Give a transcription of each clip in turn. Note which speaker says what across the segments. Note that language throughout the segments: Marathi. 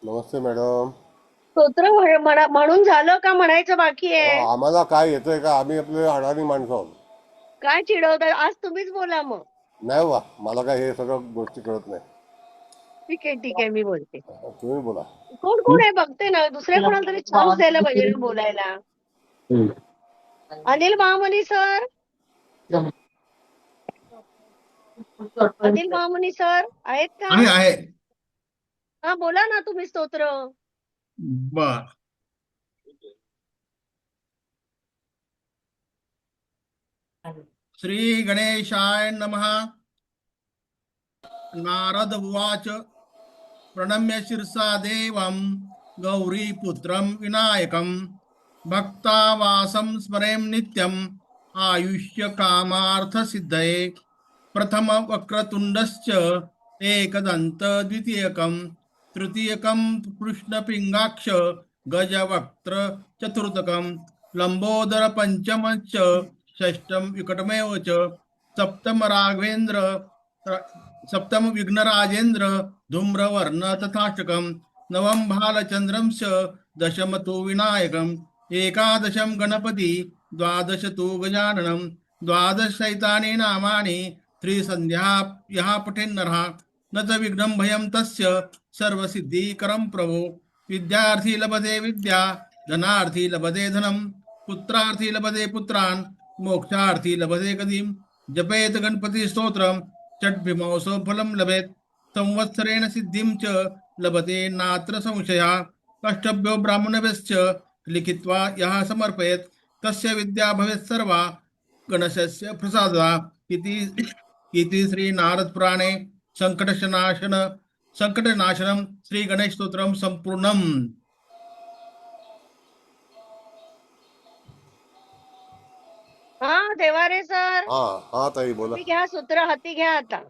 Speaker 1: नमस्ते मॅडम.
Speaker 2: स्तोत्र म्हणून झालं का म्हणायचं बाकी आहे?
Speaker 1: आम्हाला काय येतंय का? आम्ही आपले अडाणी माणसं आहोत.
Speaker 2: काय चिडवतात आज तुम्हीच बोला मग.
Speaker 1: नाही वा, मला काय हे सगळं गोष्टी कळत नाही.
Speaker 2: ठीक आहे मी बोलते.
Speaker 1: तुम्ही बोला.
Speaker 2: कोण कोण आहे बघते ना, दुसऱ्या कोणाला तरी चान्स द्यायला पाहिजे ना बोलायला. अनिल महामनी सर. अनिल महामनी सर आहेत का?
Speaker 3: आहे आहे.
Speaker 2: हा बोला ना तुम्ही स्तोत्र.
Speaker 3: बर. श्री गणेशाय नमः. नारद उवाच प्रणम्य शिरसा देवं गौरीपुत्रं विनायकं भक्तावासं स्मरेम नित्यं आयुष्यकामार्थसिद्धये प्रथम वक्रतुण्डश्च एकदन्त द्वितीयकं तृतीयकं कृष्णपिङ्गाक्ष गजवक्त्र चतुर्थकं लंबोदर पंचमश्च षष्ठं विकटमेव च सप्तम राघवेंद्र सप्तम विघ्नराजेंद्र धूम्रवर्ण तथाष्टकं नवम भालचंद्रं च दशम तु विनायकं एकादशं गणपति द्वादश तु गजाननं द्वादशैतानि नामानि त्रिसन्ध्या यः पठेन्नरः न च विघ्नं भयं तस्य सर्वसिद्धिकरं प्रभो विद्यार्थी लभते विद्या धनार्थी लभते धनं पुत्रार्थी लभते पुत्रान् मोक्षार्थी लभते गतिं जपेत गणपति स्तोत्रम् षड्भिमोऽसौ फलं लभेत् संवत्सरेण सिद्धिं च लभते नात्र संशयः कष्टभ्यो ब्राह्मणभ्यश्च लिखित्वा यः समर्पयेत् तस्य विद्या भवेत् सर्वा गणेशस्य प्रसादः इति श्री नारद पुराणे संकटनाशनं श्री गणेश स्तोत्रम संपूर्णम.
Speaker 2: हा देवारे सर.
Speaker 1: हा हा ताई बोला.
Speaker 2: तुम्ही घ्या सूत्र हाती घ्या आता.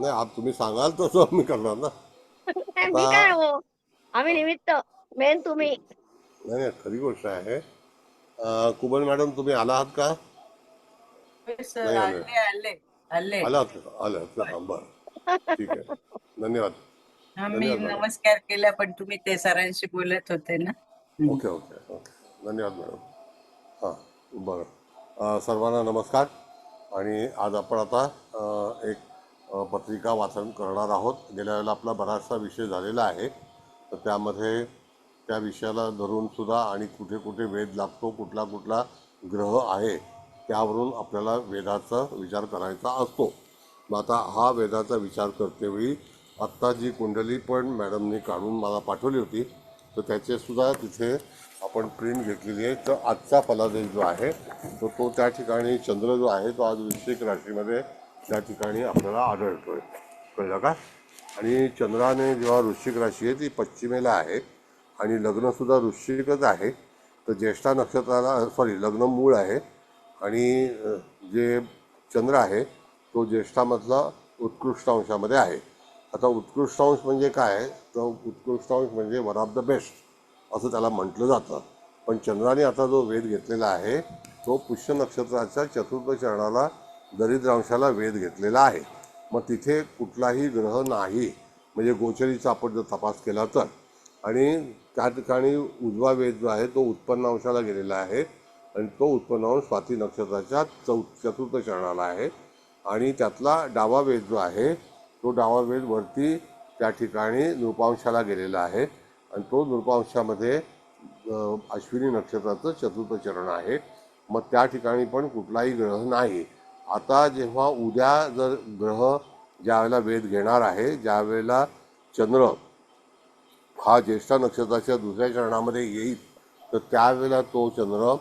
Speaker 1: नाही, आप तुम्ही सांगाल तसं आम्ही करणार ना. आता
Speaker 2: मी काय हो, आम्ही निमित्त, मेन तुम्ही.
Speaker 1: नाही नाही, खरी गोष्ट आहे. कुबल मॅडम, तुम्ही आला आहात का?
Speaker 4: सर
Speaker 1: नाही आले.
Speaker 4: आले आले आले.
Speaker 1: आलात का? आलात का? हा, बरं, ठीक आहे. धन्यवाद.
Speaker 4: हा मी
Speaker 1: धन्यवाद मॅडम.
Speaker 4: नमस्कार केला पण तुम्ही ते सरांशी बोलत होते ना.
Speaker 1: ओके ओके ओके, धन्यवाद मॅडम. हां, बरं. सर्वांना नमस्कार. आणि आज आपण आता एक पत्रिका वाचन करणार आहोत. गेल्या वेळेला आपला बराचसा विषय झालेला आहे, तर त्यामध्ये त्या विषयाला धरूनसुद्धा आणि कुठे कुठे वेध लागतो, कुठला कुठला ग्रह आहे, त्यावरून आपल्याला वेदाचा विचार करायचा असतो. मग आता हा वेदाचा विचार करतेवेळी आत्ता जी कुंडली पण मॅडमने काढून मला पाठवली होती, तर त्याचेसुद्धा तिथे आपण प्रिंट घेतलेली आहे. तर आजचा फलादेश जो आहे तो त्या ठिकाणी चंद्र जो आहे तो आज वृश्चिक राशीमध्ये त्या ठिकाणी आपल्याला आढळतो आहे. कळलं का? आणि चंद्राने जेव्हा वृश्चिक राशी आहे ती पश्चिमेला आहे आणि लग्नसुद्धा वृश्चिकच आहे. तर ज्येष्ठा नक्षत्राला लग्न मूळ आहे आणि जे चंद्र आहे तो ज्येष्ठामधला उत्कृष्टांशामध्ये आहे. आता उत्कृष्टांश म्हणजे काय? तर उत्कृष्टांश म्हणजे वन ऑफ द बेस्ट असं त्याला म्हटलं जातं. पण चंद्राने आता जो वेध घेतलेला आहे तो पुष्य नक्षत्राच्या चतुर्थ चरणाला दरिद्रांशाला वेध घेतलेला आहे. मग तिथे कुठलाही ग्रह नाही, म्हणजे गोचरीचा आपण जर तपास केला तर. आणि त्या ठिकाणी उजवा वेध जो आहे तो उत्पन्नांशाला गेलेला आहे आणि तो उत्पन्नांश स्वाती नक्षत्राच्या चतुर्थ चरणाला आहे. आणि त्यातला डावा वेध जो आहे तो डावा वेध वरती त्या ठिकाणी नृपांशाला गेलेला आहे आणि तो नृपांशामध्ये अश्विनी नक्षत्राचं चतुर्थ चरण आहे. मग त्या ठिकाणी पण कुठलाही ग्रह नाही. आता जेव्हा उद्या जर ग्रह ज्यावेळेला वेध घेणार आहे, ज्यावेळेला चंद्र हा ज्येष्ठा नक्षत्राच्या दुसऱ्या चरणामध्ये येईल, तर त्यावेळेला तो चंद्र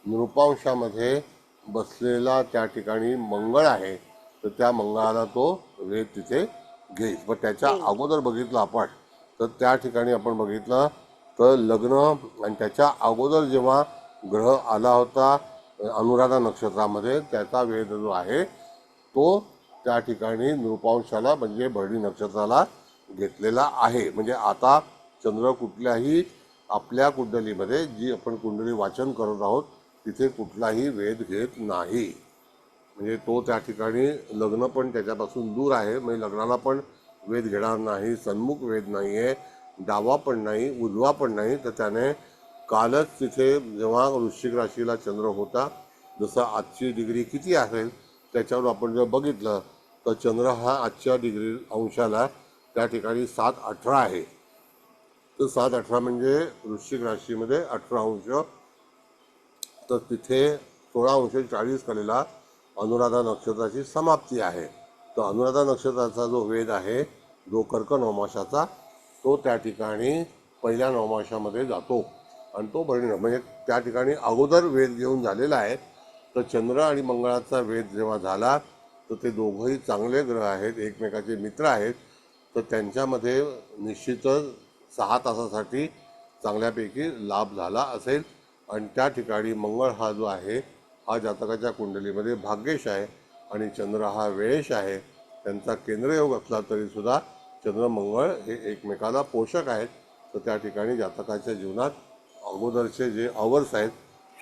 Speaker 1: नृपांशामध्ये बसलेला त्या ठिकाणी मंगळ आहे, तर त्या मंगळाला तो वेध तिथे घेईल. पण त्याच्या अगोदर बघितलं आपण तर त्या ठिकाणी आपण बघितलं तर लग्न आणि त्याच्या अगोदर जेव्हा ग्रह आला होता अनुराधा नक्षत्रामध्ये, त्याचा वेध जो आहे तो त्या ठिकाणी नृपांशाला म्हणजे भरणी नक्षत्राला घेतलेला आहे. म्हणजे आता चंद्र कुठल्याही आपल्या कुंडलीमध्ये जी आपण कुंडली वाचन करत आहोत तिथे कुठलाही वेध घेत नाही. म्हणजे तो त्या ठिकाणी लग्न पण त्याच्यापासून दूर आहे, म्हणजे लग्नाला पण वेध घेणार नाही, सन्मुख वेध नाही आहे, डावा पण नाही, उजवा पण नाही, तर त्याने कालच तिथे जेव्हा वृश्चिक राशीला चंद्र होता, जसं आजची डिग्री किती असेल त्याच्यावर आपण जर बघितलं तर चंद्र हा आजच्या डिग्री अंशाला त्या ठिकाणी 7-18 आहे. तर 7-18 म्हणजे वृश्चिक राशीमध्ये 18 अंश, तर तिथे 16 अंश 40 कलेला अनुराधा नक्षत्राची समाप्ती आहे. तर अनुराधा नक्षत्राचा जो वेध आहे, जो कर्क नवमाशाचा, तो त्या ठिकाणी पहिल्या नवमाशामध्ये जातो आणि तो भरणी म्हणजे त्या ठिकाणी अगोदर वेध घेऊन झालेला आहे. तर चंद्र आणि मंगळाचा वेध जेव्हा झाला तर ते दोघंही चांगले ग्रह आहेत, एकमेकाचे मित्र आहेत. तर त्यांच्यामध्ये निश्चितच 6 तासासाठी चांगल्यापैकी लाभ झाला असेल. आणि त्या ठिकाणी मंगळ हा जो आहे हा जातकाच्या कुंडलीमध्ये भाग्येश आहे आणि चंद्र हा वेळेश आहे. त्यांचा केंद्रयोग असला तरीसुद्धा चंद्र मंगळ हे एकमेकाला पोषक आहेत. तर त्या ठिकाणी जातकाच्या जीवनात अगोदरचे जे अवर्स आहेत,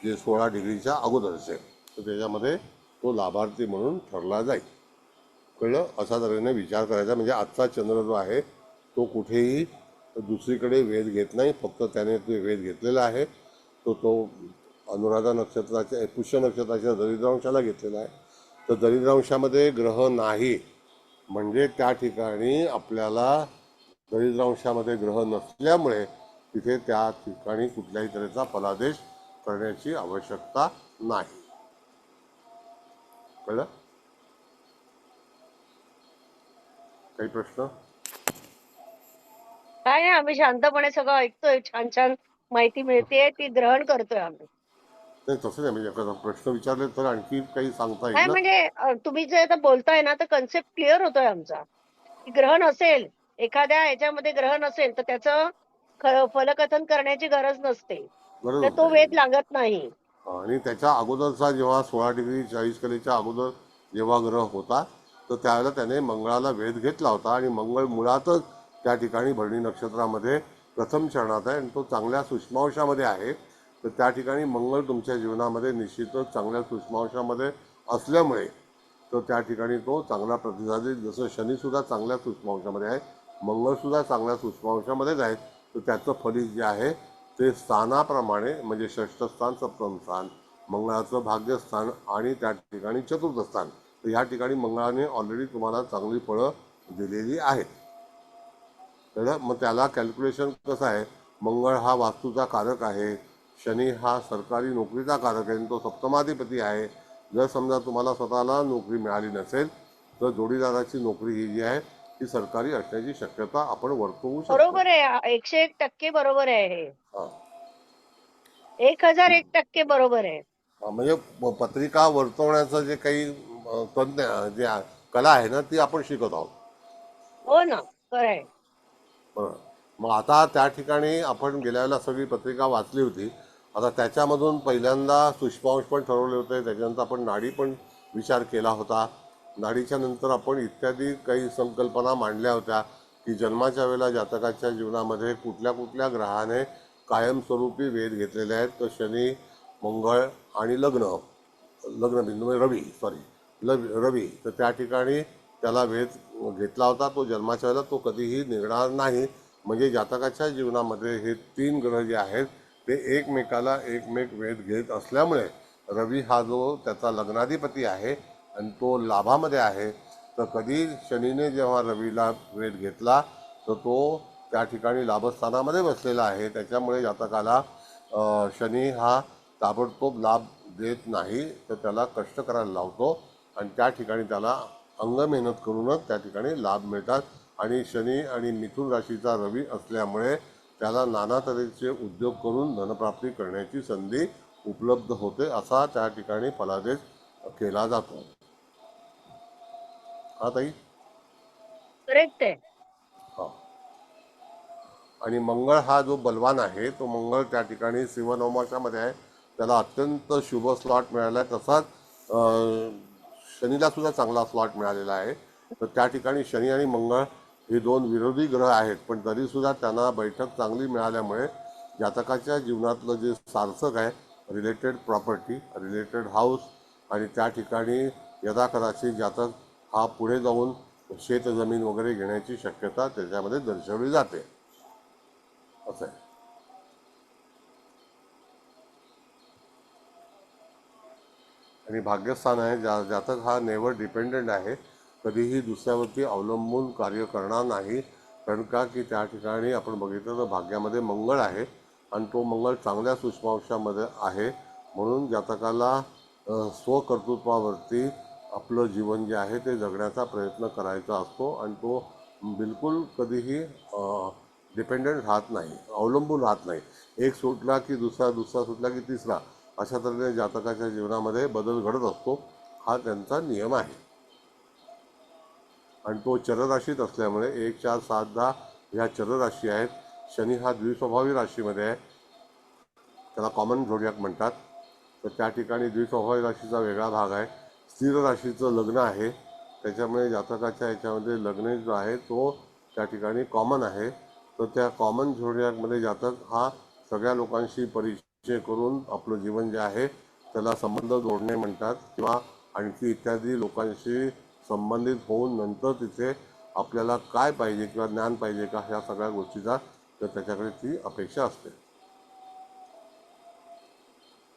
Speaker 1: जे 16 डिग्रीच्या अगोदरचे, तर त्याच्यामध्ये तो लाभार्थी म्हणून ठरला जाईल. कळलं? अशा तऱ्हेने विचार करायचा. म्हणजे आजचा चंद्र जो आहे तो कुठेही दुसरीकडे वेध घेत नाही, फक्त त्याने ते वेध घेतलेला आहे तो अनुराधा नक्षत्राच्या पुष्य नक्षत्राच्या दरिद्रांशाला घेतलेला आहे. तर दरिद्रांशामध्ये ग्रह नाही म्हणजे त्या ठिकाणी आपल्याला दरिद्रांशामध्ये ग्रह नसल्यामुळे तिथे त्या ठिकाणी कुठल्याही तऱ्हेचा फलादेश करण्याची आवश्यकता नाही. कळलं? काही प्रश्न?
Speaker 2: काय नाही, आम्ही शांतपणे सगळं ऐकतोय, छान छान माहिती मिळते, ती ग्रहण करतोय आम्ही.
Speaker 1: नाही, तसं नाही. म्हणजे एखादा प्रश्न विचारले तर आणखी काही सांगता
Speaker 2: काय
Speaker 1: येईल ना.
Speaker 2: म्हणजे तुम्ही जे आता बोलताय ना, तर कन्सेप्ट क्लिअर होतोय आमचा. की ग्रहण असेल, एखाद्या ह्याच्यामध्ये ग्रहण असेल तर त्याचं फलकथन करण्याची गरज नसते, तर
Speaker 1: गरजच
Speaker 2: तो
Speaker 1: नाही.
Speaker 2: वेध लागत नाही.
Speaker 1: आणि त्याच्या अगोदरचा जेव्हा 16 डिग्री 40 कलेच्या अगोदर जेव्हा ग्रह होता तर त्यावेळेला त्याने मंगळाला वेध घेतला होता आणि मंगळ मुळातच त्या ठिकाणी भरणी नक्षत्रामध्ये प्रथम चरणात आहे आणि तो चांगल्या सूक्ष्मांशामध्ये आहे. तर त्या ठिकाणी मंगळ तुमच्या जीवनामध्ये निश्चितच चांगल्या सूक्ष्मांशामध्ये असल्यामुळे तर त्या ठिकाणी तो चांगला प्रतिसाद देईल. जसं शनीसुद्धा चांगल्या सूक्ष्मांशामध्ये आहे, मंगळसुद्धा चांगल्या सूक्ष्मांशामध्येच आहे. तर त्याचं फलित जे आहे ते स्थानाप्रमाणे म्हणजे षष्ठ स्थान, सप्तम स्थान, मंगळाचं भाग्यस्थान आणि त्या ठिकाणी चतुर्थ स्थान. तर ह्या ठिकाणी मंगळाने ऑलरेडी तुम्हाला चांगली फळं दिलेली आहेत. तर मग त्याला कॅल्क्युलेशन कसं आहे, मंगळ हा वास्तूचा कारक आहे, शनी हा सरकारी नोकरीचा कारक आहे आणि तो सप्तमाधिपती आहे. जर समजा तुम्हाला स्वतःला नोकरी मिळाली नसेल तर जोडीदाराची नोकरी ही जी आहे ती सरकारी असण्याची शक्यता आपण वर्तवू शकतो.
Speaker 2: बरोबर आहे, 101% बरोबर आहे हे.
Speaker 1: हां
Speaker 2: 1001% बरोबर आहे.
Speaker 1: म्हणजे पत्रिका वर्तवण्याचं जे काही तज्ञ जे कला आहे ना ती आपण शिकत आहोत.
Speaker 2: हो ना, खरं आहे.
Speaker 1: बरं. मग आता त्या ठिकाणी आपण गेल्या वेळेला सगळी पत्रिका वाचली होती. आता त्याच्यामधून पहिल्यांदा सूक्ष्मांश पण ठरवले होते, त्याच्यानंतर आपण नाडी पण विचार केला होता. नाडीच्या नंतर आपण इत्यादी काही संकल्पना मांडल्या होत्या की जन्माच्या वेळेला जातकाच्या जीवनामध्ये कुठल्या कुठल्या ग्रहाने कायमस्वरूपी वेध घेतलेले आहेत. तर शनी, मंगळ आणि लग्नबिंदू म्हणजे रवी. तर त्या ठिकाणी त्याला वेध घेतला होता. तो जन्माच्या वेळेला तो कधीही निघणार नाही. म्हणजे जातकाच्या जीवनामध्ये हे 3 ग्रह जे आहेत ते एकमेकाला एकमेक वेध घेत असल्यामुळे रवी हा जो त्याचा लग्नाधिपती आहे आणि तो लाभामध्ये आहे. तर कधी शनीने जेव्हा रवीला वेध घेतला तर तो त्या ठिकाणी लाभस्थानामध्ये बसलेला आहे. त्याच्यामुळे जातकाला शनी हा ताबडतोब लाभ देत नाही, तर त्याला कष्ट करायला लावतो आणि त्या ठिकाणी त्याला अंगमेहनत करूनच त्या ठिकाणी लाभ मिळतात. आणि शनी आणि मिथुन राशीचा रवी असल्यामुळे त्याला नाना तऱ्हेचे उद्योग करून धनप्राप्ती करण्याची संधी उपलब्ध होते, असा त्या ठिकाणी फलादेश केला जातो. हा ताई?
Speaker 2: करेक्ट आहे.
Speaker 1: हा. आणि मंगळ हा जो बलवान आहे तो मंगळ त्या ठिकाणी शिवनवमाशामध्ये आहे, त्याला अत्यंत शुभ स्लॉट मिळाला आहे. तसाच शनीला सुद्धा चांगला स्लॉट मिळालेला आहे. तर त्या ठिकाणी शनी आणि मंगळ हे 2 विरोधी ग्रह आहेत, पण तरीसुद्धा त्यांना बैठक चांगली मिळाल्यामुळे जातकाच्या जीवनातलं जे सार्थक आहे, रिलेटेड प्रॉपर्टी, रिलेटेड हाऊस आणि त्या ठिकाणी यथाकदाचित जातक हा पुढे जाऊन शेतजमीन वगैरे घेण्याची शक्यता त्याच्यामध्ये दर्शवली जाते. असं आहे. आणि भाग्यस्थान आहे, जातक हा नेवर डिपेंडेंट आहे, कधीही दुसऱ्यावरती अवलंबून कार्य करणार नाही. कारण का की त्या ठिकाणी आपण बघितलं तर भाग्यामध्ये मंगळ आहे आणि तो मंगळ चांगल्या सूक्ष्मांशामध्ये आहे. म्हणून जातकाला स्वकर्तृत्वावरती आपलं जीवन जे आहे ते जगण्याचा प्रयत्न करायचा असतो आणि तो बिलकुल कधीही डिपेंडंट राहत नाही, अवलंबून राहत नाही. एक सुटला की दुसरा, दुसरा सुटला की तिसरा, अशा तऱ्हेने जातकाच्या जीवनामध्ये बदल घडत असतो. हा त्यांचा नियम आहे. आणि तो चरराशीत असल्यामुळे 1, 4, 7, 10 ह्या चरराशी आहेत. शनी हा द्विस्वभावी राशीमध्ये आहे, त्याला कॉमन झोडियाक म्हणतात. तर त्या ठिकाणी द्विस्वभावी राशीचा वेगळा भाग आहे. स्थिर राशीचं लग्न आहे, त्याच्यामुळे जातकाच्या याच्यामध्ये लग्न जो आहे तो त्या ठिकाणी कॉमन आहे. तर त्या कॉमन झोडियाकमध्ये जातक हा सगळ्या लोकांशी परिचय करून आपलं जीवन जे आहे त्याला संबंध जोडणे म्हणतात, किंवा आणखी इत्यादी लोकांशी संबंधित होऊन नंतर तिथे आपल्याला काय पाहिजे किंवा ज्ञान पाहिजे का ह्या सगळ्या गोष्टीचा तर त्याच्याकडे ती अपेक्षा असते.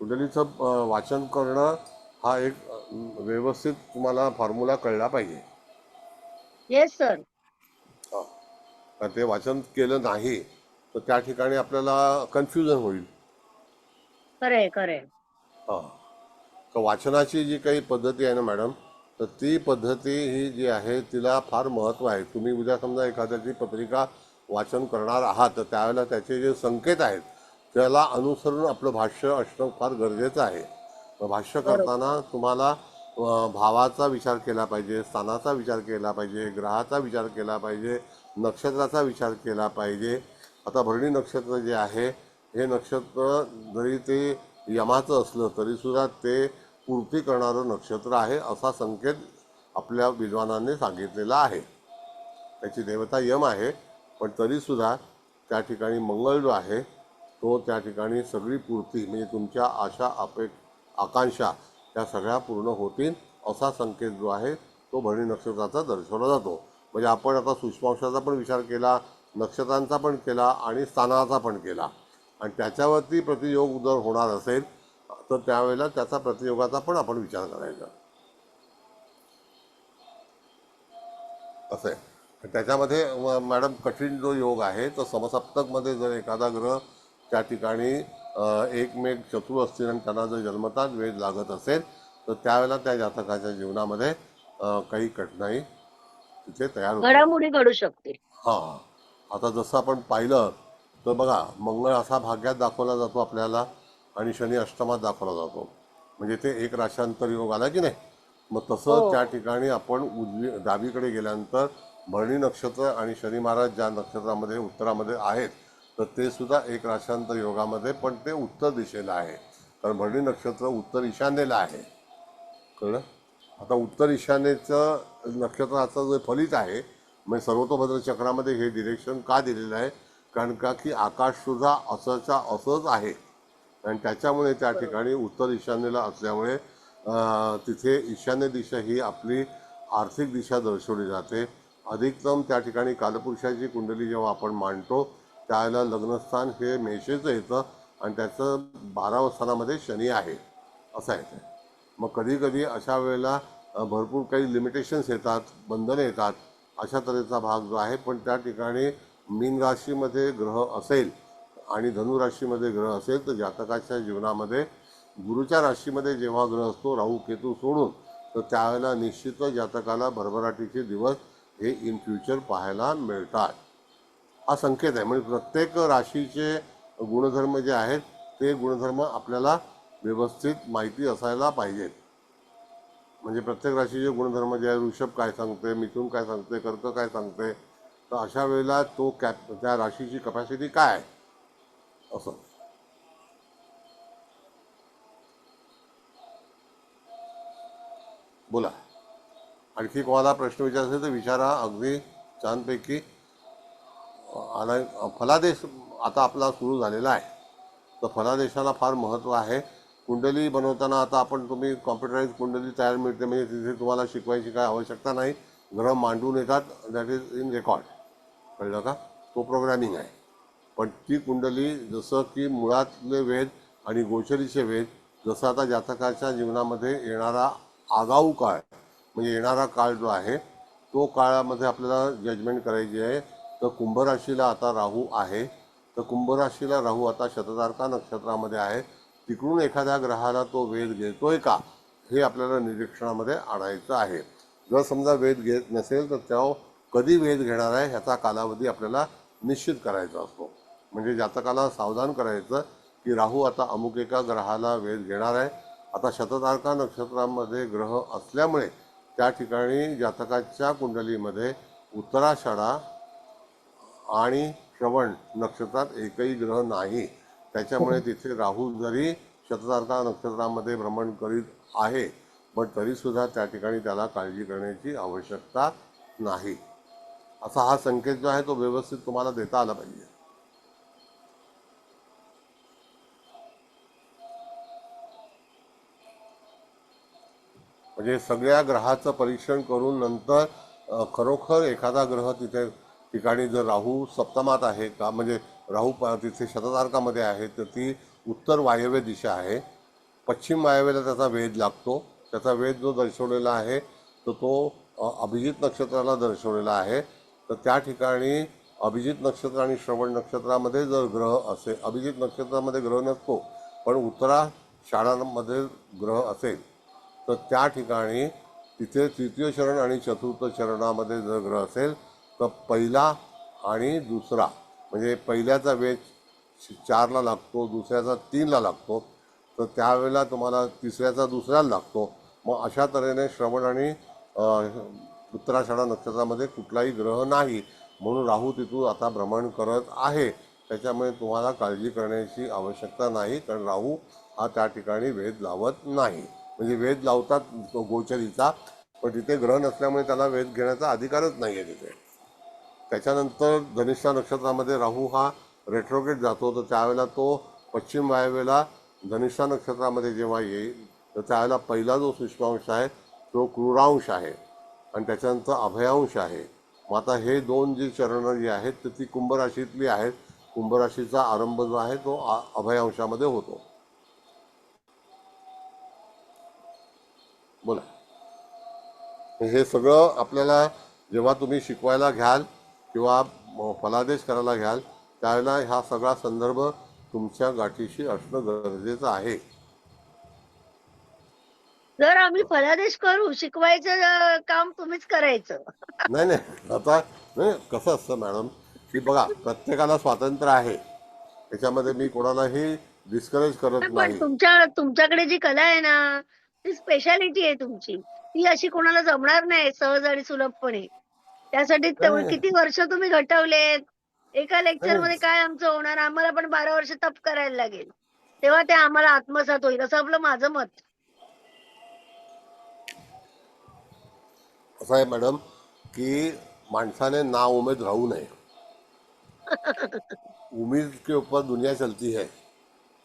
Speaker 1: कुंडलीचं वाचन करणं हा एक व्यवस्थित तुम्हाला फॉर्म्युला कळला पाहिजे.
Speaker 2: Yes sir.
Speaker 1: हा. कारण ते वाचन केलं नाही तर त्या ठिकाणी आपल्याला कन्फ्युजन होईल.
Speaker 2: खरंय खरंय.
Speaker 1: हां. तर वाचनाची जी काही पद्धती आहे ना मॅडम, तर ती पद्धती ही जी आहे तिला फार महत्त्व आहे. तुम्ही उद्या समजा एखाद्याची पत्रिका वाचन करणार आहात तर त्यावेळेला त्याचे जे संकेत आहेत त्याला अनुसरून आपलं भाष्य असणं फार गरजेचं आहे. मग भाष्य करताना तुम्हाला भावाचा विचार केला पाहिजे, स्थानाचा विचार केला पाहिजे, ग्रहाचा विचार केला पाहिजे, नक्षत्राचा विचार केला पाहिजे. आता भरणी नक्षत्र जे आहे हे नक्षत्र जरी ते यमाचं असलं तरीसुद्धा ते पूर्ती करणारं नक्षत्र आहे असा संकेत आपल्या विद्वानांनी सांगितलेला आहे. त्याची देवता यम आहे, पण तरीसुद्धा त्या ठिकाणी मंगळ जो आहे तो त्या ठिकाणी सगळी पूर्ती म्हणजे तुमच्या आशा आकांक्षा त्या सगळ्या पूर्ण होतील असा संकेत जो आहे तो भरणी नक्षत्राचा दर्शवला जातो. म्हणजे आपण आता सूक्ष्मांशाचा पण विचार केला, नक्षत्रांचा पण केला आणि स्थानाचा पण केला, आणि त्याच्यावरती प्रतियोग जर होणार असेल तर त्यावेळेला त्याचा प्रतियोगाचा पण आपण विचार करायचा. असं आहे. त्याच्यामध्ये मॅडम कठीण जो योग आहे तर समसप्तकमध्ये जर एखादा ग्रह त्या ठिकाणी एकमेक शत्रू असतील आणि त्यांना जर जन्मताच वेध लागत असेल तर त्यावेळेला त्या जातकाच्या जीवनामध्ये काही कठीणाई तिथे तयार होते.
Speaker 2: घडामोडी घडू शकते.
Speaker 1: हां. आता जसं आपण पाहिलं तर बघा, मंगळ असा भाग्यात दाखवला जातो आपल्याला आणि शनी अष्टमात दाखवला जातो, म्हणजे ते एक राशांतर योग आला की नाही. मग तसं त्या ठिकाणी आपण डावीकडे गेल्यानंतर भरणी नक्षत्र आणि शनी महाराज ज्या नक्षत्रामध्ये उत्तरामध्ये आहेत तर ते सुद्धा एक राशांतर योगामध्ये, पण ते उत्तर दिशेला आहे, कारण भरणी नक्षत्र उत्तर ईशान्येला आहे. कळलं? आता उत्तर ईशान्येचं नक्षत्राचं जे फलित आहे म्हणजे सर्वतोभद्र चक्रामध्ये हे डिरेक्शन का दिलेलं आहे, कारण का की आकाशसुद्धा असंच्या असंच आहे आणि त्याच्यामुळे त्या ठिकाणी उत्तर ईशान्येला असल्यामुळे तिथे ईशान्य दिशा ही आपली आर्थिक दिशा दर्शवली जाते. अधिकतम त्या ठिकाणी कालपुरुषाची कुंडली जेव्हा आपण मांडतो त्यावेळेला लग्नस्थान हे मेषेचं येतं आणि त्याचं 12व्या स्थानामध्ये शनी आहे, असं आहे ते. मग कधी कधी अशा वेळेला भरपूर काही लिमिटेशन्स येतात, बंधने येतात, अशा तऱ्हेचा भाग जो आहे. पण त्या ठिकाणी मीन राशीमध्ये ग्रह असेल आणि धनुराशीमध्ये ग्रह असेल तर जातकाच्या जीवनामध्ये गुरुच्या राशीमध्ये जेव्हा ग्रह असतो राहू केतू सोडून, तर त्यावेळेला निश्चितच जातकाला भरभराटीचे दिवस हे इन फ्युचर पाहायला मिळतात. हा संकेत आहे. म्हणजे प्रत्येक राशीचे गुणधर्म जे आहेत ते गुणधर्म आपल्याला व्यवस्थित माहिती असायला पाहिजेत. म्हणजे प्रत्येक राशीचे गुणधर्म जे आहे, वृषभ काय सांगते, मिथुन काय सांगते, कर्क काय सांगते, तर अशा वेळेला तो त्या राशीची कपॅसिटी काय आहे असं. बोला, आणखी कोणाला प्रश्न विचारायचे तर विचारा. अगदी छानपैकी आला. फलादेश आता आपला सुरू झालेला आहे, तर फलादेशाला फार महत्त्व आहे. कुंडली बनवताना आता तुम्ही कॉम्प्युटराईज कुंडली तयार मिळते, म्हणजे तिथे तुम्हाला शिकवायची काय आवश्यकता नाही. ग्रह मांडून येतात, दॅट इज इन रेकॉर्ड. कळलं का? तो प्रोग्रॅमिंग आहे. पण ती कुंडली जसं की मुळातले वेद आणि गोचरीचे वेद, जसं आता जातकाच्या जीवनामध्ये येणारा आगाऊ काळ म्हणजे येणारा काळ जो आहे तो काळामध्ये आपल्याला जजमेंट करायची आहे. तर कुंभ राशीला आता राहू आहे, तर कुंभ राशीला राहू आता शततारका नक्षत्रामध्ये आहे. तिकडून एखाद्या ग्रहाला तो वेध घेतोय का हे आपल्याला निरीक्षणामध्ये आणायचं आहे. जर समजा वेध घेत नसेल तर तो कधी वेध घेणार आहे ह्याचा कालावधी आपल्याला निश्चित करायचा असतो. म्हणजे जातकाला सावधान करायचं की राहू आता अमुक एका ग्रहाला वेध घेणार आहे. आता शततारका नक्षत्रामध्ये ग्रह असल्यामुळे त्या ठिकाणी जातकाच्या कुंडलीमध्ये उत्तराषाढा आणि श्रवण नक्षत्रात एकही ग्रह नाही. त्याच्यामुळे तिथे राहू जरी शततारका नक्षत्रामध्ये भ्रमण करीत आहे पण तरीसुद्धा त्या ठिकाणी त्याला काळजी करण्याची आवश्यकता नाही. असा हा संकेत जो आहे तो व्यवस्थित तुम्हाला देता आला पाहिजे. म्हणजे सगळ्या ग्रहाचं परीक्षण करून नंतर खरोखर एखादा ग्रह तिथे ठिकाणी जर राहू सप्तमात आहे का, म्हणजे राहू तिथे शततारकामध्ये आहे तर ती उत्तर वायव्य दिशा आहे. पश्चिम वायव्याला त्याचा वेध लागतो. त्याचा वेध जो दर्शवलेला आहे तर तो अभिजित नक्षत्राला दर्शवलेला आहे. तर त्या ठिकाणी अभिजित नक्षत्र आणि श्रवण नक्षत्रामध्ये जर ग्रह असेल, अभिजित नक्षत्रामध्ये ग्रह नसतो पण उत्तराषाढामध्ये ग्रह असेल तर त्या ठिकाणी तिथे तृतीय चरण आणि चतुर्थ चरणामध्ये जर ग्रह असेल तर पहिला आणि दुसरा म्हणजे पहिल्याचा वेध 4ला लागतो, दुसऱ्याचा 3ला लागतो, तर त्यावेळेला तुम्हाला तिसऱ्याचा दुसऱ्याला लागतो. मग अशा तऱ्हेने श्रवण आणि उत्तराषाढा नक्षत्रामध्ये कुठलाही ग्रह नाही म्हणून राहू तिथून आता भ्रमण करत आहे. त्याच्यामुळे तुम्हाला काळजी करण्याची आवश्यकता नाही, कारण राहू हा त्या ठिकाणी वेध लावत नाही. म्हणजे वेध लावतात गोचरीचा पण तिथे ग्रह नसल्यामुळे त्याला वेध घेण्याचा अधिकारच नाही आहे तिथे. त्याच्यानंतर धनिष्ठा नक्षत्रामध्ये राहू हा रेट्रोगेट जातो, तर त्यावेळेला तो पश्चिम वायव्येला धनिष्ठा नक्षत्रामध्ये जेव्हा येईल तर त्यावेळेला पहिला जो सूक्ष्मांश आहे तो क्रूरांश आहे आणि त्याच्यानंतर अभयांश आहे. मग आता हे दोन जी चरणं जी आहेत तर ती कुंभ राशीतली आहेत. कुंभ राशीचा आरंभ जो आहे तो अभयांशामध्ये होतो. बोला. हे सगळं आपल्याला जेव्हा तुम्ही शिकवायला घ्याल किंवा फलादेश करायला घ्याल त्यावेळेला हा सगळा संदर्भ तुमच्या गाठीशी असणं गरजेचं आहे.
Speaker 2: जर आम्ही फलादेश करू, शिकवायचं काम तुम्हीच करायचं.
Speaker 1: नाही नाही आता नाही कसं असतं मॅडम की बघा प्रत्येकाला स्वातंत्र्य आहे, त्याच्यामध्ये मी कोणालाही डिस्करेज करत
Speaker 2: पण
Speaker 1: नाही.
Speaker 2: तुमच्याकडे जी कला आहे ना ती स्पेशालिटी आहे तुमची. ती अशी कोणाला जमणार नाही सहज आणि सुलभपणे. त्यासाठी
Speaker 1: नाही
Speaker 2: किती वर्ष तुम्ही घटवलेत. एका लेक्चर
Speaker 1: नाही
Speaker 2: मध्ये काय आमचं होणार, आम्हाला पण 12 वर्ष तप करायला लागेल तेव्हा ते आम्हाला आत्मसात होईल असं आपलं माझं मत.
Speaker 1: असं आहे मॅडम की माणसाने ना उमेद राहू नये. उम्मीद के ऊपर दुनिया चलती है.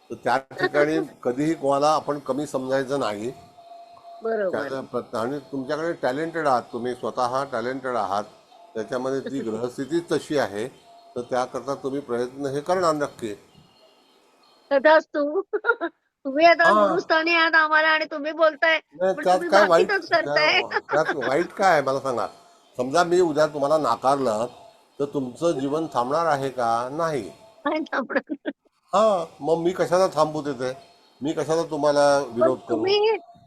Speaker 1: तर त्या ठिकाणी कधीही कोणाला आपण कमी समजायचं नाही.
Speaker 2: बरोबर.
Speaker 1: आणि तुमच्याकडे टॅलेंटेड आहात, तुम्ही स्वतः टॅलेंटेड आहात, त्याच्यामध्ये ती ग्रहस्थितीच तशी आहे तर त्याकरता तुम्ही प्रयत्न हे करणार नक्की.
Speaker 2: तथास्तु. तुम्ही आता
Speaker 1: हा
Speaker 2: गुरुस्थानी आहात आम्हाला आणि तुम्ही बोलताय
Speaker 1: नाही
Speaker 2: पण
Speaker 1: त्यात
Speaker 2: तुम्ही
Speaker 1: काय वाईट,
Speaker 2: बाकीच करताय.
Speaker 1: त्यात वाईट काय आहे मला सांगा. समजा मी उद्या तुम्हाला नाकारलं तर तुमचं जीवन थांबणार आहे का? नाही.
Speaker 2: काय थांबणार?
Speaker 1: हा मग मी कशाला थांबू तिथे, मी कशाला तुम्हाला
Speaker 2: पण
Speaker 1: विरोध करू.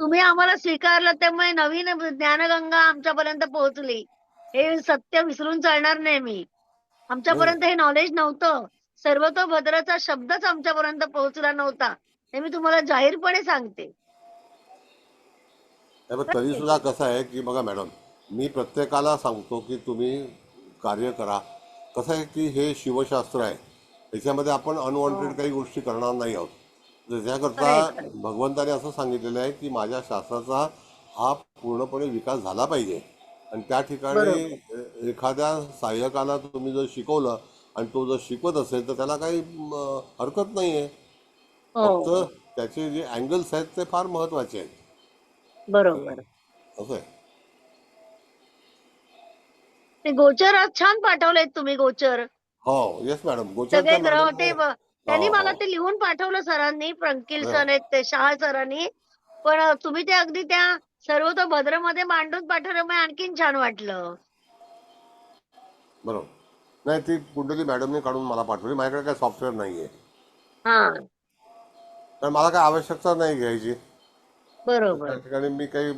Speaker 2: तुम्ही आम्हाला स्वीकारलं त्यामुळे नवीन ज्ञानगंगा आमच्यापर्यंत पोहोचली. हे सत्य विसरून चालणार नाही मी.
Speaker 1: नाही
Speaker 2: आमच्यापर्यंत हे नॉलेज नव्हतं. सर्वतोभद्रचा शब्दच आमच्यापर्यंत पोहोचला नव्हता. हे मी तुम्हाला जाहीरपणे सांगते.
Speaker 1: पण तरी सुद्धा कसं आहे की बघा मॅडम, मी प्रत्येकाला सांगतो की तुम्ही कार्य करा. कसं आहे की हे शिवशास्त्र आहे, त्याच्यामध्ये आपण अनवॉन्टेड काही गोष्टी करणार नाही आहोत.
Speaker 2: खरंय,
Speaker 1: त्याच्याकरता
Speaker 2: खरंय.
Speaker 1: भगवंताने असं सांगितलेलं आहे की माझ्या शास्त्राचा हा पूर्णपणे विकास झाला पाहिजे. आणि त्या ठिकाणी
Speaker 2: बरोबर.
Speaker 1: एखाद्या सहाय्यकाला तुम्ही जर शिकवलं आणि तो जर शिकवत असेल तर त्याला काही हरकत नाही आहे. फक्त
Speaker 2: हो,
Speaker 1: त्याचे जे अँगल्स आहेत ते फार महत्त्वाचे आहेत.
Speaker 2: बरोबर.
Speaker 1: असं आहे.
Speaker 2: ते गोचर आज छान पाठवलेत तुम्ही गोचर.
Speaker 1: हो येस मॅडम
Speaker 2: सगळे
Speaker 1: गोचरच्या
Speaker 2: ग्रह
Speaker 1: मॅडम
Speaker 2: ते त्यांनी मला ते लिहून पाठवलं सरांनी, फ्रंकिल सर आहेत ते शहा सरांनी. पण तुम्ही ते अगदी त्या सर्व तो भद्रमध्ये मांडून पाठवल्यामुळे आणखीन छान वाटलं.
Speaker 1: बरोबर. नाही ती कुंडली मॅडमने काढून मला पाठवली, माझ्याकडे काय सॉफ्टवेअर नाही आहे,
Speaker 2: हा
Speaker 1: तर मला काय आवश्यकता नाही घ्यायची. त्या
Speaker 2: बरोबर.
Speaker 1: ठिकाणी मी काही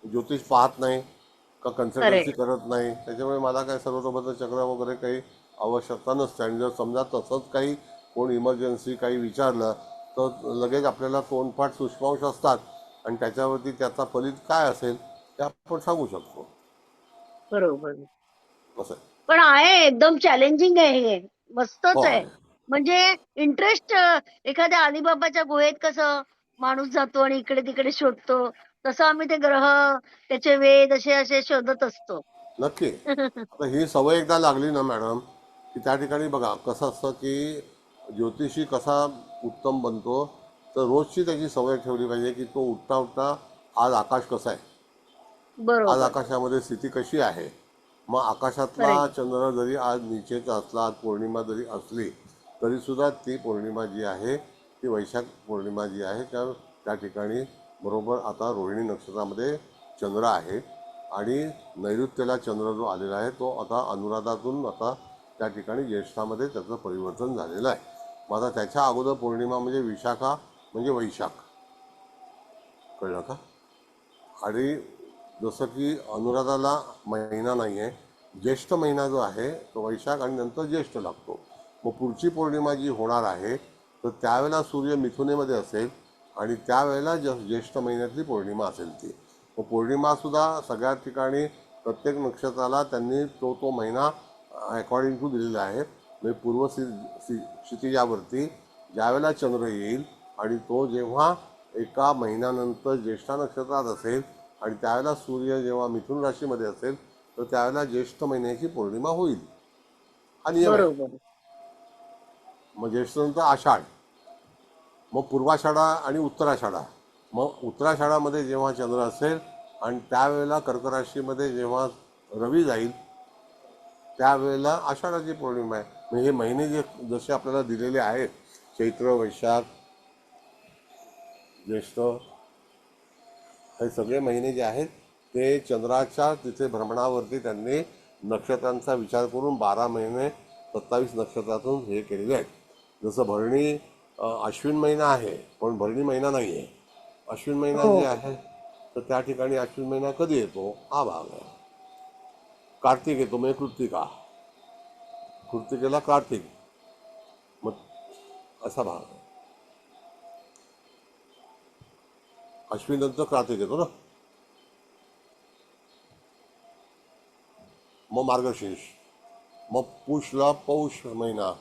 Speaker 1: ज्योतिष पाहत नाही का
Speaker 2: खरे
Speaker 1: कन्सल्टन्सी करत नाही, त्याच्यामुळे मला काय सर्वतोभद्र चक्र वगैरे काही आवश्यकता नसते. आणि जर समजा तसंच काही कोण इमर्जन्सी काही विचारलं तर लगेच आपल्याला तोंडपाठ सूक्ष्मांश असतात आणि त्याच्यावरती त्याचा फलित काय असेल ते आपण सांगू शकतो.
Speaker 2: बरोबर.
Speaker 1: असं आहे.
Speaker 2: पण आहे एकदम चॅलेंजिंग आहे हे.
Speaker 1: हो
Speaker 2: मस्तच आहे.
Speaker 1: आहे.
Speaker 2: म्हणजे इंटरेस्ट एखाद्या अलिबाबाच्या गुहेत कसं माणूस जातो आणि इकडे तिकडे शोधतो, तसं आम्ही ते ग्रह, त्याचे वेध असे असे शोधत असतो.
Speaker 1: नक्की. आता ही सवय एकदा लागली ना मॅडम की त्या ठिकाणी बघा कसं असतं की ज्योतिषी कसा उत्तम बनतो, तर रोजची त्याची सवय ठेवली पाहिजे की तो उठता उठता आज आकाश कसं आहे, आज
Speaker 2: बरोबर.
Speaker 1: आकाशामध्ये स्थिती कशी आहे. मग आकाशातला
Speaker 2: खरंय.
Speaker 1: चंद्र जरी आज नीचेचा असला, आज पौर्णिमा जरी असली तरीसुद्धा ती पौर्णिमा जी आहे ती वैशाख पौर्णिमा जी आहे त्या ठिकाणी बरोबर आता रोहिणी नक्षत्रामध्ये चंद्र आहे आणि नैऋत्येला चंद्र जो आलेला आहे तो आता अनुराधातून आता त्या ठिकाणी ज्येष्ठामध्ये त्याचं परिवर्तन झालेलं आहे. मग आता त्याच्या अगोदर पौर्णिमा म्हणजे विशाखा म्हणजे वैशाख, कळलं का. आणि जसं की अनुराधाला महिना नाही आहे, ज्येष्ठ महिना जो आहे तो वैशाख आणि नंतर ज्येष्ठ लागतो. मग पुढची पौर्णिमा जी होणार आहे तर त्यावेळेला सूर्य मिथुनेमध्ये असेल आणि त्यावेळेला ज्येष्ठ महिन्यातली पौर्णिमा असेल ती. मग पौर्णिमासुद्धा सगळ्या ठिकाणी प्रत्येक नक्षत्राला त्यांनी तो तो महिना अकॉर्डिंग टू दिलेला आहे. म्हणजे क्षितिजावरती ज्यावेळेला चंद्र येईल आणि तो जेव्हा एका महिन्यानंतर ज्येष्ठा नक्षत्रात असेल आणि त्यावेळेला सूर्य जेव्हा मिथुन राशीमध्ये असेल तर त्यावेळेला ज्येष्ठ महिन्याची पौर्णिमा होईल, हा नियम आहे.
Speaker 2: बरोबर.
Speaker 1: मग ज्येष्ठानंतर आषाढ, मग पूर्वाषाढा आणि उत्तराषाढा. मग उत्तराषाढामध्ये जेव्हा चंद्र असेल आणि त्यावेळेला कर्क राशीमध्ये जेव्हा रवी जाईल त्यावेळेला आषाढाची पौर्णिमा आहे. म्हणजे हे महिने जसे आपल्याला दिलेले आहेत चैत्र वैशाख ज्येष्ठ, हे सगळे महिने जे आहेत ते चंद्राच्या तिथे भ्रमणावरती त्यांनी नक्षत्रांचा विचार करून 12 महिने 27 नक्षत्रातून हे केलेले आहेत. जसं भरणी अश्विन महिना आहे पण भरणी महिना नाही आहे. अश्विन महिना
Speaker 2: हो.
Speaker 1: जे आहे तर त्या ठिकाणी अश्विन महिना कधी येतो हा भाग आहे. कार्तिक येतो म्हणजे कृत्तिका, कृत्तिकेला कार्तिक, मग असा भाग आहे. अश्विन नंतर कार्तिक येतो ना, मग मार्गशीर्ष, मग पुषला पौष महिना,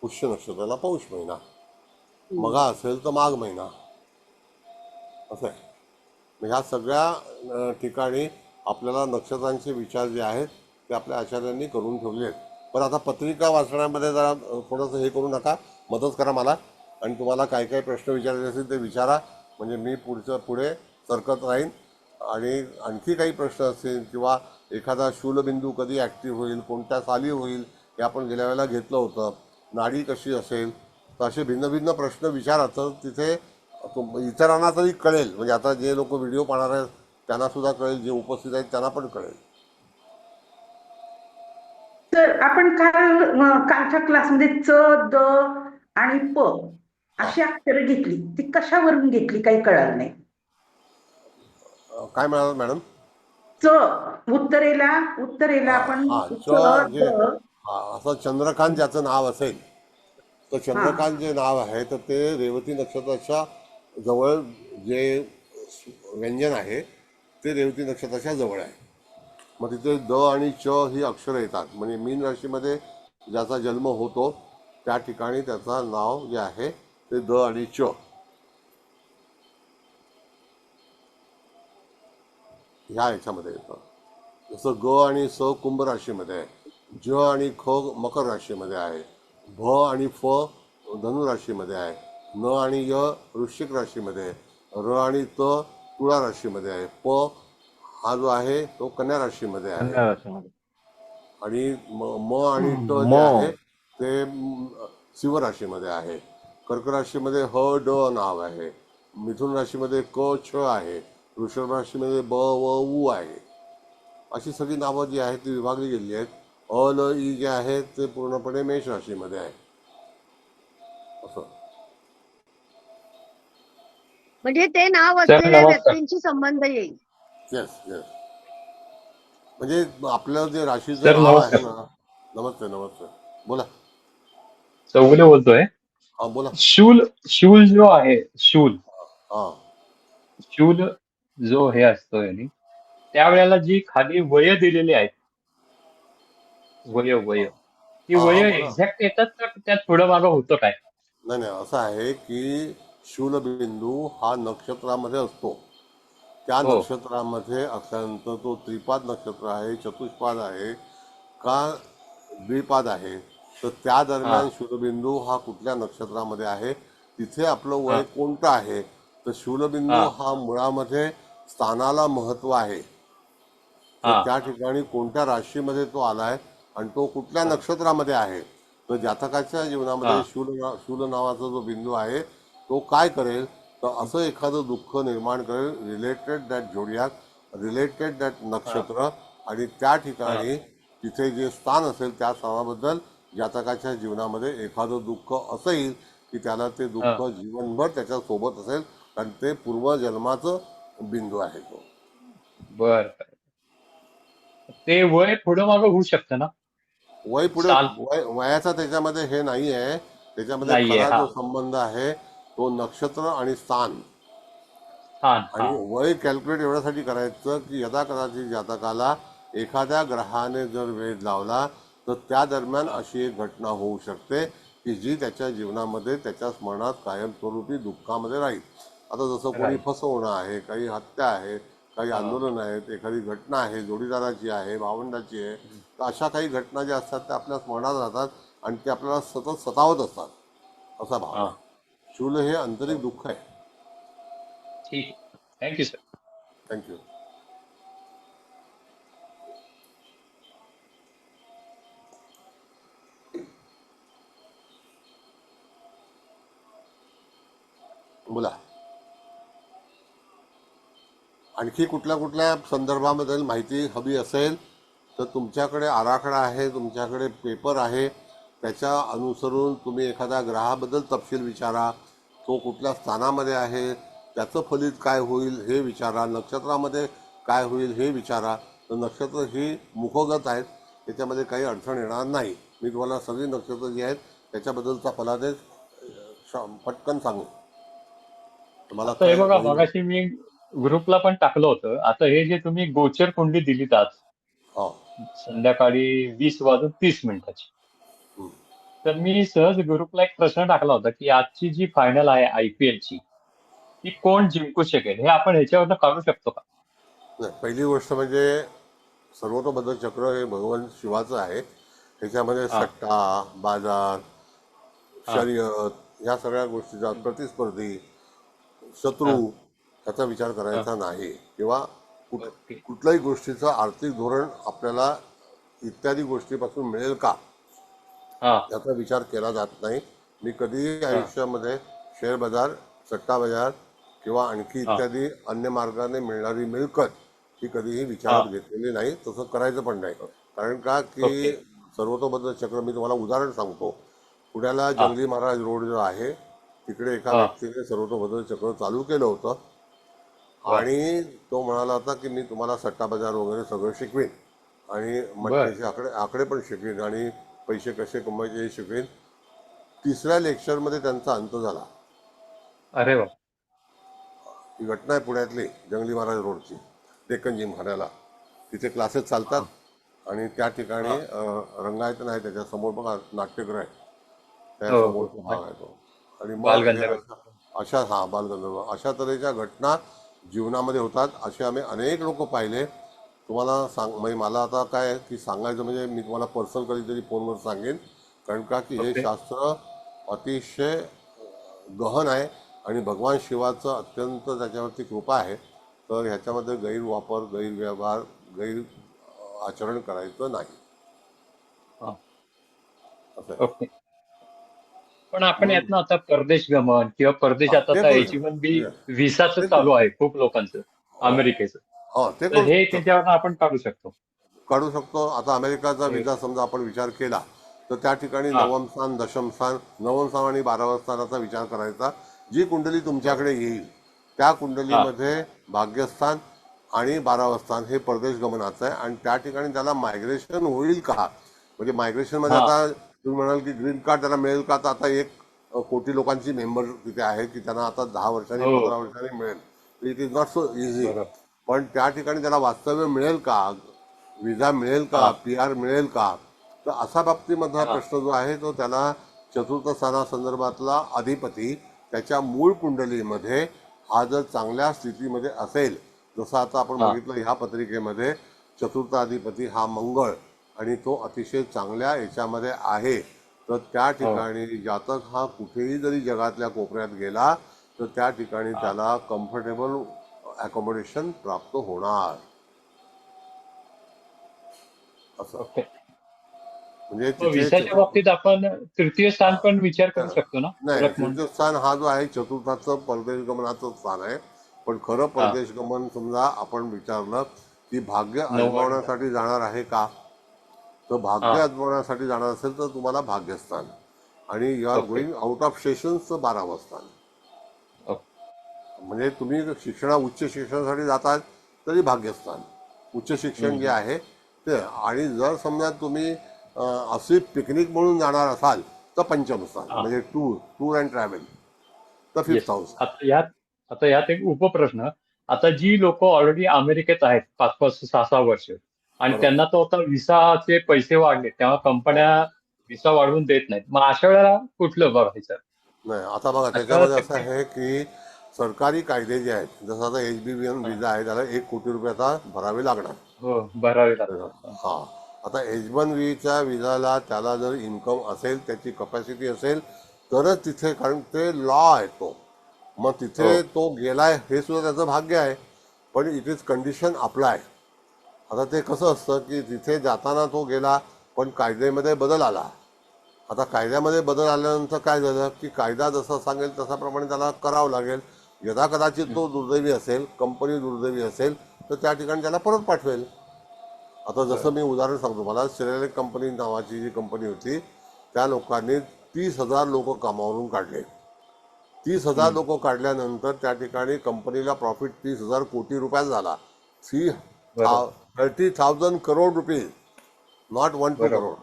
Speaker 1: पुष्य नक्षत्राला पौष महिना, मघा असेल तर माघ महिना, असं आहे. मग ह्या सगळ्या ठिकाणी आपल्याला नक्षत्रांचे विचार जे आहेत ते आपल्या आचार्यांनी करून ठेवले आहेत. पण आता पत्रिका वाचण्यामध्ये जरा थोडंसं हे करू नका, मदत करा मला. आणि तुम्हाला काय काय प्रश्न विचारायचे असतील ते विचारा, म्हणजे मी पुढे सरकत राहीन. आणि आणखी काही प्रश्न असतील किंवा एखादा शूलबिंदू कधी ॲक्टिव्ह होईल, कोणत्या साली होईल, हे आपण गेल्या वेळेला घेतलं होतं, नाडी कशी असेल, तर असे भिन्न भिन्न प्रश्न विचारा. तर तिथे इतरांना तरी कळेल, म्हणजे आता जे लोक व्हिडिओ पाहणार आहेत त्यांना सुद्धा कळेल, जे उपस्थित आहेत त्यांना पण कळेल.
Speaker 5: तर आपण कालच्या क्लासमध्ये च, द आणि प अशी अक्षरं घेतली, ती कशावरून घेतली काही कळलं नाही.
Speaker 1: काय म्हणाल मॅडम?
Speaker 5: च उत्तरेला आपण
Speaker 1: हां
Speaker 5: च,
Speaker 1: च जे
Speaker 5: द.
Speaker 1: असं चंद्रकांत ज्याचं नाव असेल तर
Speaker 5: हा
Speaker 1: चंद्रकांत जे नाव आहे तर ते रेवती नक्षत्राच्या जवळ जे व्यंजन आहे ते रेवती नक्षत्राच्या जवळ आहे. मग तिथे द आणि च ही अक्षरं येतात. म्हणजे मीन राशीमध्ये ज्याचा जन्म होतो त्या ठिकाणी त्याचं नाव जे आहे ते द आणि च ह्या ह्याच्यामध्ये येतं. जसं ग आणि स कुंभ राशीमध्ये आहे, ज आणि ख मकर राशीमध्ये आहे, भ आणि फ धनु राशीमध्ये आहे, न आणि य वृश्चिक राशीमध्ये आहे, र आणि त तुळा राशीमध्ये आहे, प हा जो आहे तो कन्या राशीमध्ये आहे. आणि म आणि ट जे
Speaker 6: म
Speaker 1: आहे ते सिंह राशीमध्ये आहे. कर्क राशीमध्ये ह ड नाव आहे. मिथुन राशीमध्ये क छ आहे. वृषभ राशीमध्ये ब व उ आहे. अशी सगळी नावं जी आहेत ती विभागली गेलेली आहेत. अ ल ई जे आहेत ते पूर्णपणे मेष राशीमध्ये आहे. असं
Speaker 2: म्हणजे ते नाव
Speaker 6: सर
Speaker 2: असलेल्या
Speaker 6: नमस्कार.
Speaker 2: व्यक्तींशी संबंध येईल.
Speaker 1: Yes yes. म्हणजे आपलं जे राशीचं
Speaker 6: सर
Speaker 1: नाव आहे
Speaker 6: नमस्कार.
Speaker 1: ना. नमस्ते नमस्ते. बोला.
Speaker 6: चौगुले बोलतोय.
Speaker 1: हा बोला.
Speaker 6: शूल शूल जो आहे शूल
Speaker 1: हा
Speaker 6: शूल जो हे असतो यांनी त्यावेळेला जी खाली वय दिलेली आहेत वय ती
Speaker 1: हा हा
Speaker 6: वय
Speaker 1: बोला.
Speaker 6: एक्झॅक्ट येतात का त्यात पुढं मागं होतं काय?
Speaker 1: नाही नाही असं आहे की शूलबिंदू हा नक्षत्रामध्ये असतो. त्या
Speaker 6: हो
Speaker 1: नक्षत्रामध्ये असल्यानंतर तो त्रिपाद नक्षत्र आहे, चतुष्पाद आहे का द्विपाद आहे, तर त्या
Speaker 6: हा
Speaker 1: दरम्यान शूलबिंदू हा कुठल्या नक्षत्रामध्ये आहे, तिथे आपलं
Speaker 6: हा
Speaker 1: वय कोणतं आहे. तर
Speaker 6: हा
Speaker 1: शूलबिंदू हा मुळामध्ये स्थानाला महत्व आहे. तर
Speaker 6: हा
Speaker 1: त्या ठिकाणी कोणत्या राशीमध्ये तो आलाय आणि तो कुठल्या
Speaker 6: हा
Speaker 1: नक्षत्रामध्ये आहे. तर जातकाच्या
Speaker 6: हा
Speaker 1: जीवनामध्ये शूल नावाचा जो बिंदू आहे तो काय करेल, तर असं एखादं दुःख निर्माण करेल रिलेटेड दॅट झोडियाक, रिलेटेड दॅट
Speaker 6: हा
Speaker 1: नक्षत्र. आणि त्या
Speaker 6: हा
Speaker 1: ठिकाणी तिथे जे स्थान असेल त्या स्थानाबद्दल जातकाच्या जीवनामध्ये एखादं दुःख असं येईल की त्याला ते
Speaker 6: हा
Speaker 1: दुःख जीवनभर त्याच्यासोबत असेल, कारण ते पूर्वजन्माचं बिंदू आहे तो.
Speaker 6: बर ते वय पुढं मागं होऊ शकतं ना
Speaker 1: वय पुढे
Speaker 6: साल
Speaker 1: वयाचा त्याच्यामध्ये हे नाही आहे. त्याच्यामध्ये
Speaker 6: नाहीये
Speaker 1: खरा
Speaker 6: हा
Speaker 1: जो संबंध आहे तो नक्षत्र आणि स्थान.
Speaker 6: छान हा
Speaker 1: आणि वय कॅल्क्युलेट एवढ्यासाठी करायचं की यदा कदाचित जातकाला एखाद्या ग्रहाने जर वेध लावला तर त्या दरम्यान
Speaker 6: हा
Speaker 1: अशी एक घटना होऊ शकते की जी त्याच्या जीवनामध्ये त्याच्या स्मरणात कायमस्वरूपी दुःखामध्ये राहील. आता जसं कोणी
Speaker 6: राईट
Speaker 1: फसवणं आहे, काही हत्या आहे, काही
Speaker 6: हा
Speaker 1: आंदोलन आहेत, एखादी घटना आहे जोडीदाराची आहे, भावंडाची आहे, तर अशा काही घटना ज्या असतात त्या आपल्या स्मरणात राहतात आणि ते आपल्याला सतत सतावत असतात. असा भाव
Speaker 6: हा
Speaker 1: आहे. शूल हे आंतरिक दुःख आहे.
Speaker 6: ठीक आहे थँक्यू सर.
Speaker 1: थँक्यू. बोला. आणखी कुठल्या कुठल्या संदर्भाबद्दल माहिती हवी असेल तर तुमच्याकडे आराखडा आहे, तुमच्याकडे पेपर आहे, त्याच्या अनुसरून तुम्ही एखाद्या ग्रहाबद्दल तपशील विचारा. तो कुठल्या स्थानामध्ये आहे, त्याचं फलित काय होईल हे विचारा. नक्षत्रामध्ये काय होईल हे विचारा. तर नक्षत्र ही मुखगत आहेत, त्याच्यामध्ये काही अडचण येणार नाही. मी तुम्हाला सगळी नक्षत्र जी आहेत त्याच्याबद्दलचा फलादेश पटकन सांगू. तुम्हाला
Speaker 6: आता हे
Speaker 1: काय
Speaker 6: बघा
Speaker 1: म्हणजे.
Speaker 6: मगाशी मी ग्रुपला पण टाकलं होतं. आता हे जे तुम्ही गोचर कुंडली दिलीत आज
Speaker 1: हो.
Speaker 6: संध्याकाळी 20:30
Speaker 1: हं.
Speaker 6: तर मी सहज ग्रुपला एक प्रश्न टाकला होता की आजची जी फायनल आहे IPL ची ती कोण जिंकू शकेल हे आपण ह्याच्यावरनं काढू शकतो का?
Speaker 1: नाही, पहिली गोष्ट म्हणजे सर्वतोभद्र चक्र हे भगवान शिवाचं आहे. त्याच्यामध्ये
Speaker 6: हा
Speaker 1: सट्टा, बाजार,
Speaker 6: हा
Speaker 1: शर्यत ह्या सगळ्या गोष्टीचा प्रतिस्पर्धी,
Speaker 6: हा
Speaker 1: शत्रू ह्याचा विचार
Speaker 6: हा
Speaker 1: करायचा नाही. किंवा
Speaker 6: ओके
Speaker 1: कुठल्याही गोष्टीचं आर्थिक धोरण आपल्याला इत्यादी गोष्टीपासून मिळेल का
Speaker 6: हा
Speaker 1: याचा विचार केला जात नाही. मी कधीही
Speaker 6: हा
Speaker 1: आयुष्यामध्ये शेअर बाजार, सट्टा बाजार किंवा आणखी
Speaker 6: हा
Speaker 1: इत्यादी अन्य मार्गाने मिळणारी मिळकत ही कधीही
Speaker 6: हा
Speaker 1: विचारात घेतलेली नाही. तसं करायचं पण नाही. कारण का की
Speaker 6: ओके
Speaker 1: सर्वतोभद्र चक्र, मी तुम्हाला उदाहरण सांगतो. पुण्याला
Speaker 6: हा
Speaker 1: जंगली महाराज रोड जो आहे तिकडे एका
Speaker 6: हा
Speaker 1: व्यक्तीने सर्वतोभद्र चक्र चालू केलं होतं.
Speaker 6: बर
Speaker 1: आणि तो म्हणाला होता की मी तुम्हाला सट्टा बाजार वगैरे सगळं शिकवेन आणि
Speaker 6: बर
Speaker 1: मटक्याचे आकडे आकडे पण शिकवेन आणि पैसे कसे कमवायचे हे शिकवेन. तिसऱ्या लेक्चरमध्ये त्यांचा अंत झाला.
Speaker 6: अरे वा
Speaker 1: ही घटना आहे पुण्यातली, जंगली महाराज रोडची, डेक्कन जिमखान्याला. तिथे क्लासेस चालतात
Speaker 6: हा
Speaker 1: आणि त्या ठिकाणी
Speaker 6: हा
Speaker 1: रंगायतन आहे, त्याच्यासमोर बघा नाट्यगृह आहे,
Speaker 6: हो
Speaker 1: त्यासमोरचा
Speaker 6: हो
Speaker 1: भाग आहे तो. आणि मग हे
Speaker 6: बालगंधर्व
Speaker 1: अशा हा बालगंधर्व अशा तऱ्हेच्या घटना जीवनामध्ये होतात. असे आम्ही अनेक लोक पाहिले. तुम्हाला म्हणजे मला आता काय की सांगायचं म्हणजे मी तुम्हाला पर्सनल कधीतरी फोनवर सांगेन. कारण का की हे
Speaker 6: ओके
Speaker 1: शास्त्र अतिशय गहन आहे आणि भगवान शिवाचं अत्यंत त्याच्यावरती कृपा आहे. तर ह्याच्यामध्ये गैरवापर, गैरव्यवहार, गैर आचरण करायचं नाही. असं आहे.
Speaker 6: ओके. पण आपण
Speaker 1: म्हणून
Speaker 6: यातनं आता परदेश गमन किंवा परदेशात
Speaker 1: ते
Speaker 6: आता
Speaker 1: करू
Speaker 6: H1B
Speaker 1: शकतो.
Speaker 6: व्हिसाचं
Speaker 1: ते
Speaker 6: चालू
Speaker 1: करू
Speaker 6: आहे खूप लोकांचं
Speaker 1: हो
Speaker 6: अमेरिकेचं.
Speaker 1: हो ते
Speaker 6: तर
Speaker 1: करू
Speaker 6: हे
Speaker 1: शकतो.
Speaker 6: त्याच्यावरनं आपण काढू शकतो.
Speaker 1: काढू शकतो. आता अमेरिकाचा
Speaker 6: हे-
Speaker 1: विजा समजा आपण विचार केला तर त्या ठिकाणी
Speaker 6: हा
Speaker 1: नवम स्थान, दशम स्थान, नवम स्थान आणि 12व्या स्थानाचा विचार करायचा. जी कुंडली तुमच्याकडे येईल त्या
Speaker 6: हा
Speaker 1: कुंडलीमध्ये भाग्यस्थान आणि 12वं स्थान हे परदेश गमनाचं आहे आणि त्या ठिकाणी त्याला मायग्रेशन होईल का? म्हणजे मायग्रेशनमध्ये
Speaker 6: हा
Speaker 1: आता तुम्ही म्हणाल की ग्रीन कार्ड त्याला मिळेल का? तर आता 1 कोटी लोकांची मेंबर तिथे आहे की त्यांना आता 10 वर्षांनी
Speaker 6: हो
Speaker 1: 15 वर्षांनी मिळेल. It is not so easy.
Speaker 6: बरोबर.
Speaker 1: पण त्या ठिकाणी त्याला वास्तव्य मिळेल का? विजा मिळेल
Speaker 6: हा
Speaker 1: का? PR मिळेल का? तर असा बाबतीमधला
Speaker 6: हा
Speaker 1: प्रश्न जो आहे तो त्याला चतुर्थ स्थानासंदर्भातला अधिपती त्याच्या मूळ कुंडलीमध्ये हा जर चांगल्या स्थितीमध्ये असेल, जसं आता आपण
Speaker 6: हा
Speaker 1: बघितलं ह्या पत्रिकेमध्ये चतुर्थ अधिपती हा मंगळ आणि तो अतिशय चांगल्या याच्यामध्ये आहे, तर त्या
Speaker 6: हो
Speaker 1: ठिकाणी जातक हा कुठेही जरी जगातल्या कोपऱ्यात गेला तर त्या ठिकाणी
Speaker 6: हा
Speaker 1: त्याला कम्फर्टेबल अकोमोडेशन प्राप्त होणार. असं
Speaker 6: ओके.
Speaker 1: म्हणजे
Speaker 6: मग
Speaker 1: तिथे
Speaker 6: व्हिसाच्या बाबतीत आपण तृतीय स्थान पण विचार करू शकतो ना
Speaker 1: नाही,
Speaker 6: पूरक म्हणून.
Speaker 1: तीर्थस्थान हा जो आहे चतुर्थाचं परदेश गमनाचं स्थान आहे. पण खरं
Speaker 6: हा
Speaker 1: परदेश गमन समजा आपण विचारलं की भाग्य
Speaker 6: 90
Speaker 1: आजमावण्यासाठी जाणार आहे का? तर
Speaker 6: हा
Speaker 1: भाग्य आजमावण्यासाठी जाणार असेल तर तुम्हाला भाग्यस्थान आणि you are
Speaker 6: okay
Speaker 1: going out of सेशन्सचं 12वं स्थान.
Speaker 6: ओके
Speaker 1: म्हणजे तुम्ही उच्च शिक्षणासाठी जाताल तरी भाग्यस्थान उच्च शिक्षण जे
Speaker 6: हम्म.
Speaker 1: आहे ते. आणि जर समजा तुम्ही अशी पिकनिक म्हणून जाणार असाल तर पंचम स्थान
Speaker 6: हा
Speaker 1: म्हणजे टूर अँड ट्रॅव्हल तर
Speaker 6: येस.
Speaker 1: 5th house.
Speaker 6: आता यात एक उपप्रश्न. आता जी लोक ऑलरेडी अमेरिकेत आहेत 5-5, 6-6 वर्ष आणि
Speaker 1: बरोबर.
Speaker 6: त्यांना तो आता व्हिसाचे पैसे वाढले तेव्हा
Speaker 1: हो
Speaker 6: कंपन्या व्हिसा वाढवून देत नाहीत. मग अशा वेळेला कुठलं बघायचं?
Speaker 1: नाही, आता बघा
Speaker 6: अशा
Speaker 1: त्याच्यामध्ये
Speaker 6: वेळेला
Speaker 1: असं आहे की सरकारी कायदे जे आहेत, जसं आता HB1
Speaker 6: हा,
Speaker 1: विजा आहे त्याला 1 कोटी रुपये आता भरावे लागणार.
Speaker 6: हो भरावे लागतात. हा.
Speaker 1: हा. आता H1Bच्या विजाला त्याला जर इन्कम असेल, त्याची कपॅसिटी असेल तरच तिथे, कारण ते लॉ आहे तो. मग
Speaker 6: हो
Speaker 1: तिथे तो गेलाय हे सुद्धा त्याचं भाग्य आहे. पण इट इज कंडिशन अप्लाय. आता ते कसं असतं की तिथे जाताना तो गेला पण कायद्यामध्ये बदल आला. आता कायद्यामध्ये बदल आल्यानंतर काय झालं की कायदा जसा सांगेल तशाप्रमाणे त्याला करावं लागेल. यदा कदाचित
Speaker 6: हम्म.
Speaker 1: तो दुर्दैवी असेल, कंपनी दुर्दैवी असेल तर त्या ठिकाणी त्याला परत पाठवेल. आता जसं
Speaker 6: बरोबर.
Speaker 1: मी उदाहरण सांगतो, मला सिरेलिक कंपनी नावाची जी कंपनी होती त्या लोकांनी 30,000 लोक कामावरून काढले. 30,000
Speaker 6: हम्म.
Speaker 1: लोक काढल्यानंतर त्या ठिकाणी कंपनीला प्रॉफिट 30,000 कोटी रुपयात झाला.
Speaker 6: बरोबर
Speaker 1: 30,000 करोड रुपीज, नॉट 1-2
Speaker 6: बरोबर.
Speaker 1: करोड.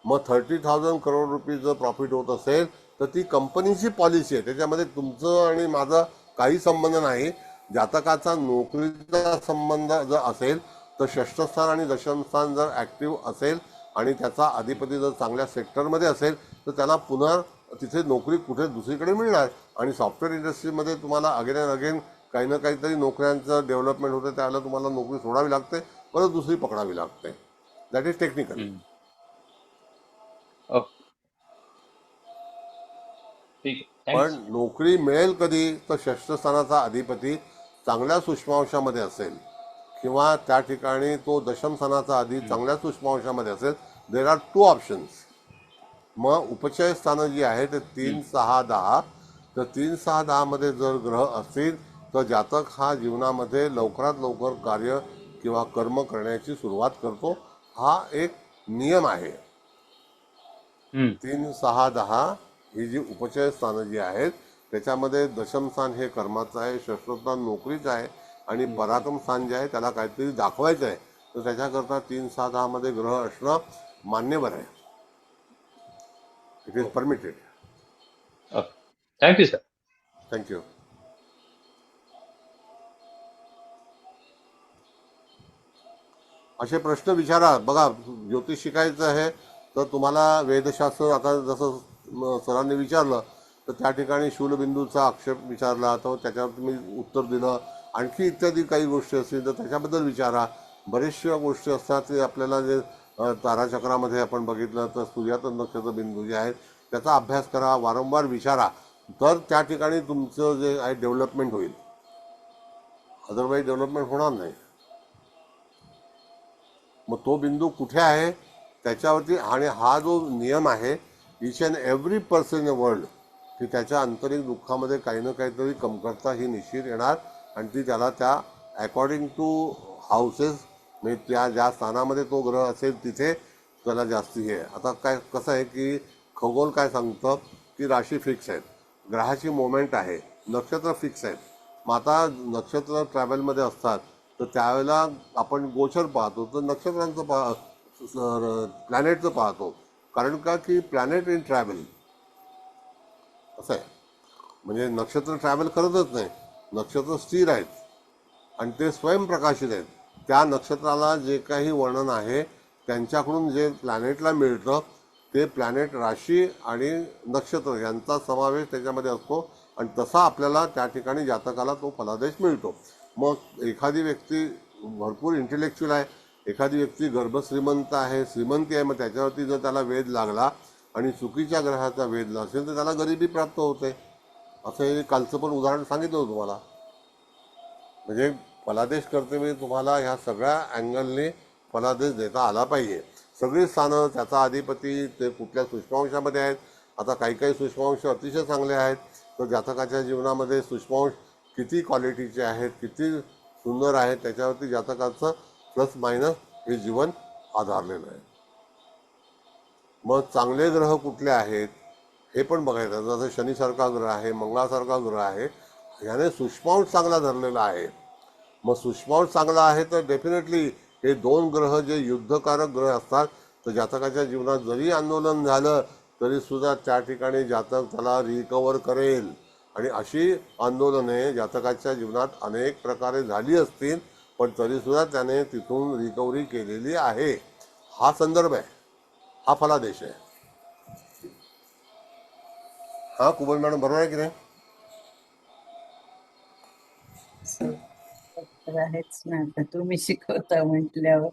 Speaker 1: मग 30,000 करोड रुपीज जर प्रॉफिट होत असेल तर ती कंपनीची पॉलिसी आहे, त्याच्यामध्ये तुमचं आणि माझा काही संबंध नाही. जातकाचा नोकरीचा संबंध जर असेल तर षष्ठस्थान आणि दशमस्थान जर ॲक्टिव्ह असेल आणि त्याचा अधिपती जर चांगल्या सेक्टरमध्ये असेल तर त्याला पुन्हा तिथे नोकरी कुठे दुसरीकडे मिळणार. आणि सॉफ्टवेअर इंडस्ट्रीमध्ये तुम्हाला अगेन अँड अगेन काही ना काहीतरी नोकऱ्यांचं डेव्हलपमेंट होतं, त्यावेळेला तुम्हाला नोकरी सोडावी लागते, परत दुसरी पकडावी लागते. That is technical.
Speaker 6: हम्म. ओके ठीक आहे.
Speaker 1: पण
Speaker 6: थँक्स.
Speaker 1: नोकरी मिळेल कधी? तर षष्ठस्थानाचा अधिपती चांगल्या सूक्ष्मांशामध्ये असेल किंवा त्या ठिकाणी तो दशमस्थानाचा चांगल्या सूक्ष्मांशामध्ये असेल. There are 2 options. मग उपचय स्थानं जी आहे ते 3, 6, 10. तर 3, 6, 10 मध्ये जर ग्रह असतील तर जातक हा जीवनामध्ये लवकरात लवकर कार्य किंवा कर्म करण्याची सुरुवात करतो. हा एक नियम आहे. 3, 6, 10 ही जी उपचय स्थानं जी आहेत त्याच्यामध्ये दशमस्थान हे कर्माचं आहे, षष्ठस्थान नोकरीचं आहे आणि पराक्रम स्थान जे आहे त्याला काहीतरी दाखवायचं आहे. तर त्याच्याकरता 3, 6, 10 मध्ये ग्रह असणं मान्यवर आहे. It is permitted.
Speaker 6: Okay thank you sir.
Speaker 1: Thank you. असे प्रश्न विचारा. बघा, ज्योतिष शिकायचं आहे तर तुम्हाला वेदशास्त्र, आता जसं सरांनी विचारलं तर त्या ठिकाणी शूलबिंदूचा आक्षेप विचारला तर त्याच्यावर तुम्ही उत्तर दिलं. आणखी इत्यादी काही गोष्टी असतील तर त्याच्याबद्दल विचारा. बरेचशा गोष्टी असतात ते आपल्याला जे ताराचक्रामध्ये आपण बघितलं तर सूर्यात नक्षत्र बिंदू जे आहेत त्याचा अभ्यास करा, वारंवार विचारा, तर त्या ठिकाणी तुमचं जे आहे डेव्हलपमेंट होईल. अदरवाईज डेव्हलपमेंट होणार नाही. मग तो बिंदू कुठे आहे त्याच्यावरती, आणि हा जो नियम आहे, each and every person in the world, की त्याच्या आंतरिक दुःखामध्ये काही ना काहीतरी कमतरता ही निश्चित येणार, आणि ती त्याला त्या अकॉर्डिंग टू हाऊसेस, म्हणजे त्या ज्या स्थानामध्ये तो ग्रह असेल तिथे त्याला जास्ती आहे. आता काय कसं आहे की खगोल काय सांगतं की राशी फिक्स आहेत, ग्रहाची मोमेंट आहे, नक्षत्र फिक्स आहेत. मग आता नक्षत्र ट्रॅव्हलमध्ये असतात, तर त्यावेळेला आपण गोचर पाहतो तर नक्षत्रांचं प्लॅनेटचं पाहतो. कारण का की प्लॅनेट इन ट्रॅव्हल असं आहे. म्हणजे नक्षत्र ट्रॅव्हल करतच नाही, नक्षत्र स्थिर आहेत आणि ते स्वयंप्रकाशित आहेत. त्या नक्षत्राला जे काही वर्णन आहे त्यांच्याकडून जे प्लॅनेटला मिळतं ते प्लॅनेट राशी आणि नक्षत्र यांचा समावेश त्याच्यामध्ये असतो, आणि तसा आपल्याला त्या ठिकाणी जातकाला तो फलादेश मिळतो. मग एखादी व्यक्ती भरपूर इंटेलेक्च्युअल आहे, एखादी व्यक्ती गर्भश्रीमंत आहे, श्रीमंती आहे, मग त्याच्यावरती जर त्याला वेध लागला आणि चुकीच्या ग्रहाचा वेध असेल तर त्याला गरिबी प्राप्त होते. असं हे कालचं पण उदाहरण सांगितलं होतं तुम्हाला. म्हणजे फलादेश करतेवेळी तुम्हाला ह्या सगळ्या अँगलने फलादेश देता आला पाहिजे. सगळी स्थानं, त्याचा अधिपती ते कुठल्या सूक्ष्मांशामध्ये आहेत. आता काही काही सूक्ष्मांश अतिशय चांगले आहेत, तर जातकाच्या जीवनामध्ये सूक्ष्मांश किती क्वालिटीचे आहेत, किती सुंदर आहेत, त्याच्यावरती जातकाचं प्लस मायनस हे जीवन आधारलेलं आहे. मग चांगले ग्रह कुठले आहेत हे पण बघायचं. जसं शनीसारखा ग्रह आहे, मंगळासारखा ग्रह आहे, ह्याने सूक्ष्मांश चांगला धरलेला आहे. मग सूक्ष्मांश चांगला आहे तर डेफिनेटली हे दोन ग्रह जे युद्धकारक ग्रह असतात, तर जातकाच्या जीवनात जरी आंदोलन झालं तरी सुद्धा त्या ठिकाणी जातक त्याला रिकवर करेल. आणि अशी आंदोलने जातकाच्या जीवनात अनेक प्रकारे झाली असतील, पण तरीसुद्धा त्याने तिथून रिकव्हरी केलेली आहे. हा संदर्भ आहे, हा फलादेश आहे. हा कुबल मॅडम बरोबर आहे की नाही?
Speaker 4: तर आहेच ना, आता तुम्ही शिकवता म्हटल्यावर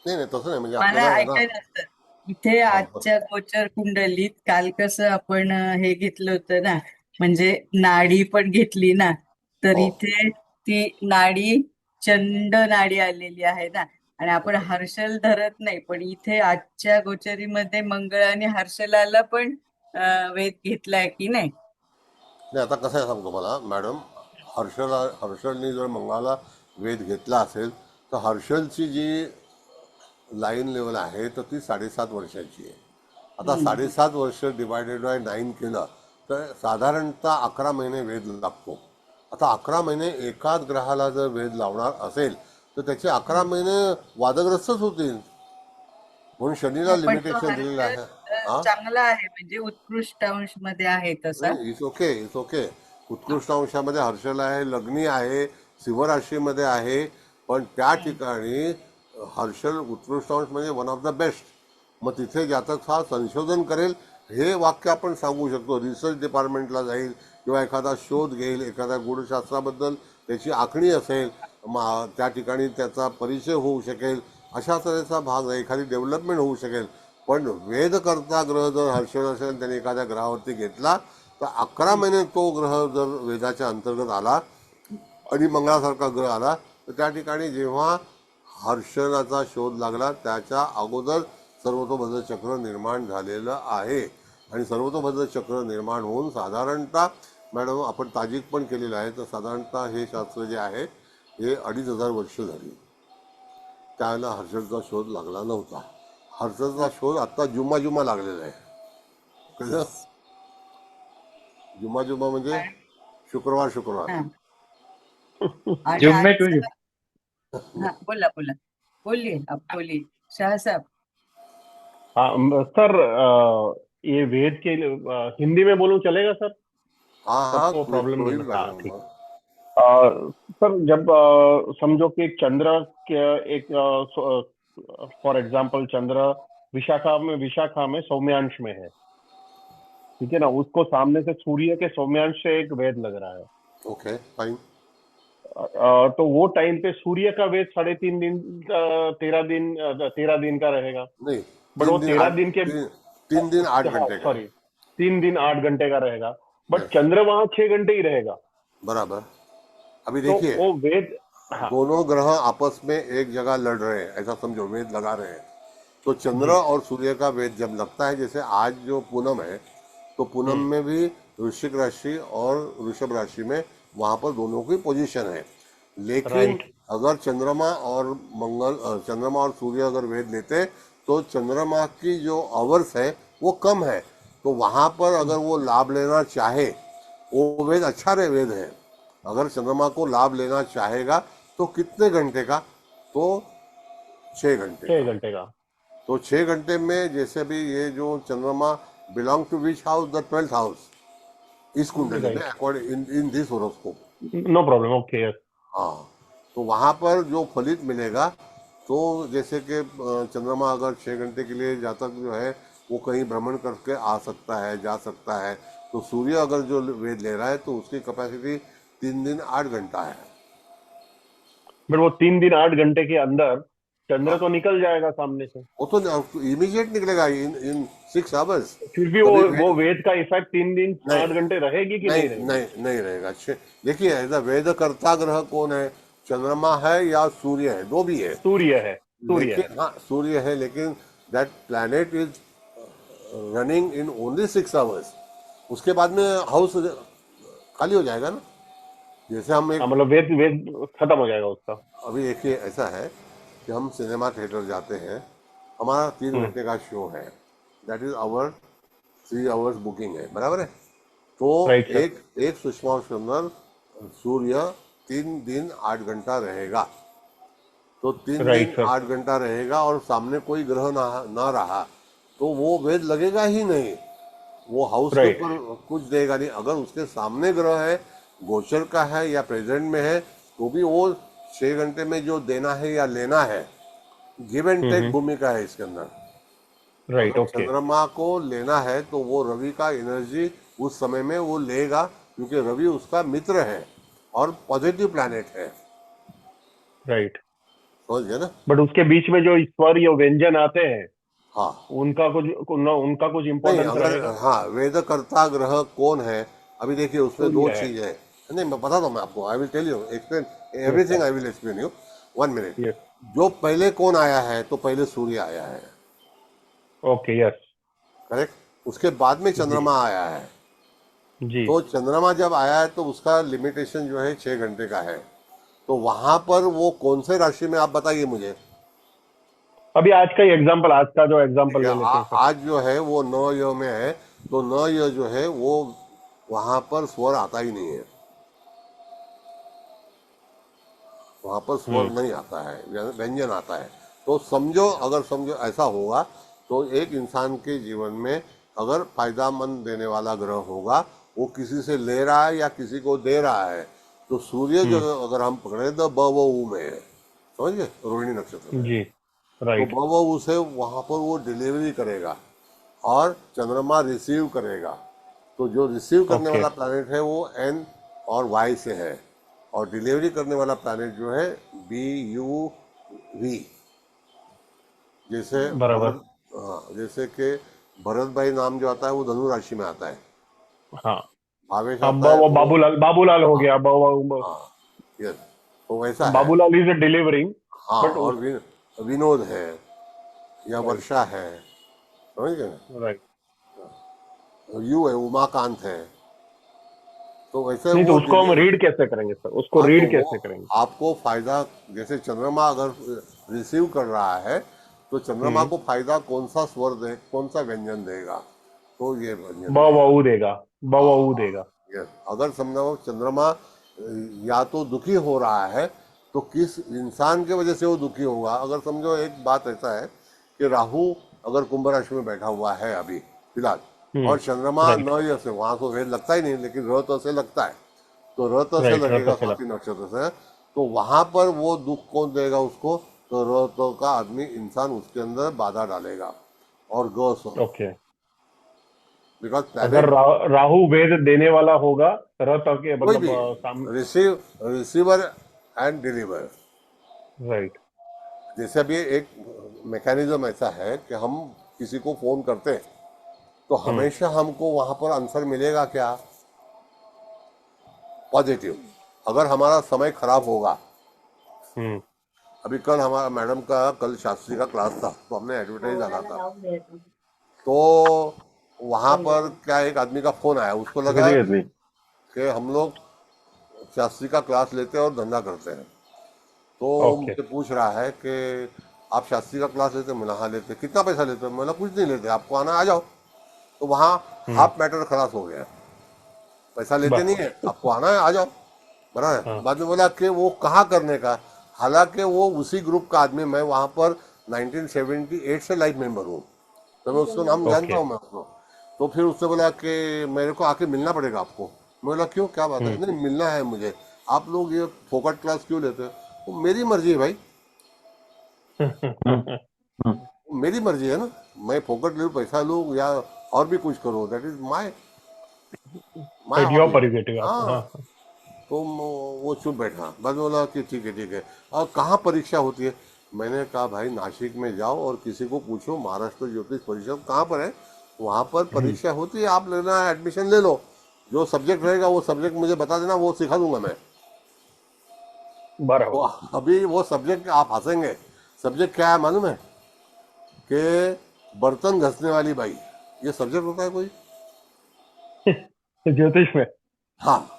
Speaker 1: नाही नाही, तसं नाही. म्हणजे
Speaker 4: मला
Speaker 1: आपल्याला आहे ना.
Speaker 4: ऐकायचं असतं. इथे
Speaker 1: हा, बरं.
Speaker 4: आजच्या गोचर कुंडलीत काल कसं आपण हे घेतलं होतं ना, म्हणजे नाडी पण घेतली ना, तर
Speaker 1: हो.
Speaker 4: इथे ती नाडी चंड नाडी आलेली आहे ना, आणि आपण हर्षल धरत नाही, पण इथे आजच्या गोचरीमध्ये मंगळ आणि हर्षलाला पण वेध घेतलाय की नाही?
Speaker 1: नाही, आता कसं आहे सांगतो मला मॅडम. हर्षलनी जर मंगळाला वेध घेतला असेल तर हर्षलची जी लाईन लेवल आहे तर ती 7.5 वर्षाची आहे. आता 7.5 वर्ष डिवायडेड बाय 9 केलं तर साधारणतः 11 महिने वेध लागतो. आता 11 महिने एकाच ग्रहाला जर वेध लावणार असेल तर त्याचे 11 महिने वादग्रस्तच होतील. म्हणून शनीला
Speaker 4: पण तो
Speaker 1: लिमिटेशन दिलेलं आहे.
Speaker 4: हर्षल
Speaker 1: हा,
Speaker 4: चांगला आहे, म्हणजे उत्कृष्ट अंश मध्ये आहे तसा.
Speaker 1: नाही, इट्स ओके, इट्स ओके. उत्कृष्ट अंशामध्ये हर्षल आहे, लग्नी आहे, सिंह राशीमध्ये आहे, पण त्या ठिकाणी हर्षल उत्कृष्ट अंश म्हणजे वन ऑफ द बेस्ट. मग तिथे जातक हा संशोधन करेल हे वाक्य आपण सांगू शकतो. रिसर्च डिपार्टमेंटला जाईल किंवा एखादा शोध घेईल, एखाद्या गूढशास्त्राबद्दल त्याची आखणी असेल, त्या ठिकाणी त्याचा परिचय होऊ शकेल, अशा तऱ्हेचा भाग आहे, एखादी डेव्हलपमेंट होऊ शकेल. पण वेधकर्ता ग्रह जर हर्षल असेल, त्याने एखाद्या ग्रहावरती घेतला तर 11 महिने तो ग्रह जर वेदाच्या अंतर्गत आला आणि मंगळासारखा ग्रह आला तर त्या ठिकाणी जेव्हा हर्षलाचा शोध लागला त्याच्या अगोदर सर्वतोभद्र चक्र निर्माण झालेलं आहे. आणि सर्वतोभद्र चक्र निर्माण होऊन साधारणतः मॅडम आपण ताजीक पण केलेलं आहे, तर साधारणतः हे शास्त्र जे आहे हे 2,500 वर्ष झाली. त्यावेळेला हर्षलचा शोध लागला नव्हता. हर्षलचा शोध आत्ता जुमा लागलेला आहे. कसं जुमा म्हणजे शुक्रवार.
Speaker 4: हा. आणि
Speaker 6: जुम्मे
Speaker 4: आजचा
Speaker 6: टू
Speaker 4: हा, बोला बोला, बोलिए आप बोलिए शाह साहब.
Speaker 7: हाँ सर, ये वेद के हिंदी में बोलूं चलेगा सर?
Speaker 1: हाँ,
Speaker 7: सबको प्रॉब्लम
Speaker 1: कोई
Speaker 7: नहीं
Speaker 1: भी
Speaker 7: है। हाँ,
Speaker 1: बात
Speaker 7: ठीक।
Speaker 1: नहीं.
Speaker 7: सर जब समझो कि चंद्र के एक फॉर एग्जांपल चंद्र विशाखा में सौम्यांश में है, ठीक है ना, उसको सामने से सूर्य के सौम्यांश से एक वेद लग रहा है।
Speaker 1: Okay, fine.
Speaker 7: तो वो टाइम पे सूर्य का वेद 3.5 दिन 13 दिन का रहेगा।
Speaker 1: नहीं,
Speaker 7: बट वो 13 दिन के
Speaker 1: 3 दिन 8 घंटे का.
Speaker 7: सॉरी 3 दिन 8 घंटे का रहेगा, बट
Speaker 1: Yes.
Speaker 7: चंद्र वहां 6 घंटे ही रहेगा।
Speaker 1: बराबर. अभी
Speaker 7: तो
Speaker 1: देखिए,
Speaker 7: वो वेद, हाँ,
Speaker 1: दोनों ग्रह आपस में एक जगह लड़ रहे हैं, ऐसा समझो, वेद लगा रहे हैं. तो चंद्र और सूर्य का वेद जब लगता है, जैसे आज जो पूनम है, तो पूनम में भी वृश्चिक राशि और वृषभ राशि में वहां पर दोनों की पोजीशन है। लेकिन
Speaker 7: राइट
Speaker 1: अगर चंद्रमा और सूर्य अगर वेद लेते तो चंद्रमा की जो आवर्स है वो कम है, तो वहां पर अगर वो लाभ लेना चाहे, वो वेद अच्छा रे वेद है। अगर चंद्रमा को लाभ लेना चाहेगा तो कितने घंटे का, तो 6 घंटे
Speaker 7: 6
Speaker 1: का।
Speaker 7: घंटे का।
Speaker 1: तो 6 घंटे में जैसे अभी ये जो चंद्रमा belong to which house, the 12th house इस कुंडली में,
Speaker 7: right,
Speaker 1: according in this horoscope.
Speaker 7: No problem, okay, yes.
Speaker 1: हाँ, तो वहां पर जो फलित मिलेगा, तो जैसे कि चंद्रमा अगर 6 घंटे के लिए जातक जो है वो कहीं भ्रमण करके आ सकता है, जा सकता है, तो सूर्य अगर जो वेद ले रहा है तो उसकी कैपेसिटी 3 दिन 8 घंटा है।
Speaker 7: बट वो 3 दिन 8 घंटे के अंदर चंद्र
Speaker 1: हाँ,
Speaker 7: तो निकल जाएगा सामने से।
Speaker 1: वो तो इमीडिएट निकलेगा इन इन 6 आवर्स।
Speaker 7: फिर भी
Speaker 1: कभी
Speaker 7: वो वेद का इफेक्ट 3 दिन
Speaker 1: नहीं
Speaker 7: 8 घंटे रहेगी कि
Speaker 1: नहीं
Speaker 7: नहीं रहेगी?
Speaker 1: नहीं नहीं रहेगा। देखिए, ऐसा वेद कर्ता ग्रह कौन है, चंद्रमा है या सूर्य है, दो भी है।
Speaker 7: सूर्य है, सूर्य है।
Speaker 1: लेकिन हाँ, सूर्य है, लेकिन that planet is running in only 6 hours. उसके बाद में हाउस खाली हो जाएगा ना। जैसे हम एक
Speaker 7: हाँ, मतलब वेद वेद खत्म हो जाएगा उसका।
Speaker 1: अभी देखिए, ऐसा है कि हम सिनेमा थिएटर जाते हैं, हमारा 3 घंटे का शो है, that is hour 3 hours booking है, बराबर है। तो
Speaker 7: राइट सर।
Speaker 1: एक एक सुषमा सुंदर सूर्य 3 दिन 8 घंटा रहेगा, तो 3 दिन
Speaker 7: राइट सर।
Speaker 1: 8 घंटा रहेगा और सामने कोई ग्रह ना रहा तो वो वेद लगेगा ही नहीं, वो हाउस के
Speaker 7: राइट,
Speaker 1: ऊपर कुछ देगा नहीं। अगर उसके सामने ग्रह है, गोचर का है या प्रेजेंट में है, तो भी वो 6 घंटे में जो देना है या लेना है, गिव एंड टेक भूमिका है इसके अंदर।
Speaker 7: राइट,
Speaker 1: अगर
Speaker 7: ओके,
Speaker 1: चंद्रमा को लेना है तो वो रवि का एनर्जी उस समय में वो लेगा, क्योंकि रवि उसका मित्र है और पॉजिटिव प्लैनेट है,
Speaker 7: राइट।
Speaker 1: समझ गए ना।
Speaker 7: बट उसके बीच में जो स्वर या व्यंजन आते हैं,
Speaker 1: हाँ,
Speaker 7: उनका कुछ
Speaker 1: नहीं,
Speaker 7: इम्पोर्टेंस
Speaker 1: अगर
Speaker 7: रहेगा?
Speaker 1: हाँ, वेदकर्ता ग्रह कौन है, अभी देखिए उसमें दो
Speaker 7: सूर्य है।
Speaker 1: चीज है। नहीं, मैं बताता हूँ, मैं आपको, I will tell you, explain everything, I will explain you, 1 minute.
Speaker 7: Yes,
Speaker 1: जो पहले कौन आया है, तो पहले सूर्य आया है,
Speaker 7: ओके, यस।
Speaker 1: करेक्ट। उसके बाद में
Speaker 7: जी,
Speaker 1: चंद्रमा आया है।
Speaker 7: जी।
Speaker 1: तो चंद्रमा जब आया है तो उसका लिमिटेशन जो है 6 घंटे का है। तो वहां पर वो कौन से राशि में, आप बताइए मुझे।
Speaker 7: अभी आज का ही एग्जांपल, आज का जो
Speaker 1: ठीक
Speaker 7: एग्जांपल
Speaker 1: है,
Speaker 7: ले लेते हैं सर।
Speaker 1: आज जो है वो 9 में है, तो 9 जो है वो वहां पर स्वर आता ही नहीं है, वहां पर स्वर नहीं आता है, व्यंजन आता है। तो समझो, अगर समझो ऐसा होगा, तो एक इंसान के जीवन में अगर फायदामंद देने वाला ग्रह होगा, वो किसी से ले रहा है या किसी को दे रहा है, तो सूर्य जो अगर हम पकड़े तो ब व उ में है, समझ गए, रोहिणी नक्षत्र में।
Speaker 7: जी,
Speaker 1: तो
Speaker 7: राइट,
Speaker 1: ब व उ से वहां पर वो डिलीवरी करेगा और चंद्रमा रिसीव करेगा। तो जो रिसीव करने
Speaker 7: ओके,
Speaker 1: वाला प्लैनेट है वो एन और वाई से है, और डिलीवरी करने वाला प्लैनेट जो है BUV। जैसे
Speaker 7: बराबर।
Speaker 1: भरत, हाँ, जैसे कि भरत भाई नाम जो आता है वो धनु राशि में आता है,
Speaker 7: हाँ,
Speaker 1: भावेश
Speaker 7: हाँ,
Speaker 1: आता है
Speaker 7: वो
Speaker 1: वो,
Speaker 7: बाबूलाल बाबूलाल हो
Speaker 1: हाँ
Speaker 7: गया।
Speaker 1: हाँ, यस, तो वैसा है।
Speaker 7: बाबूलाल इज डिलीवरिंग,
Speaker 1: हाँ,
Speaker 7: बट
Speaker 1: और
Speaker 7: उस
Speaker 1: विनोद है या
Speaker 7: राइट,
Speaker 1: वर्षा है, समझ गए ना।
Speaker 7: राइट।
Speaker 1: यू है, उमाकांत है, तो वैसे
Speaker 7: नहीं, तो
Speaker 1: वो
Speaker 7: उसको हम रीड कैसे करेंगे सर? उसको
Speaker 1: हाँ, तो
Speaker 7: रीड
Speaker 1: वो
Speaker 7: कैसे करेंगे?
Speaker 1: आपको फायदा, जैसे चंद्रमा अगर रिसीव कर रहा है तो चंद्रमा
Speaker 7: हम्म,
Speaker 1: को फायदा कौन सा स्वर दे, कौन सा व्यंजन देगा, तो ये व्यंजन
Speaker 7: ब
Speaker 1: देगा।
Speaker 7: व उ देगा, ब व उ
Speaker 1: हाँ,
Speaker 7: देगा।
Speaker 1: यस। अगर समझो चंद्रमा या तो दुखी हो रहा है, तो किस इंसान की वजह से वो दुखी होगा। अगर समझो एक बात ऐसा है कि राहु अगर कुंभ राशि में बैठा हुआ है अभी फिलहाल, और चंद्रमा
Speaker 7: राइट,
Speaker 1: 9 से, वहां तो वेद लगता ही नहीं, लेकिन रह तो से लगता है, तो रत से
Speaker 7: राइट,
Speaker 1: लगेगा
Speaker 7: रथ से
Speaker 1: स्वाति नक्षत्र से, तो वहां पर वो दुख कौन देगा उसको, तो रत का आदमी, इंसान उसके अंदर बाधा डालेगा और ग स्वर,
Speaker 7: ओके।
Speaker 1: बिकॉज
Speaker 7: अगर
Speaker 1: प्लैनेट
Speaker 7: राहु वेद देने वाला होगा, रथ के
Speaker 1: कोई
Speaker 7: मतलब
Speaker 1: भी, रिसीवर एंड डिलीवर।
Speaker 7: राइट,
Speaker 1: जैसे अभी एक मैकेनिज्म ऐसा है कि हम किसी को फोन करते हैं तो हमेशा हमको वहां पर आंसर मिलेगा क्या, पॉजिटिव। अगर हमारा समय खराब होगा,
Speaker 7: हम्म,
Speaker 1: अभी कल हमारा मैडम का कल शास्त्री का क्लास था, तो हमने एडवर्टाइज डाला था, तो वहां पर क्या एक आदमी का फोन आया, उसको लगा कि हम लोग शास्त्री का क्लास लेते हैं और धंधा करते हैं, तो
Speaker 7: ओके
Speaker 1: मुझसे पूछ रहा है कि आप शास्त्री का क्लास लेते हैं? मैंने हाँ लेते हैं। कितना पैसा लेते हैं? मैंने कुछ नहीं लेते, आपको आना आ जाओ। तो वहाँ हाफ मैटर खलास हो गया, पैसा लेते नहीं है, आपको आना है आ जाओ, बराबर है। बाद में बोला कि वो कहाँ करने का, हालांकि वो उसी ग्रुप का आदमी, मैं वहाँ पर 1978 से लाइफ मेंबर हूँ, तो मैं उसको नाम जानता हूँ मैं उसको। तो फिर उसने बोला कि मेरे को आके मिलना पड़ेगा आपको। मैं बोला क्यों, क्या बात है? नहीं मिलना है मुझे, आप लोग ये फोकट क्लास क्यों लेते हैं? वो मेरी मर्जी है भाई, वो मेरी मर्जी है ना, मैं फोकट लूँ, पैसा लूँ या और भी कुछ करूँ, दैट इज माई माई
Speaker 7: योर प्रेरोगेटिव।
Speaker 1: हाँ। तो वो चुप बैठा, बाद में बोला कि ठीक है। और कहाँ परीक्षा होती है? मैंने कहा भाई नासिक में जाओ और किसी को पूछो, महाराष्ट्र ज्योतिष परिषद कहाँ पर है, वहाँ पर परीक्षा होती है, आप लेना है एडमिशन ले लो, जो सब्जेक्ट रहेगा वो सब्जेक्ट मुझे बता देना, वो सिखा दूंगा मैं। तो
Speaker 7: बराबर।
Speaker 1: अभी वो सब्जेक्ट आप हंसेंगे, सब्जेक्ट क्या है मालूम है? कि बर्तन घसने वाली बाई, ये सब्जेक्ट होता है कोई?
Speaker 7: ज्योतिष में
Speaker 1: हाँ।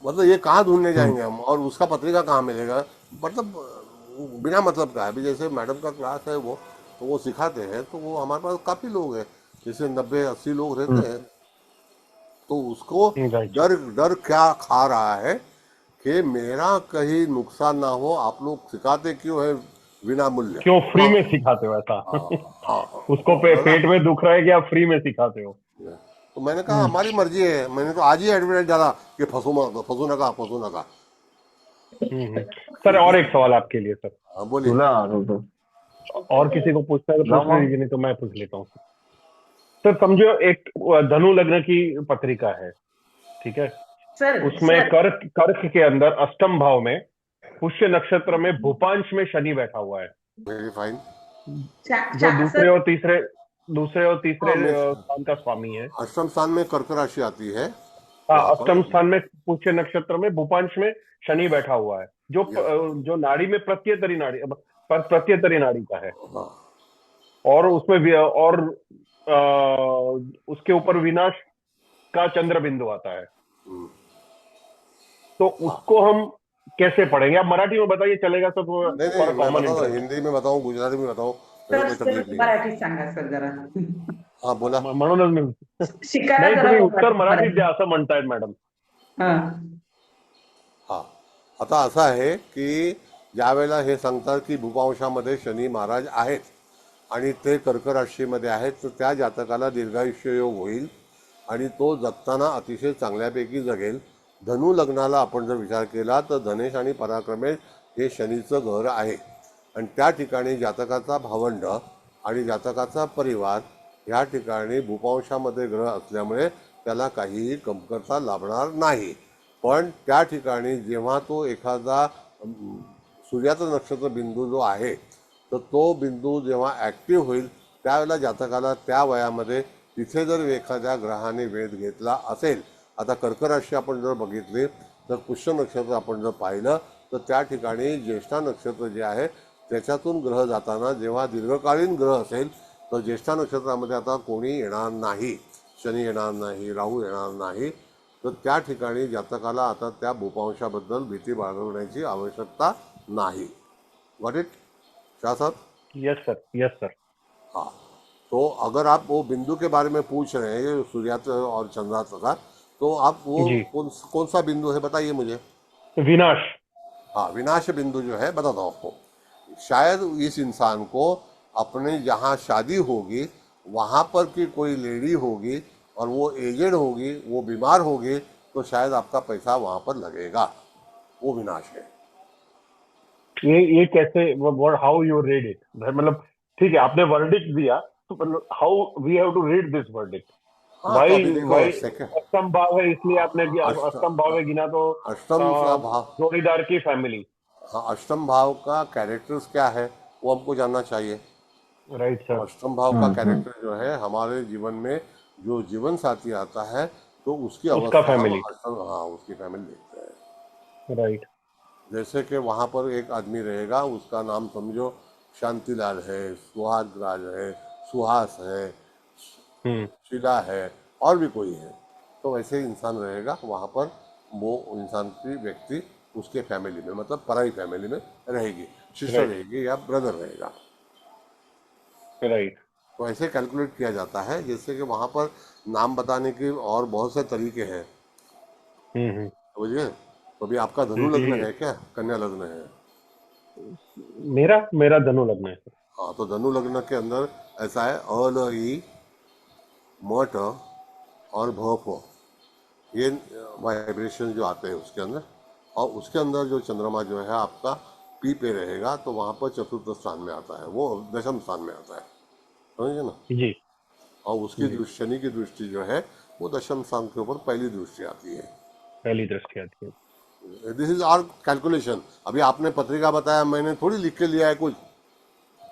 Speaker 1: मतलब ये कहाँ ढूंढने जाएंगे हम, और उसका पत्रिका कहाँ मिलेगा? मतलब बिना मतलब का है। अभी जैसे मैडम का क्लास है वो, तो वो सिखाते हैं, तो वो हमारे पास काफी लोग हैं, जैसे 90-80 लोग रहते हैं, तो उसको
Speaker 7: राइट।
Speaker 1: डर क्या खा रहा है कि मेरा कहीं नुकसान ना हो, आप लोग सिखाते क्यों है बिना मूल्य?
Speaker 7: क्यों फ्री में सिखाते हो ऐसा?
Speaker 1: हाँ,
Speaker 7: उसको पेट में दुख रहा है कि आप फ्री में सिखाते हो?
Speaker 1: तो मैंने कहा हमारी मर्जी है, मैंने तो आज ही एडवर्टाइज डाला कि फंसू नका।
Speaker 7: सर और एक सवाल आपके लिए सर,
Speaker 1: हाँ बोलिए।
Speaker 7: और किसी को पूछना है तो पूछ लीजिए, नहीं तो मैं पूछ लेता हूँ। सर समझो एक धनु लग्न की पत्रिका है, ठीक है,
Speaker 5: सर
Speaker 7: उसमें कर्क के अंदर अष्टम भाव में पुष्य नक्षत्र में भूपांश में शनि बैठा हुआ है,
Speaker 1: वेरी फाइन।
Speaker 7: जो दूसरे और तीसरे
Speaker 1: हाँ,
Speaker 7: स्थान का स्वामी है।
Speaker 1: अष्टम स्थान में कर्क राशि आती है,
Speaker 7: हाँ,
Speaker 1: वहाँ पर
Speaker 7: अष्टम स्थान में पुष्य नक्षत्र में भूपांश में शनि बैठा हुआ है, जो नाड़ी में प्रत्येतरी नाड़ी का है,
Speaker 1: हाँ,
Speaker 7: और उसमें और उसके ऊपर विनाश का चंद्र बिंदु आता है। तो उसको हम कैसे पढ़ेंगे? आप मराठी में बताइए, चलेगा सब?
Speaker 1: नहीं
Speaker 7: फॉर
Speaker 1: मैं
Speaker 7: कॉमन
Speaker 1: बताऊँ,
Speaker 7: इंटरेस्ट।
Speaker 1: हिंदी में बताऊँ, गुजराती में बताऊँ, मेरे
Speaker 5: सर
Speaker 1: कोई
Speaker 5: सर
Speaker 1: तकलीफ नहीं है।
Speaker 5: मराठीत सांगा सर जरा,
Speaker 1: हाँ बोला।
Speaker 7: म्हणूनच मी
Speaker 5: शिकायला
Speaker 7: नाही,
Speaker 5: जरा
Speaker 7: तुम्ही
Speaker 5: बरं
Speaker 7: उत्तर
Speaker 5: वाटतं
Speaker 7: मराठीत
Speaker 5: मराठी.
Speaker 7: द्या असं म्हणतायत मॅडम.
Speaker 5: हा.
Speaker 1: हा, आता असं आहे की ज्यावेळेला हे सांगतात की भूपांशामध्ये शनी महाराज आहेत आणि ते कर्क राशीमध्ये आहेत, तर त्या जातकाला दीर्घायुष्य योग होईल आणि तो जगताना अतिशय चांगल्यापैकी जगेल. धनु लग्नाला आपण जर विचार केला तर धनेश आणि पराक्रमेश हे शनीचं घर आहे आणि त्या ठिकाणी जातकाचा भावंड आणि जातकाचा परिवार या ठिकाणी भूपांशामध्ये ग्रह असल्यामुळे त्याला काहीही कमतरता लाभणार नाही. पण त्या ठिकाणी जेव्हा तो एखादा सूर्याचा नक्षत्र बिंदू जो आहे, तर तो बिंदू जेव्हा ॲक्टिव्ह होईल त्यावेळेला जातकाला त्या वयामध्ये तिथे जर एखाद्या ग्रहाने वेध घेतला असेल, आता कर्क राशी आपण जर बघितली तर पुष्य नक्षत्र आपण जर पाहिलं तर त्या ठिकाणी ज्येष्ठा नक्षत्र जे आहे त्याच्यातून ग्रह जाताना जेव्हा दीर्घकालीन ग्रह असेल तर ज्येष्ठा नक्षत्रामध्ये आता कोणी येणार नाही, शनी येणार नाही, राहू येणार नाही. तर त्या ठिकाणी जातकाला आता त्या भूपांशाबद्दल भीती बाळगण्याची आवश्यकता नहीं. Got it Shah sahab?
Speaker 7: Yes sir, yes sir.
Speaker 1: हाँ, तो अगर आप वो बिंदु के बारे में पूछ रहे हैं सूर्यास्त और चंद्रास्त का, तो आप वो कौन सा बिंदु है बताइए मुझे.
Speaker 7: विनाश.
Speaker 1: हाँ, विनाश बिंदु जो है बताता हूँ आपको. शायद इस इंसान को अपने जहाँ शादी होगी वहाँ पर की कोई लेडी होगी और वो एजेड होगी, वो बीमार होगी, तो शायद आपका पैसा वहाँ पर लगेगा. वो विनाश है.
Speaker 7: ये कैसे, हाउ यू रीड इट? मतलब ठीक है, आपने वर्डिक्ट दिया, तो how we have to read this verdict?
Speaker 1: हाँ, तो अभी देखो
Speaker 7: अष्टम भाव है इसलिए आपने अष्टम भाव है गिना, तो
Speaker 1: अष्टम का भाव,
Speaker 7: जोड़ीदार की फैमिली.
Speaker 1: हाँ, अष्टम भाव का कैरेक्टर्स क्या है वो हमको जानना चाहिए.
Speaker 7: Right sir.
Speaker 1: अष्टम भाव का कैरेक्टर जो है हमारे जीवन में जो जीवन साथी आता है तो उसकी अवस्था
Speaker 7: फैमिली.
Speaker 1: हाँ, उसकी फैमिली देखते हैं.
Speaker 7: राइट.
Speaker 1: जैसे कि वहाँ पर एक आदमी रहेगा, उसका नाम समझो शांतिलाल है, सुहाग राज है, सुहास है,
Speaker 7: हम्म।
Speaker 1: शीला है, और भी कोई है। तो वैसे ही इंसान रहेगा वहाँ पर, वो इंसान की व्यक्ति उसके फैमिली में, मतलब पराई फैमिली में रहेगी, सिस्टर
Speaker 7: राइट
Speaker 1: रहेगी या ब्रदर रहेगा।
Speaker 7: राइट।
Speaker 1: तो ऐसे कैलकुलेट किया जाता है। जैसे कि वहाँ पर नाम बताने के और बहुत से तरीके हैं,
Speaker 7: हम्म।
Speaker 1: समझिए। तो अभी आपका धनु लग्न
Speaker 7: जी,
Speaker 1: है क्या, कन्या लग्न है?
Speaker 7: मेरा मेरा धनु लग्न है सर।
Speaker 1: हाँ, तो धनु लग्न के अंदर ऐसा है, अल ई मठ और भफ, ये वाइब्रेशन जो आते हैं उसके अंदर। और उसके अंदर जो चंद्रमा जो है आपका पी पे रहेगा, तो वहाँ पर चतुर्थ स्थान में आता है, वो दशम स्थान में आता है, समझिए ना।
Speaker 7: जी
Speaker 1: और उसकी
Speaker 7: जी।
Speaker 1: दृष्टि, शनि की दृष्टि जो है वो दशम स्थान के ऊपर पहली दृष्टि आती है।
Speaker 7: पहली दृष्टि आती है।
Speaker 1: दिस इज आवर कैलकुलेशन। अभी आपने पत्रिका बताया, मैंने थोड़ी लिख के लिया है कुछ।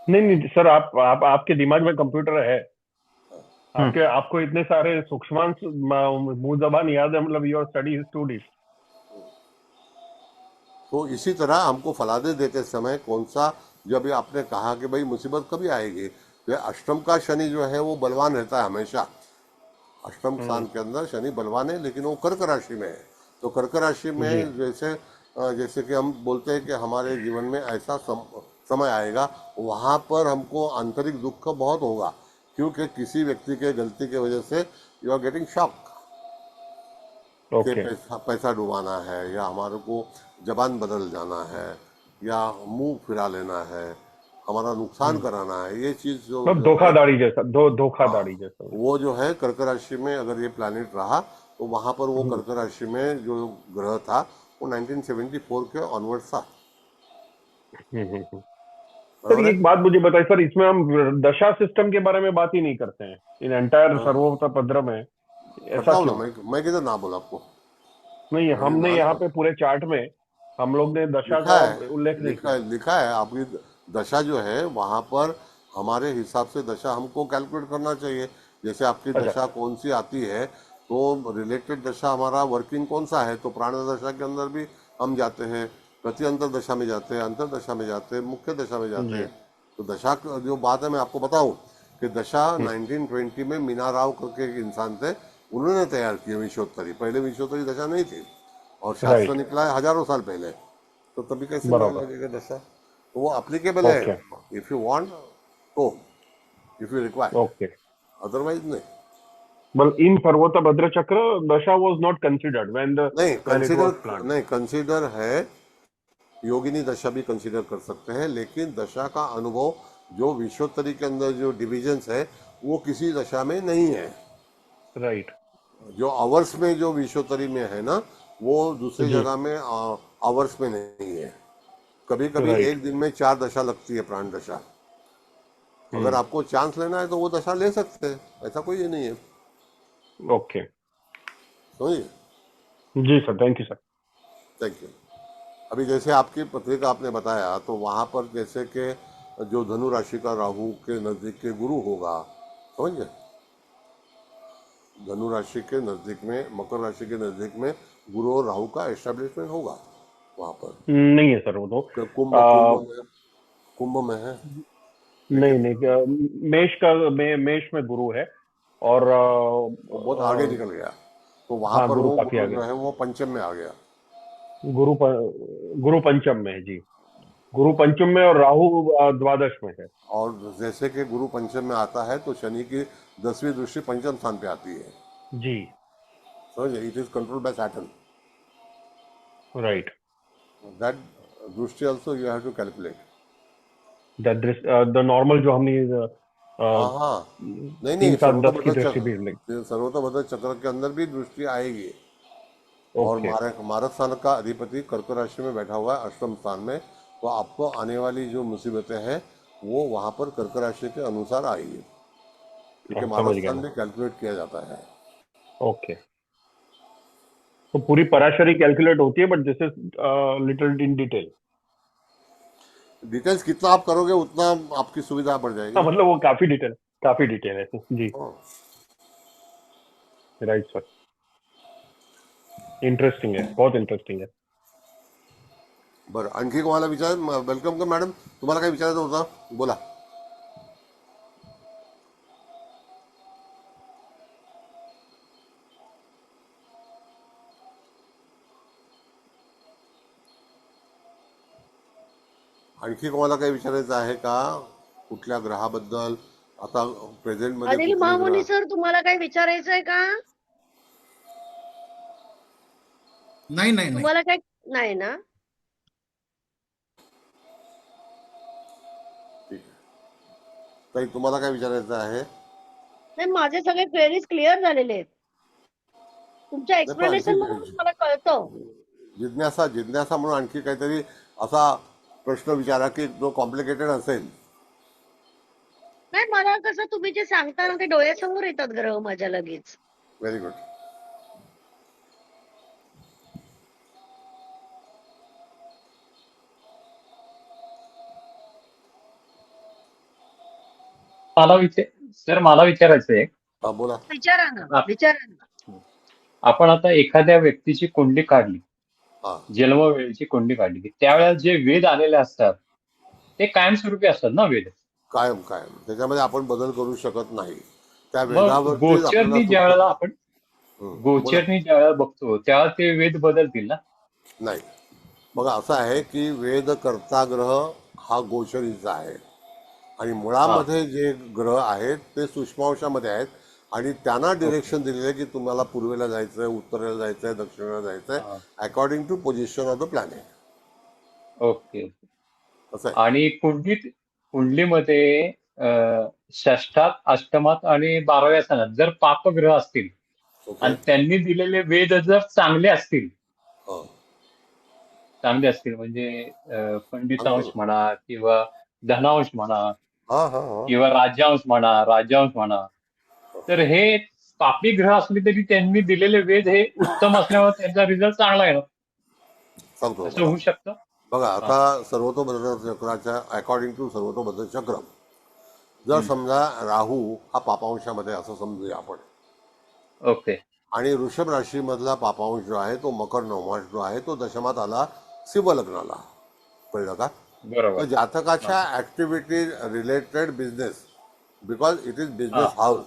Speaker 7: नहीं नहीं सर, आप आपके दिमाग में कंप्यूटर है। आपके आपको इतने सारे सूक्ष्मांश मुंह जबान याद है, मतलब your study is too deep.
Speaker 1: तो इसी तरह हमको फलादे देते समय कौन सा, जो अभी आपने कहा कि भाई मुसीबत कभी आएगी, तो अष्टम का शनि जो है वो बलवान रहता है हमेशा। अष्टम स्थान के अंदर शनि बलवान है, लेकिन वो कर्क राशि में है। तो कर्क राशि
Speaker 7: जी
Speaker 1: में जैसे कि हम बोलते हैं कि हमारे जीवन में ऐसा समय आएगा, वहाँ पर हमको आंतरिक दुख बहुत होगा, क्योंकि किसी व्यक्ति के गलती की वजह से यू आर गेटिंग शॉक, कि
Speaker 7: ओके।
Speaker 1: पैसा पैसा डुबाना है, या हमारे को जबान बदल जाना है, या मुंह फिरा लेना है, हमारा नुकसान कराना है, ये चीज़ जो
Speaker 7: मतलब
Speaker 1: जो है।
Speaker 7: धोखाधड़ी जैसा,
Speaker 1: हाँ,
Speaker 7: धोखाधड़ी जैसा।
Speaker 1: वो जो है कर्क राशि में अगर ये प्लैनेट रहा, तो वहाँ पर वो
Speaker 7: हम्म
Speaker 1: कर्क राशि में जो ग्रह था वो 1974 के ऑनवर्ड था,
Speaker 7: हम्म। सर
Speaker 1: बराबर है।
Speaker 7: एक बात मुझे बताइए सर, इसमें हम दशा सिस्टम के बारे में बात ही नहीं करते हैं इन एंटायर
Speaker 1: हाँ,
Speaker 7: सर्वोपद्र में, ऐसा
Speaker 1: करता हूँ ना
Speaker 7: क्यों?
Speaker 1: मैं किधर ना बोला आपको,
Speaker 7: नहीं,
Speaker 1: मैंने
Speaker 7: हमने
Speaker 1: ना
Speaker 7: यहाँ
Speaker 1: ना
Speaker 7: पे पूरे चार्ट में हम लोग ने दशा
Speaker 1: लिखा
Speaker 7: का
Speaker 1: है,
Speaker 7: उल्लेख नहीं किया।
Speaker 1: लिखा है आपकी दशा जो है वहाँ पर, हमारे हिसाब से दशा हमको कैलकुलेट करना चाहिए। जैसे आपकी
Speaker 7: अच्छा
Speaker 1: दशा कौन सी आती है, तो रिलेटेड दशा हमारा वर्किंग कौन सा है, तो प्राण दशा के अंदर भी हम जाते हैं, प्रति अंतर दशा में जाते हैं, अंतर दशा में जाते हैं, मुख्य दशा में जाते
Speaker 7: जी।
Speaker 1: हैं। तो दशा जो बात है मैं आपको बताऊं, कि दशा
Speaker 7: हम्म
Speaker 1: 1920 में मीना राव करके एक इंसान थे, उन्होंने तैयार की विश्वोत्तरी। पहले विश्वोत्तरी दशा नहीं थी, और शास्त्र
Speaker 7: राइट।
Speaker 1: निकला है हजारों साल पहले। तो तभी कैसे नहीं
Speaker 7: बराबर।
Speaker 1: लगेगा दशा? तो वो अप्लीकेबल है,
Speaker 7: ओके
Speaker 1: इफ यू वांट, तो if you require,
Speaker 7: okay.
Speaker 1: Otherwise नहीं।
Speaker 7: Well, in Parvata Chakra, Dasha was not considered
Speaker 1: नहीं
Speaker 7: when it was
Speaker 1: consider,
Speaker 7: planned.
Speaker 1: नहीं कंसीडर है, योगिनी दशा भी कंसीडर कर सकते हैं, लेकिन दशा का अनुभव जो विश्वोत्तरी के अंदर जो डिविजन्स है, वो किसी दशा में नहीं है।
Speaker 7: Right.
Speaker 1: जो आवर्स में जो विश्वोत्तरी में है ना, वो दूसरी
Speaker 7: जी
Speaker 1: जगह में आवर्स में नहीं है। कभी कभी
Speaker 7: राइट।
Speaker 1: एक दिन में 4 दशा लगती है, प्राण दशा। अगर आपको चांस लेना है तो वो दशा ले सकते हैं, ऐसा कोई ये नहीं है,
Speaker 7: ओके।
Speaker 1: समझिए।
Speaker 7: जी sir, thank you sir.
Speaker 1: Thank you. अभी जैसे आपकी पत्रिका आपने बताया, तो वहाँ पर जैसे कि जो धनु राशि का राहु के नज़दीक के गुरु होगा, समझिए, धनु राशि के नज़दीक में, मकर राशि के नज़दीक में गुरु और राहु का एस्टेब्लिशमेंट होगा वहाँ पर।
Speaker 7: नहीं है सर वो तो।
Speaker 1: कुंभ
Speaker 7: आ,
Speaker 1: कुंभ में है,
Speaker 7: नहीं
Speaker 1: लेकिन
Speaker 7: नहीं, मेष में गुरु है, और
Speaker 1: वो बहुत आगे निकल गया, तो वहाँ
Speaker 7: हाँ,
Speaker 1: पर
Speaker 7: गुरु
Speaker 1: वो
Speaker 7: काफी
Speaker 1: गुरु
Speaker 7: आगे।
Speaker 1: जो है वो पंचम में आ गया।
Speaker 7: गुरु पंचम में है जी। गुरु पंचम में और राहु द्वादश में है।
Speaker 1: और जैसे कि गुरु पंचम में आता है, तो शनि की 10वीं दृष्टि पंचम स्थान पे आती है,
Speaker 7: जी
Speaker 1: समझिए। It is controlled by Saturn,
Speaker 7: right.
Speaker 1: That दृष्टि also you have to calculate.
Speaker 7: The normal जो हमने
Speaker 1: हाँ हाँ, नहीं नहीं,
Speaker 7: 3 7 10 की
Speaker 1: सर्वतोभद्र
Speaker 7: दृष्टि भी।
Speaker 1: चक्र, सर्वतोभद्र चक्र के अंदर भी दृष्टि आएगी। और
Speaker 7: ओके।
Speaker 1: मारक स्थान का अधिपति कर्क राशि में बैठा हुआ है अष्टम स्थान में, तो आपको आने वाली जो मुसीबतें हैं वो वहाँ पर कर्क राशि के अनुसार आएगी, क्योंकि मारक
Speaker 7: समझ गया
Speaker 1: स्थान
Speaker 7: मैं।
Speaker 1: भी कैलकुलेट किया जाता है।
Speaker 7: ओके। तो पूरी पराशरी कैलकुलेट होती है, but this is little in detail.
Speaker 1: Details कितना आप करोगे उतना आपकी सुविधा बढ़ जाएगी
Speaker 7: हाँ,
Speaker 1: ना।
Speaker 7: मतलब वो काफी डिटेल है जी।
Speaker 1: हाँ।
Speaker 7: Right sir. इंटरेस्टिंग है, बहुत इंटरेस्टिंग है।
Speaker 1: बरं, आणखी कोणाला वेलकम कर मॅडम, तुम्हाला काय विचारायचं होतं, बोला. आणखी कोणाला काही विचारायचं आहे का कुठल्या ग्रहाबद्दल, आता प्रेझेंट मध्ये
Speaker 2: अनिल
Speaker 1: कुठले
Speaker 2: महामुनी
Speaker 1: ग्रह?
Speaker 2: सर, तुम्हाला काही विचारायचंय का?
Speaker 3: नाही नाही नाही.
Speaker 2: तुम्हाला काय नाही ना?
Speaker 1: ठीक आहे ताई, तुम्हाला काय विचारायचं आहे?
Speaker 2: नाही, माझे सगळे क्वेरीज क्लिअर झालेले आहेत. तुमच्या
Speaker 1: नाही, पण
Speaker 2: एक्सप्लेनेशन मधून
Speaker 1: आणखी
Speaker 2: मला कळतं.
Speaker 1: जिज्ञासा म्हणून आणखी काहीतरी असा प्रश्न विचारा की जो कॉम्प्लिकेटेड असेल.
Speaker 2: नाही, मला कसं तुम्ही जे सांगता ना ते डोळ्यासमोर येतात ग्रह माझ्या लगेच.
Speaker 1: Very good.
Speaker 6: मला विचारायचं आहे.
Speaker 1: हा, बोला.
Speaker 2: विचारा ना, विचारा ना.
Speaker 6: आपण आता एखाद्या व्यक्तीची कुंडली काढली,
Speaker 1: हा,
Speaker 6: जन्मवेळेची कुंडली काढली की त्यावेळेला जे वेद आलेले असतात ते कायमस्वरूपी असतात ना वेद.
Speaker 1: कायम त्याच्यामध्ये आपण बदल करू शकत नाही. त्या
Speaker 6: मग
Speaker 1: वेदावरतीच आपल्याला
Speaker 6: गोचरनी ज्यावेळेला बघतो त्यावेळेला ते वेद बदलतील ना?
Speaker 1: नाही, बघा असं आहे की वेद कर्ता ग्रह हा गोचरीचा आहे आणि मुळामध्ये जे ग्रह आहेत ते सूक्ष्मांशामध्ये आहेत आणि त्यांना डिरेक्शन दिलेलं आहे की तुम्हाला पूर्वेला जायचंय, उत्तरेला जायचंय, दक्षिणेला जायचंय, according to position of the planet.
Speaker 6: Okay.
Speaker 1: असं आहे.
Speaker 6: आणि कुंडलीमध्ये षष्ठात, अष्टमात आणि 12व्या स्थानात जर पापग्रह असतील
Speaker 1: ओके.
Speaker 6: आणि त्यांनी दिलेले वेद जर चांगले असतील
Speaker 1: हा,
Speaker 6: म्हणजे पंडितांश म्हणा किंवा धनांश म्हणा
Speaker 1: हा, हा, हा.
Speaker 6: किंवा राज्यांश म्हणा, तर हे पापी ग्रह असले तरी त्यांनी दिलेले वेद हे उत्तम असल्यामुळे त्यांचा रिझल्ट चांगला आहे ना?
Speaker 1: सांगतो
Speaker 6: असं होऊ शकतं.
Speaker 1: बघा. आता सर्वतोभद्र चक्राच्या अकॉर्डिंग टू सर्वतोभद्र चक्र जर समजा राहू हा पापांशामध्ये असं समजूया आपण,
Speaker 6: ओके.
Speaker 1: आणि वृषभ राशीमधला पापांश जो आहे तो मकर नवमांश जो आहे तो दशमात आला शिव लग्नाला, कळलं का? तर
Speaker 6: बरोबर.
Speaker 1: जातकाच्या activity related business, because it is business house,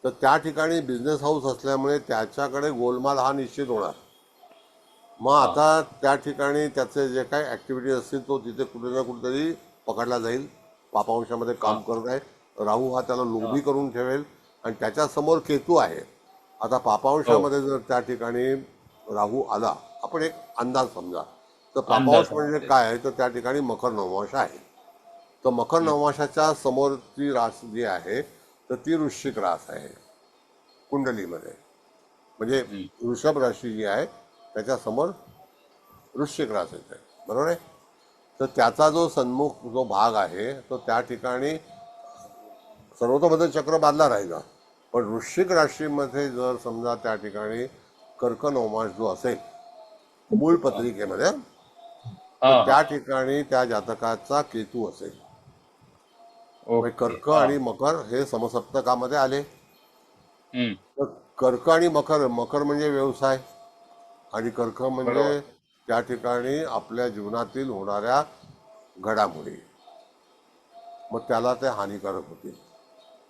Speaker 1: तर त्या ठिकाणी बिझनेस हाऊस असल्यामुळे त्याच्याकडे गोलमाल हा निश्चित होणार. मग आता त्या ठिकाणी त्याचे जे काही ऍक्टिव्हिटी असतील तो तिथे कुठे ना कुठेतरी पकडला जाईल. पापांशामध्ये काम करत आहे राहू, हा त्याला लोभी करून ठेवेल आणि त्याच्या समोर केतू आहे. आता पापांशामध्ये जर त्या ठिकाणी राहू आला, आपण एक अंदाज समजा, तर पापांश म्हणजे काय आहे, तर त्या ठिकाणी मकर नवमांश आहे. तर मकर नवमांशाच्या समोरची रास जी आहे तर ती वृश्चिक रास आहे कुंडलीमध्ये, म्हणजे वृषभ राशी जी आहे त्याच्या समोर वृश्चिक रास येते, बरोबर आहे. तर त्याचा जो सन्मुख जो भाग आहे तो त्या ठिकाणी सर्वतोभद्र चक्र बांधला राहिला, पण वृश्चिक राशीमध्ये जर समजा त्या ठिकाणी कर्क नवमांश जो असेल मूळ पत्रिकेमध्ये, तर त्या ठिकाणी त्या जातकाचा केतू असेल. कर्क आणि मकर हे समसप्तकामध्ये आले. तर कर्क आणि मकर म्हणजे व्यवसाय आणि कर्क म्हणजे त्या ठिकाणी आपल्या जीवनातील होणाऱ्या घडामोडी, मग त्याला ते हानिकारक होतील.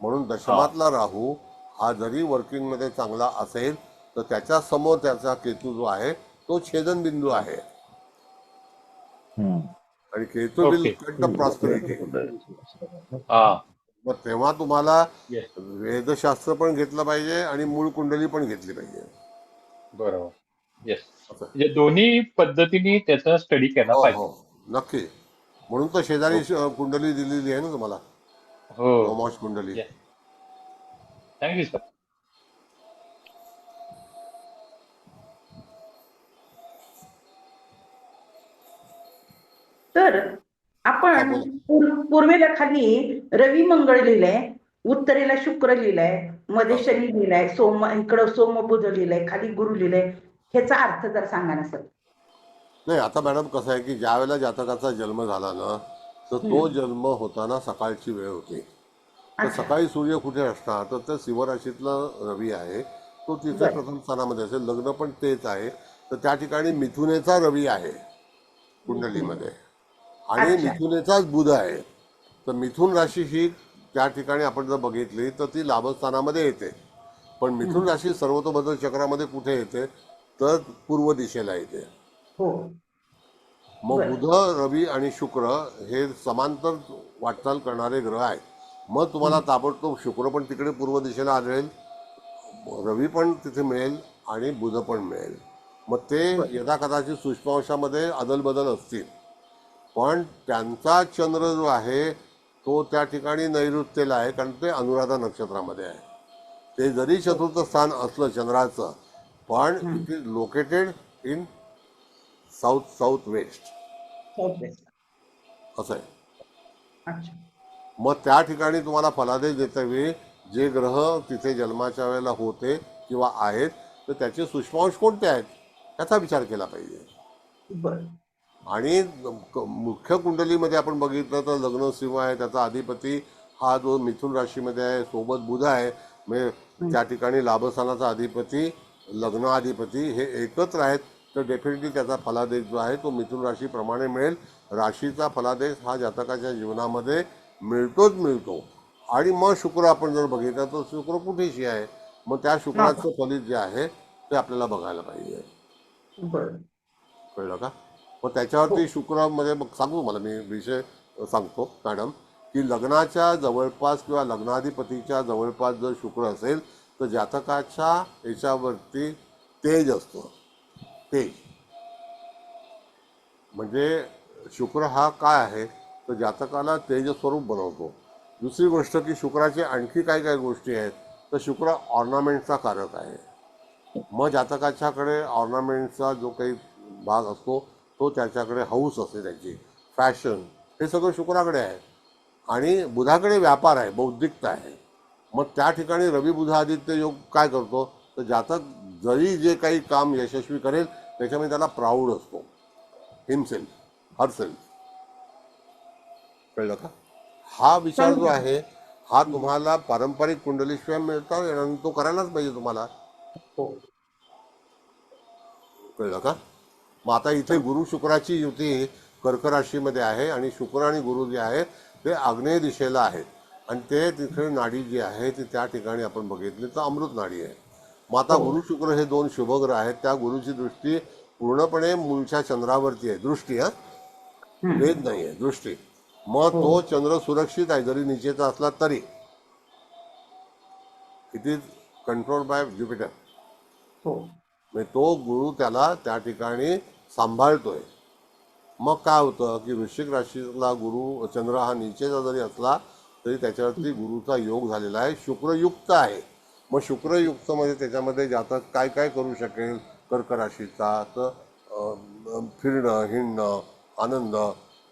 Speaker 1: म्हणून दशमातला राहू हा जरी वर्किंगमध्ये चांगला असेल तर त्याच्या समोर त्याचा केतू जो आहे तो छेदनबिंदू आहे आणि Ketu will cut the prosperity. मग तेव्हा तुम्हाला वेदशास्त्र पण घेतलं पाहिजे आणि मूळ कुंडली पण घेतली पाहिजे.
Speaker 6: बरोबर. येस, म्हणजे दोन्ही पद्धतीने त्याचा स्टडी केला पाहिजे.
Speaker 1: हो, नक्की. म्हणून तर शेजारी कुंडली दिलेली आहे ना तुम्हाला, नवमांश कुंडली.
Speaker 6: Thank you sir.
Speaker 5: तर आपण पूर्वेला खाली रवी मंगळ लिहिलंय, उत्तरेला शुक्र लिहिलंय, मध्ये शनी लिहिलाय, इकडं सोम बुध लिहिलंय, खाली गुरु लिहिलंय. ह्याचा अर्थ जर सांगा ना सर.
Speaker 1: नाही, आता मॅडम कसं आहे की ज्या वेळेला जातकाचा जन्म झाला ना तर तो जन्म होताना सकाळची वेळ होती. तर सकाळी सूर्य कुठे असणार, तर त्या शिवराशीतला रवी आहे तो तिथे प्रथम स्थानामध्ये असेल, लग्न पण तेच आहे, तर त्या ठिकाणी मिथुनेचा रवी आहे. कुंडलीमध्ये. आणि
Speaker 5: अच्छा.
Speaker 1: मिथुनेचाच बुध आहे. तर मिथुन राशी ही त्या ठिकाणी आपण जर बघितली तर ती लाभस्थानामध्ये येते. पण मिथुन राशी सर्वतोभद्र चक्रामध्ये कुठे येते तर पूर्व दिशेला येते.
Speaker 5: हो.
Speaker 1: मग
Speaker 5: बरं.
Speaker 1: बुध, रवी आणि शुक्र हे समांतर वाटचाल करणारे ग्रह आहेत. मग तुम्हाला ताबडतोब शुक्र पण तिकडे पूर्व दिशेला आढळेल, रवी पण तिथे मिळेल आणि बुध पण मिळेल. मग ते
Speaker 5: बरं.
Speaker 1: यथाकथाची सूक्ष्मांशामध्ये अदलबदल असतील, पण त्यांचा चंद्र जो आहे तो त्या ठिकाणी नैऋत्येला आहे, कारण ते अनुराधा नक्षत्रामध्ये आहे. ते जरी चतुर्थ स्थान असलं चंद्राचं, पण it is located in south south west
Speaker 5: south west.
Speaker 1: असं आहे.
Speaker 5: अच्छा.
Speaker 1: मग त्या ठिकाणी तुम्हाला फलादेश देता वेळी जे ग्रह तिथे जन्माच्या वेळेला होते किंवा आहेत तर त्याचे सूक्ष्मांश कोणते आहेत याचा विचार केला पाहिजे.
Speaker 5: बरं.
Speaker 1: आणि मुख्य कुंडलीमध्ये आपण बघितलं तर लग्न सिंह आहे, त्याचा अधिपती हा जो मिथुन राशीमध्ये आहे, सोबत बुध आहे. म्हणजे त्या ठिकाणी लाभस्थानाचा अधिपती, लग्नाधिपती हे एकत्र आहेत, तर डेफिनेटली त्याचा फलादेश जो आहे तो मिथुन राशीप्रमाणे मिळेल. राशीचा फलादेश हा जातकाच्या जीवनामध्ये मिळतोच मिळतो. आणि मग शुक्र आपण जर बघितलं तर शुक्र कुठेशी आहे, मग त्या शुक्राचं फलित जे आहे ते आपल्याला बघायला पाहिजे.
Speaker 5: बरं.
Speaker 1: कळलं का? मग त्याच्यावरती शुक्रमध्ये मग सांगू मला मी विषय सांगतो मॅडम, की लग्नाच्या जवळपास किंवा लग्नाधिपतीच्या जवळपास जर शुक्र असेल तर जातकाच्या याच्यावरती तेज असतं. तेज म्हणजे शुक्र हा काय आहे तर जातकाला तेज स्वरूप बनवतो. दुसरी गोष्ट की शुक्राचे आणखी काय काय गोष्टी आहेत तर शुक्र ऑर्नामेंटचा कारक आहे. मग जातकाच्याकडे ऑर्नामेंटचा जो काही भाग असतो तो त्याच्याकडे हौस असते, त्याची फॅशन, हे सगळं शुक्राकडे आहे. आणि बुधाकडे व्यापार आहे, बौद्धिकता आहे. मग त्या ठिकाणी रवी बुध आदित्य योग काय करतो तर जातक जरी जे काही काम यशस्वी करेल त्याच्यामध्ये त्याला प्राऊड असतो, हिमसेल्फ, हरसेल्फ. कळलं का? हा विचार जो आहे हा तुम्हाला पारंपरिक कुंडलीशिवाय मिळता येणार नाही, तो करायलाच पाहिजे तुम्हाला.
Speaker 5: हो.
Speaker 1: कळलं का? मग आता इथे गुरु शुक्राची युती कर्क राशीमध्ये आहे आणि शुक्र आणि गुरु जे आहे ते आग्नेय दिशेला आहेत. आणि ते तिथे नाडी जी आहे ती त्या ठिकाणी आपण बघितली तर अमृत नाडी आहे. मग आता गुरु शुक्र हे दोन शुभग्रह आहेत, त्या गुरुची दृष्टी पूर्णपणे मूळच्या चंद्रावरती आहे. दृष्टी, हा वेद नाही आहे, दृष्टी. मग तो चंद्र सुरक्षित आहे जरी निचेचा असला तरी. It is control by Jupiter.
Speaker 5: हो.
Speaker 1: म्हणजे तो गुरु त्याला त्या ठिकाणी सांभाळतोय. मग काय होतं की वृश्चिक राशीला गुरु चंद्र हा नीचेचा जरी असला तरी त्याच्यावरती गुरुचा योग झालेला आहे, शुक्रयुक्त आहे. मग शुक्रयुक्त मध्ये त्याच्यामध्ये जातक काय काय करू शकेल कर्क राशीचा तर फिरणं, हिंडणं, आनंद,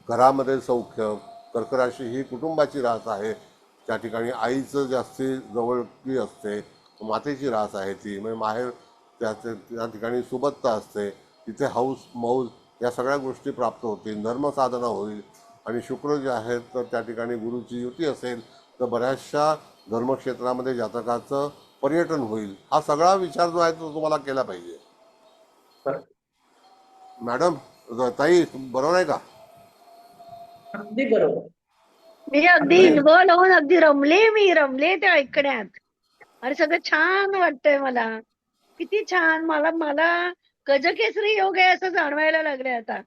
Speaker 1: घरामध्ये सौख्य. कर्क राशी ही कुटुंबाची रास आहे, त्या ठिकाणी आईचं जास्ती जवळकी असते, मातेची रास आहे ती, म्हणजे माहेर त्या ठिकाणी सुबत्ता असते, तिथे हौस मौज या सगळ्या गोष्टी प्राप्त होतील, धर्मसाधना होईल. आणि शुक्र जे आहे तर त्या ठिकाणी गुरुची युती असेल तर बऱ्याचशा धर्मक्षेत्रामध्ये जातकाचं पर्यटन होईल. हा सगळा विचार जो आहे तो तुम्हाला केला पाहिजे. मॅडम, ताई बरोबर आहे का?
Speaker 5: अगदी बरोबर.
Speaker 2: मी अगदी इन्व्हॉल्व होऊन अगदी रमले ते ऐकण्यात. आणि सगळं छान वाटतंय मला. किती छान. मला मला गजकेसरी योग आहे असं जाणवायला लागले आता.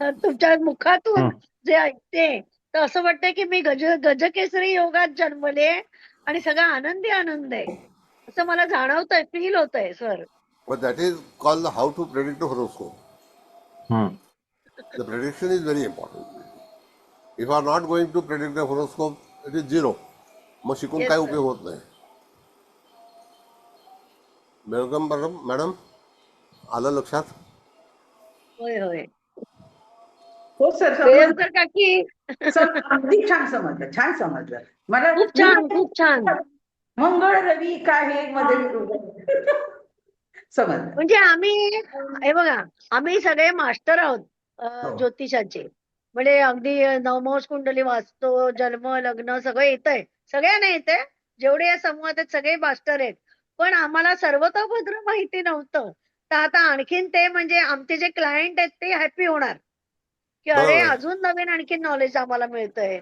Speaker 2: तुमच्या मुखातून जे ऐकते तर असं वाटतंय की मी गजकेसरी योगात जन्मले आणि सगळा आनंदी आनंद आहे असं मला जाणवतंय, फील होतंय sir.
Speaker 1: But that is called how to predict the horoscope. The prediction is very important. If you are not going to predict the horoscope, it is zero. मग शिकून
Speaker 2: Yes,
Speaker 1: काय
Speaker 2: sir.
Speaker 1: उपयोग होत नाही. मॅडम आलं लक्षात?
Speaker 2: होय होय.
Speaker 5: हो सर,
Speaker 2: वेळेकर काकी
Speaker 5: सर अगदी छान समजलं, छान समजलं मला.
Speaker 2: खूप छान, खूप छान.
Speaker 5: मंगळ रवी काय हे मध्ये समजलं.
Speaker 2: म्हणजे आम्ही हे बघा, आम्ही सगळे मास्टर आहोत
Speaker 5: हो.
Speaker 2: ज्योतिषाचे. म्हणजे अगदी नवमांश कुंडली वाचतो, जन्म लग्न सगळं येतंय, सगळ्यांना येतंय. जेवढे या समूहात आहेत सगळे मास्टर आहेत. पण आम्हाला सर्वतोभद्र माहिती नव्हतं. तर आता आणखीन ते म्हणजे आमचे जे क्लायंट आहेत ते हॅपी होणार की अरे
Speaker 1: बरोबर आहे.
Speaker 2: अजून नवीन आणखी नॉलेज आम्हाला मिळतंय.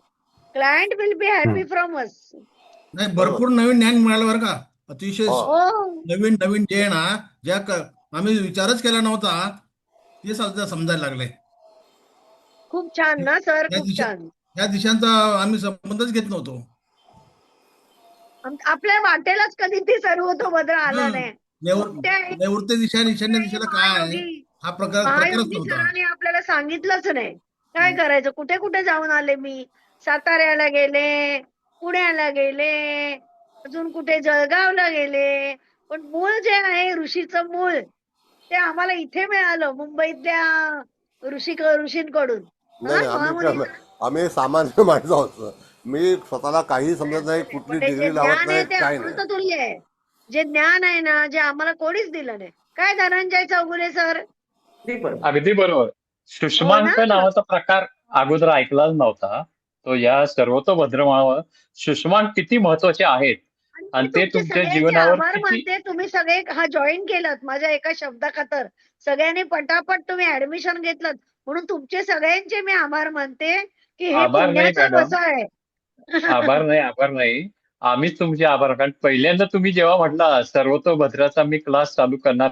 Speaker 2: Client will be happy from us.
Speaker 3: नाही,
Speaker 1: बरोबर.
Speaker 3: भरपूर नवीन ज्ञान मिळालं बरं का. अतिशय
Speaker 1: हो
Speaker 2: हो,
Speaker 3: नवीन नवीन जे आहे ना, आम्ही विचारच केला नव्हता ते सध्या समजायला लागले.
Speaker 2: खूप छान ना सर,
Speaker 3: या
Speaker 2: खूप
Speaker 3: दिशा
Speaker 2: छान.
Speaker 3: या दिशांचा आम्ही संबंधच घेत नव्हतो.
Speaker 2: आपल्या वाटेलाच कधी ते सर्वतोभद्र आलं
Speaker 3: हं.
Speaker 2: नाही.
Speaker 3: नैवृ
Speaker 2: मग त्या
Speaker 3: नैवृत्य दिशा आणि ईशान्य
Speaker 2: कुठल्याही
Speaker 3: दिशेला काय आहे
Speaker 2: महायोगी
Speaker 3: हा प्रकारच
Speaker 2: महायोगी
Speaker 3: नव्हता.
Speaker 2: सरांनी आपल्याला सांगितलंच नाही. काय करायचं, कुठे कुठे जाऊन आले मी. साताऱ्याला गेले, पुण्याला गेले, अजून कुठे जळगावला गेले. पण मूळ जे आहे ऋषीचं मूळ, ते आम्हाला इथे मिळालं मुंबईतल्या ऋषींकडून.
Speaker 1: नाही
Speaker 2: हा
Speaker 1: नाही
Speaker 2: महामुनींना.
Speaker 1: आम्ही सामान्य माणसं आहोत. मी स्वतःला काही समजत नाही, कुठली
Speaker 2: पण हे जे
Speaker 1: डिग्री लावत
Speaker 2: ज्ञान आहे
Speaker 1: नाही,
Speaker 2: ते
Speaker 1: काही नाही.
Speaker 2: अमृततुल्य आहे. जे ज्ञान आहे ना, जे आम्हाला कोणीच दिलं नाही. काय धनंजय चौगुले सर?
Speaker 5: ते पण
Speaker 6: अगदी बरोबर.
Speaker 2: हो
Speaker 6: सुषमांक
Speaker 2: ना.
Speaker 6: नावाचा प्रकार अगोदर ऐकलाच नव्हता. तो या सर्वतोभद्रमावर सुषमांक किती महत्वाचे आहेत
Speaker 2: आणि
Speaker 6: आणि
Speaker 2: मी
Speaker 6: ते
Speaker 2: तुमचे
Speaker 6: तुमच्या
Speaker 2: सगळ्यांचे
Speaker 6: जीवनावर
Speaker 2: आभार
Speaker 6: किती.
Speaker 2: मानते. तुम्ही सगळे हा जॉईन केलात माझ्या एका शब्दाखातर. सगळ्यांनी पटापट तुम्ही ऍडमिशन घेतलं म्हणून तुमचे सगळ्यांचे मी आभार मानते की हे
Speaker 6: आभार नाही
Speaker 2: पुण्याचं
Speaker 6: मॅडम,
Speaker 2: वसं आहे.
Speaker 6: आभार नाही. आम्हीच तुमचे आभार. कारण पहिल्यांदा तुम्ही जेव्हा म्हटला सर्वतोभद्राचा मी क्लास चालू करणार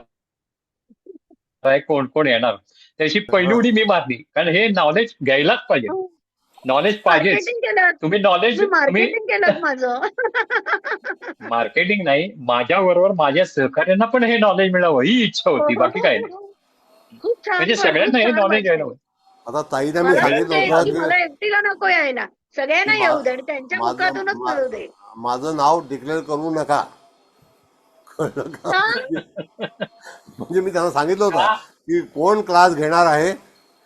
Speaker 6: आहे, कोण कोण येणार, त्याची पहिली
Speaker 1: हा.
Speaker 6: उडी मी मारली. कारण हे नॉलेज घ्यायलाच पाहिजे. नॉलेज पाहिजेच.
Speaker 2: मार्केटिंग केलं.
Speaker 6: तुम्ही
Speaker 2: मार्केटिंग केलं माझं.
Speaker 6: मार्केटिंग नाही, माझ्या बरोबर माझ्या सहकार्यांना पण हे नॉलेज मिळावं ही इच्छा होती, बाकी काही नाही.
Speaker 2: खूप छान
Speaker 6: म्हणजे सगळ्यांना
Speaker 2: खूप
Speaker 6: हे
Speaker 2: छान
Speaker 6: नॉलेज यायला
Speaker 2: वाटतंय.
Speaker 6: हवं.
Speaker 1: आता ताईने मी
Speaker 2: मला
Speaker 1: सांगितलं
Speaker 2: तुमच्या
Speaker 1: होतं
Speaker 2: इतकी, मला एकटीला नको यायला.
Speaker 1: की
Speaker 2: सगळ्यांना येऊ दे आणि त्यांच्या
Speaker 1: माझं
Speaker 2: मुखातूनच मिळू दे.
Speaker 1: माझं नाव डिक्लेअर करू नका. कळलं का?
Speaker 2: का?
Speaker 1: म्हणजे मी त्यांना सांगितलं होतं
Speaker 6: का?
Speaker 1: की कोण क्लास घेणार आहे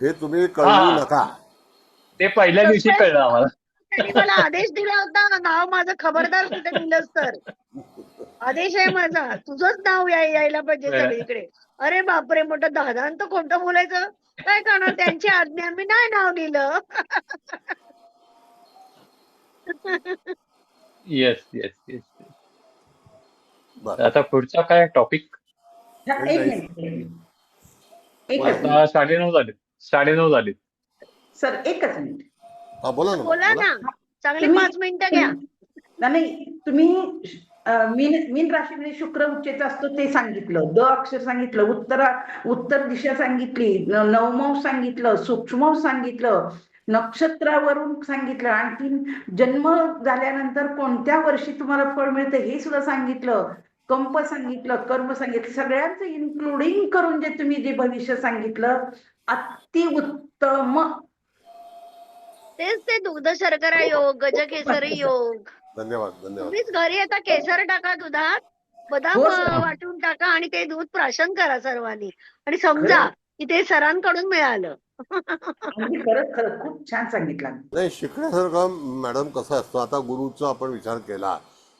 Speaker 1: हे तुम्ही कळवू
Speaker 6: हा,
Speaker 1: नका.
Speaker 6: ते पहिल्या दिवशी
Speaker 2: सरप्राईज
Speaker 6: कळलं आम्हाला.
Speaker 2: त्यांनी मला आदेश दिला होता. नाव माझं खबरदार कुठे दिलंस तर. आदेश आहे माझा, तुझंच नाव यायला पाहिजे सगळीकडे. अरे बापरे, मोठं दादांत कोणतं बोलायचं. काय करणार, त्यांची आज्ञा, मी नाही नाव दिलं.
Speaker 6: Yes yes yes.
Speaker 1: बरं.
Speaker 6: आता पुढचा काय टॉपिक?
Speaker 5: एक मिनिट एकच
Speaker 6: आता 9:30 झाले.
Speaker 5: सर एकच मिनिट.
Speaker 1: हा बोला ना
Speaker 2: बोला
Speaker 1: बोला.
Speaker 2: ना, चांगली
Speaker 5: तुम्ही
Speaker 2: 5 मिनिटं घ्या.
Speaker 5: नाही, तुम्ही मीन राशीमध्ये शुक्र उच्चेचा असतो ते सांगितलं, द अक्षर सांगितलं, उत्तर दिशा सांगितली, नवमांश सांगितलं, सूक्ष्मांश सांगितलं, नक्षत्रावरून सांगितलं, आणखी जन्म झाल्यानंतर कोणत्या वर्षी तुम्हाला फळ मिळतं हे सुद्धा सांगितलं, कंप सांगितलं, कर्म सांगितलं, सगळ्यांचं इन्क्लुडिंग करून जे तुम्ही जे भविष्य सांगितलं अतिउत्तम.
Speaker 2: तेच ते दुग्ध शर्करा योग, गजकेसरी योग.
Speaker 1: धन्यवाद धन्यवाद.
Speaker 2: तुम्हीच घरी आता केसर टाका दुधात, बदाम
Speaker 5: हो सर.
Speaker 2: वाटून टाका आणि ते दूध प्राशन करा सर्वांनी आणि समजा की ते सरांकडून मिळालं.
Speaker 5: म्हणजे खरंच खरंच खूप छान सांगितलं.
Speaker 1: नाही, शिकण्यासारखं मॅडम कसं असतं, आता गुरुचा आपण विचार केला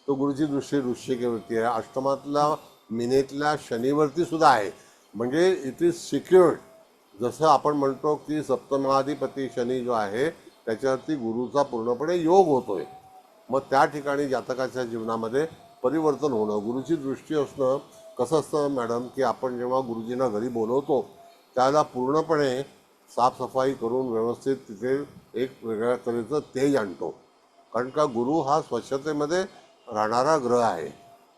Speaker 1: तो गुरुची दृष्टी वृश्चिकेवरती आहे, अष्टमातला मिनेतल्या शनीवरती सुद्धा आहे. म्हणजे इट इज सिक्युर्ड. जसं आपण म्हणतो की सप्तमाधिपती शनी जो आहे त्याच्यावरती गुरुचा पूर्णपणे योग होतोय. मग त्या ठिकाणी जातकाच्या जीवनामध्ये परिवर्तन होणं, गुरुची दृष्टी असणं. कसं असतं मॅडम की आपण जेव्हा गुरुजींना घरी बोलवतो त्याला पूर्णपणे साफसफाई करून व्यवस्थित तिथे एक वेगळ्या तऱ्हेचं तेज आणतो. कारण का गुरु हा स्वच्छतेमध्ये राहणारा ग्रह आहे.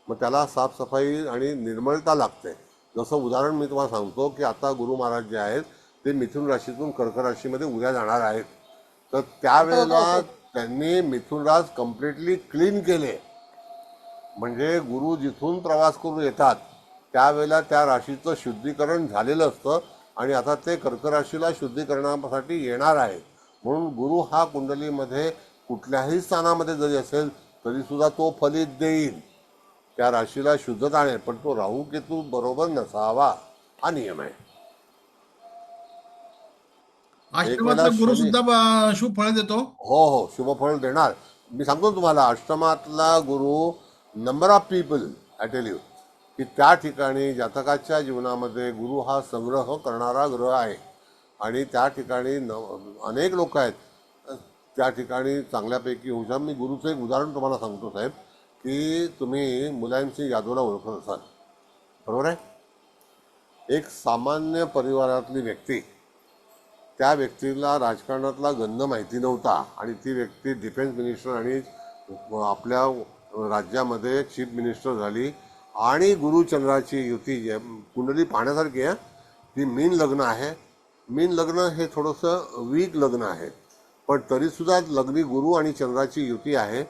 Speaker 1: मग त्याला साफसफाई आणि निर्मळता लागते. जसं उदाहरण मी तुम्हाला सांगतो की आता गुरु महाराज जे आहेत ते मिथुन राशीतून कर्क राशीमध्ये उद्या जाणार आहेत. तर त्यावेळेला त्यांनी मिथुन रास कम्प्लिटली क्लीन केले. म्हणजे गुरु जिथून प्रवास करून येतात त्यावेळेला त्या राशीचं शुद्धीकरण झालेलं असतं आणि आता ते कर्क राशीला शुद्धीकरणासाठी येणार आहे. म्हणून गुरु हा कुंडलीमध्ये कुठल्याही स्थानामध्ये जरी असेल तरीसुद्धा तो फलित देईल, त्या राशीला शुद्धता आणेल. पण तो राहू केतू बरोबर नसावा हा नियम आहे.
Speaker 3: आश्रमातला गुरु सुद्धा शुभ फळ देतो.
Speaker 1: हो शुभफळ देणार. मी सांगतो तुम्हाला, अष्टमातला गुरु number of people I tell you की त्या ठिकाणी जातकाच्या जीवनामध्ये गुरु हा संग्रह करणारा ग्रह आहे आणि त्या ठिकाणी अनेक लोक आहेत त्या ठिकाणी चांगल्यापैकी होऊ शकतात. मी गुरुचं एक उदाहरण तुम्हाला सांगतो साहेब की तुम्ही मुलायमसिंग यादवला ओळखत असाल, बरोबर आहे. एक सामान्य परिवारातली व्यक्ती त्या व्यक्तीला राजकारणातला गंध माहिती नव्हता आणि ती व्यक्ती डिफेन्स मिनिस्टर आणि आपल्या राज्यामध्ये चीफ मिनिस्टर झाली आणि गुरुचंद्राची युती जी आहे, कुंडली पाहण्यासारखी आहे. ती मीन लग्न आहे. मीन लग्न हे थोडंसं वीक लग्न आहे, पण तरीसुद्धा लग्नी गुरु आणि चंद्राची युती आहे.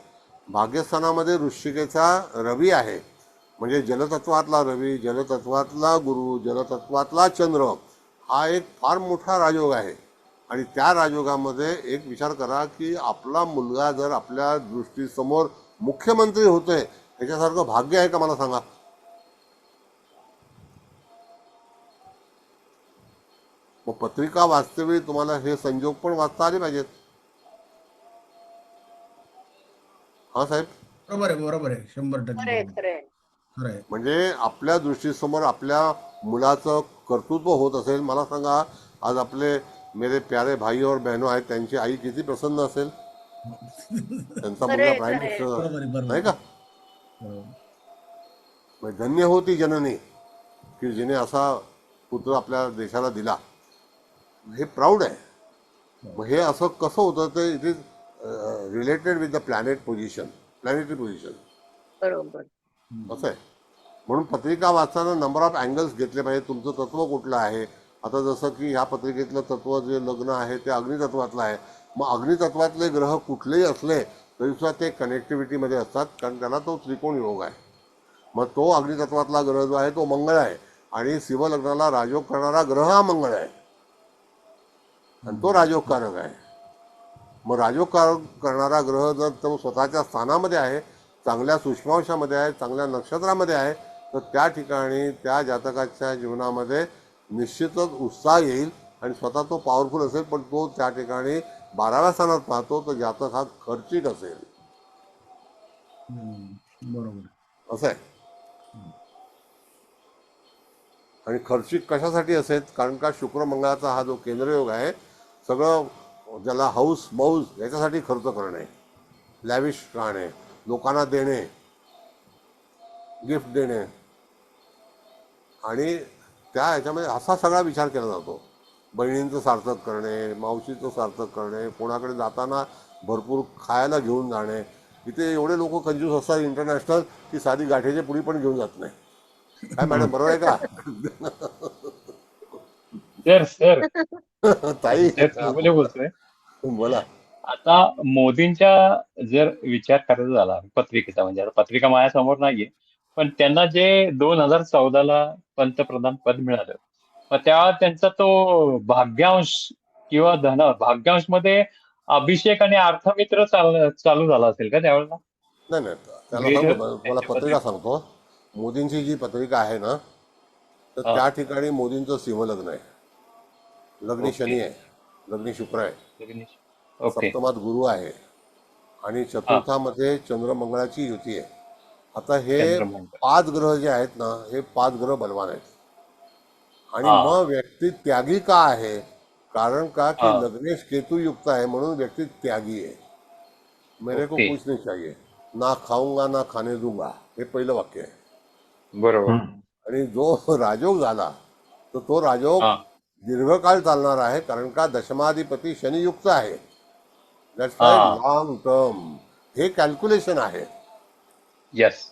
Speaker 1: भाग्यस्थानामध्ये वृश्चिकेचा रवी आहे, म्हणजे जलतत्वातला रवी, जलतत्वातला गुरु, जलतत्वातला चंद्र हा एक फार मोठा राजयोग आहे. आणि त्या राजयोगामध्ये एक विचार करा की आपला मुलगा जर आपल्या दृष्टीसमोर मुख्यमंत्री होतोय, ह्याच्यासारखं भाग्य आहे का मला सांगा? मग पत्रिका वाचतेवेळी तुम्हाला हे संजोग पण वाचता आले पाहिजेत. हा साहेब,
Speaker 3: बरोबर आहे 100%
Speaker 2: खरंय
Speaker 3: बरोबर.
Speaker 2: खरंय.
Speaker 3: खरं आहे.
Speaker 1: म्हणजे आपल्या दृष्टीसमोर आपल्या मुलाचं कर्तृत्व होत असेल. मला सांगा, आज आपले मेरे प्यारे भाई और बहनों आहेत, त्यांची आई किती प्रसन्न असेल, त्यांचा मुलगा
Speaker 2: खरंय
Speaker 1: प्राईम
Speaker 2: खरंय.
Speaker 1: मिनिस्टर
Speaker 3: बरोबर आहे
Speaker 1: नाही का?
Speaker 3: बरोबर.
Speaker 1: म्हणजे धन्य होती जननी की जिने असा पुत्र आपल्या देशाला दिला. हे प्राऊड आहे. मग हे असं कसं होतं ते it is related with the planetary position
Speaker 2: बरोबर.
Speaker 1: असं आहे. म्हणून पत्रिका वाचताना नंबर ऑफ अँगल्स घेतले पाहिजे. तुमचं तत्व कुठलं आहे? आता जसं की ह्या पत्रिकेतलं तत्व जे लग्न आहे ते अग्नितत्वातलं आहे. मग अग्नितत्वातले ग्रह कुठलेही असले तरीसुद्धा ते कनेक्टिव्हिटीमध्ये असतात, कारण त्याला तो त्रिकोण योग आहे. मग तो अग्नितत्वातला ग्रह जो आहे तो मंगळ आहे आणि शिवलग्नाला राजयोग करणारा ग्रह हा मंगळ आहे आणि तो राजयोगकारक आहे. मग राजयोगकारक करणारा ग्रह जर तो स्वतःच्या स्थानामध्ये आहे, चांगल्या सूक्ष्मांशामध्ये आहे, चांगल्या नक्षत्रामध्ये आहे, तर त्या ठिकाणी त्या जातकाच्या जीवनामध्ये निश्चितच उत्साह येईल आणि स्वतः तो पॉवरफुल असेल. पण तो त्या ठिकाणी 12व्या स्थानात पाहतो, तर जातक हा खर्चिक असेल.
Speaker 3: बरोबर.
Speaker 1: असं आहे. आणि खर्चिक कशासाठी असेल? कारण का शुक्र मंगळाचा हा जो केंद्रयोग आहे, सगळं ज्याला हौस मौज याच्यासाठी खर्च करणे, लॅविश राहणे, लोकांना देणे, गिफ्ट देणे, आणि त्या ह्याच्यामध्ये असा सगळा विचार केला जातो. बहिणींचं सार्थक करणे, मावशीचं सार्थक करणे, कोणाकडे जाताना भरपूर खायला घेऊन जाणे. इथे एवढे लोक कंजूस असतात इंटरनॅशनल की साधी गाठीची पुडी पण घेऊन जात नाही. काय मॅडम, बरोबर आहे का?
Speaker 6: सर
Speaker 1: ताई
Speaker 6: सर बोलतोय.
Speaker 1: बोला.
Speaker 6: आता मोदींच्या जर विचार करायचा झाला पत्रिकेचा, म्हणजे आता पत्रिका माझ्यासमोर नाहीये, पण त्यांना जे 2014ला पंतप्रधान पद मिळालं, मग तेव्हा त्यांचा तो भाग्यांश किंवा भाग्यांश मध्ये अभिषेक आणि अर्थमित्र चालू झाला असेल का त्यावेळेला?
Speaker 1: नाही नाही, त्याला
Speaker 6: वेद
Speaker 1: सांगतो मला
Speaker 6: त्यांच्या
Speaker 1: पत्रिका
Speaker 6: पत्रिका.
Speaker 1: सांगतो. मोदींची जी पत्रिका आहे ना, तर
Speaker 6: हा.
Speaker 1: त्या ठिकाणी मोदींचं सिंहलग्न आहे, लग्नी शनी
Speaker 6: ओके.
Speaker 1: आहे, लग्नी शुक्र आहे,
Speaker 6: ओके.
Speaker 1: सप्तमात गुरु आहे आणि चतुर्थामध्ये चंद्रमंगळाची युती आहे. आता हे
Speaker 6: चंद्रमंगळ.
Speaker 1: 5 ग्रह जे आहेत ना, हे 5 ग्रह बलवान आहेत. आणि
Speaker 6: हा.
Speaker 1: मग व्यक्ती त्यागी का आहे? कारण का की
Speaker 6: हा.
Speaker 1: लग्नेश केतु युक्त आहे, म्हणून व्यक्ती त्यागी आहे. मेरे को
Speaker 6: ओके.
Speaker 1: कुछ नहीं चाहिए, ना खाऊंगा ना खाने दूंगा, हे पहिलं वाक्य आहे.
Speaker 6: बरोबर.
Speaker 1: आणि जो राजयोग झाला तर तो राजयोग
Speaker 6: हा.
Speaker 1: दीर्घकाळ चालणार आहे, कारण का दशमाधिपती शनियुक्त आहे. दॅट्स
Speaker 6: हा.
Speaker 1: Y long term. हे कॅल्क्युलेशन आहे,
Speaker 6: येस.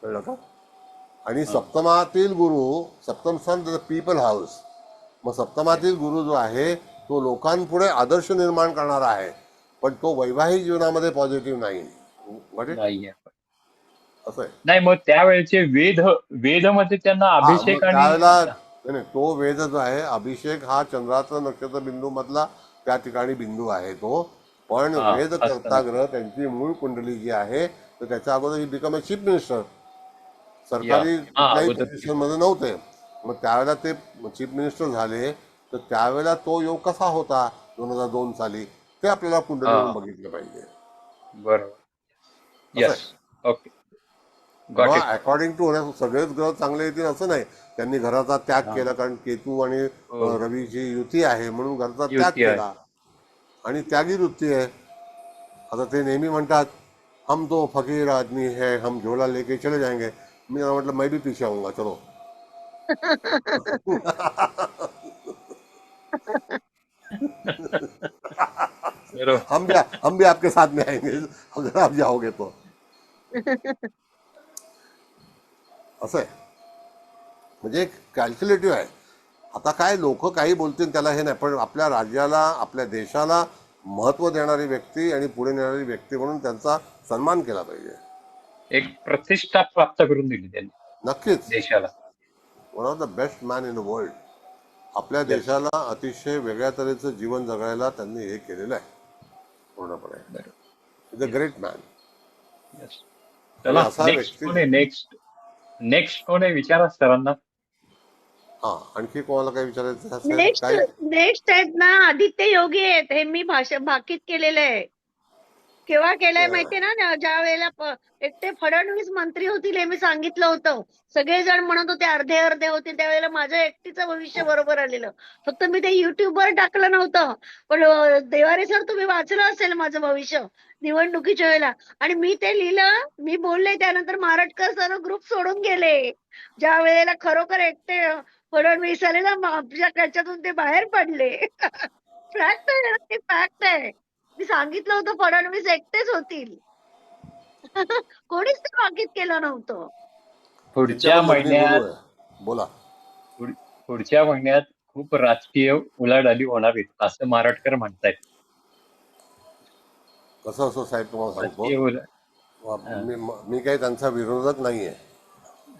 Speaker 1: कळलं का? आणि सप्तमातील गुरु, सप्तम स्थान पीपल हाऊस. मग सप्तमातील गुरु जो आहे तो लोकांपुढे आदर्श निर्माण करणारा आहे, पण तो वैवाहिक जीवनामध्ये पॉझिटिव्ह नाही. Got it?
Speaker 6: नाहीये.
Speaker 1: असं आहे.
Speaker 6: नाही, मग त्यावेळेचे वेद मध्ये त्यांना
Speaker 1: हा, मग
Speaker 6: अभिषेक आणि
Speaker 1: त्यावेळेला नाही, तो वेद जो आहे, अभिषेक हा चंद्राचा नक्षत्र बिंदू मधला त्या ठिकाणी बिंदू आहे तो. पण
Speaker 6: हा,
Speaker 1: वेद
Speaker 6: असतं
Speaker 1: करता
Speaker 6: ना.
Speaker 1: ग्रह त्यांची मूळ कुंडली जी आहे, तर त्याच्या अगोदर he become a chief minister. सरकारी कुठल्याही
Speaker 6: अगोदर
Speaker 1: पोझिशन मध्ये नव्हते. मग त्यावेळेला ते चीफ मिनिस्टर झाले, तर त्यावेळेला तो योग कसा होता 2002 साली, ते आपल्याला कुंडलीवरून बघितलं पाहिजे.
Speaker 6: बरोबर.
Speaker 1: असं
Speaker 6: येस.
Speaker 1: आहे.
Speaker 6: ओके. गॉट
Speaker 1: मग
Speaker 6: इट.
Speaker 1: अकॉर्डिंग टू सगळेच ग्रह चांगले येतील असं नाही. त्यांनी घराचा त्याग केला, कारण केतू आणि
Speaker 6: हो.
Speaker 1: रवीची युती आहे म्हणून घराचा त्याग
Speaker 6: युती आहे.
Speaker 1: केला आणि त्यागी वृत्ती आहे. आता ते नेहमी म्हणतात हम तो फकीर आदमी है, हम झोला लेके चले जाएंगे. मी त्यांना म्हटलं मैं भी पीछे आऊंगा, चलो.
Speaker 6: बरोबर.
Speaker 1: हम भी आपके साथ में आएंगे अगर आप जाओगे तो. असं आहे, म्हणजे कॅल्क्युलेटिव्ह आहे. आता काय लोक काही बोलतील त्याला हे नाही, पण आपल्या राज्याला आपल्या देशाला महत्व देणारी व्यक्ती आणि पुढे नेणारी व्यक्ती म्हणून त्यांचा सन्मान केला पाहिजे.
Speaker 6: एक प्रतिष्ठा प्राप्त करून दिली त्यांनी
Speaker 1: नक्कीच.
Speaker 6: देशाला.
Speaker 1: One of the best man in the world. आपल्या
Speaker 6: Yes.
Speaker 1: देशाला अतिशय वेगळ्या तऱ्हेचं जीवन जगायला त्यांनी हे केलेलं आहे पूर्णपणे.
Speaker 6: बरोबर.
Speaker 1: Is a great man.
Speaker 6: Yes. चला
Speaker 1: असा
Speaker 6: नेक्स्ट
Speaker 1: व्यक्ती
Speaker 6: कोण आहे? नेक्स्ट कोण आहे? विचारा सरांना.
Speaker 1: हा, आणखी कोणाला काही विचारायचं असेल
Speaker 2: नेक्स्ट
Speaker 1: काय?
Speaker 2: नेक्स्ट आहेत ना आदित्य योगी आहेत. हे मी भाकीत केलेलं आहे. केव्हा केलंय माहितीये ना, ज्या वेळेला एकटे फडणवीस मंत्री होतील हे मी सांगितलं होतं. सगळेजण म्हणत होते अर्धे अर्धे होतील, त्यावेळेला माझ्या एकटीचं भविष्य बरोबर आलेलं. फक्त मी ते युट्यूबवर टाकलं नव्हतं. पण देवारे सर तुम्ही वाचलं असेल माझं भविष्य निवडणुकीच्या वेळेला. आणि मी ते लिहिलं, मी बोलले, त्यानंतर महाराटकर सर ग्रुप सोडून गेले. ज्या वेळेला खरोखर एकटे फडणवीस आले ना, आमच्या त्याच्यातून ते बाहेर पडले. फॅक्ट आहे ना, ते फॅक्ट आहे. मी सांगितलं होतं फडणवीस एकटेच होतील. कोणीच ते भाकीत केलं नव्हतं.
Speaker 6: पुढच्या
Speaker 1: तिच्या पण लग्नी
Speaker 6: महिन्यात
Speaker 1: गुरु आहे. बोला.
Speaker 6: पुढच्या महिन्यात खूप राजकीय उलाढाली होणार आहेत असं महाराटकर म्हणतायत.
Speaker 1: कसं असं साहेब तुम्हाला
Speaker 6: राजकीय
Speaker 1: सांगतो, मी काही त्यांचा विरोधक नाहीये,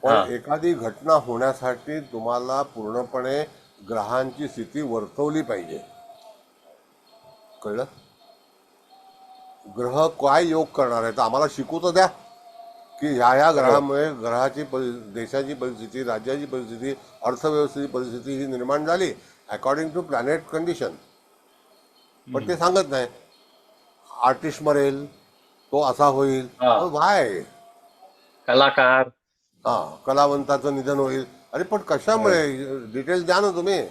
Speaker 1: पण
Speaker 6: हा.
Speaker 1: एखादी घटना होण्यासाठी तुम्हाला पूर्णपणे ग्रहांची स्थिती वर्तवली पाहिजे. कळलं? ग्रह काय योग करणार आहे तर आम्हाला शिकू तर द्या की ह्या ग्रहामुळे देशाची परिस्थिती, राज्याची परिस्थिती, अर्थव्यवस्थेची परिस्थिती ही निर्माण झाली अकॉर्डिंग टू प्लॅनेट कंडिशन. पण ते सांगत नाही. आर्टिस्ट मरेल, तो असा होईल,
Speaker 6: हा.
Speaker 1: वाय
Speaker 6: कलाकार.
Speaker 1: कलावंताचं निधन होईल. अरे पण कशामुळे? डिटेल्स द्या ना तुम्ही.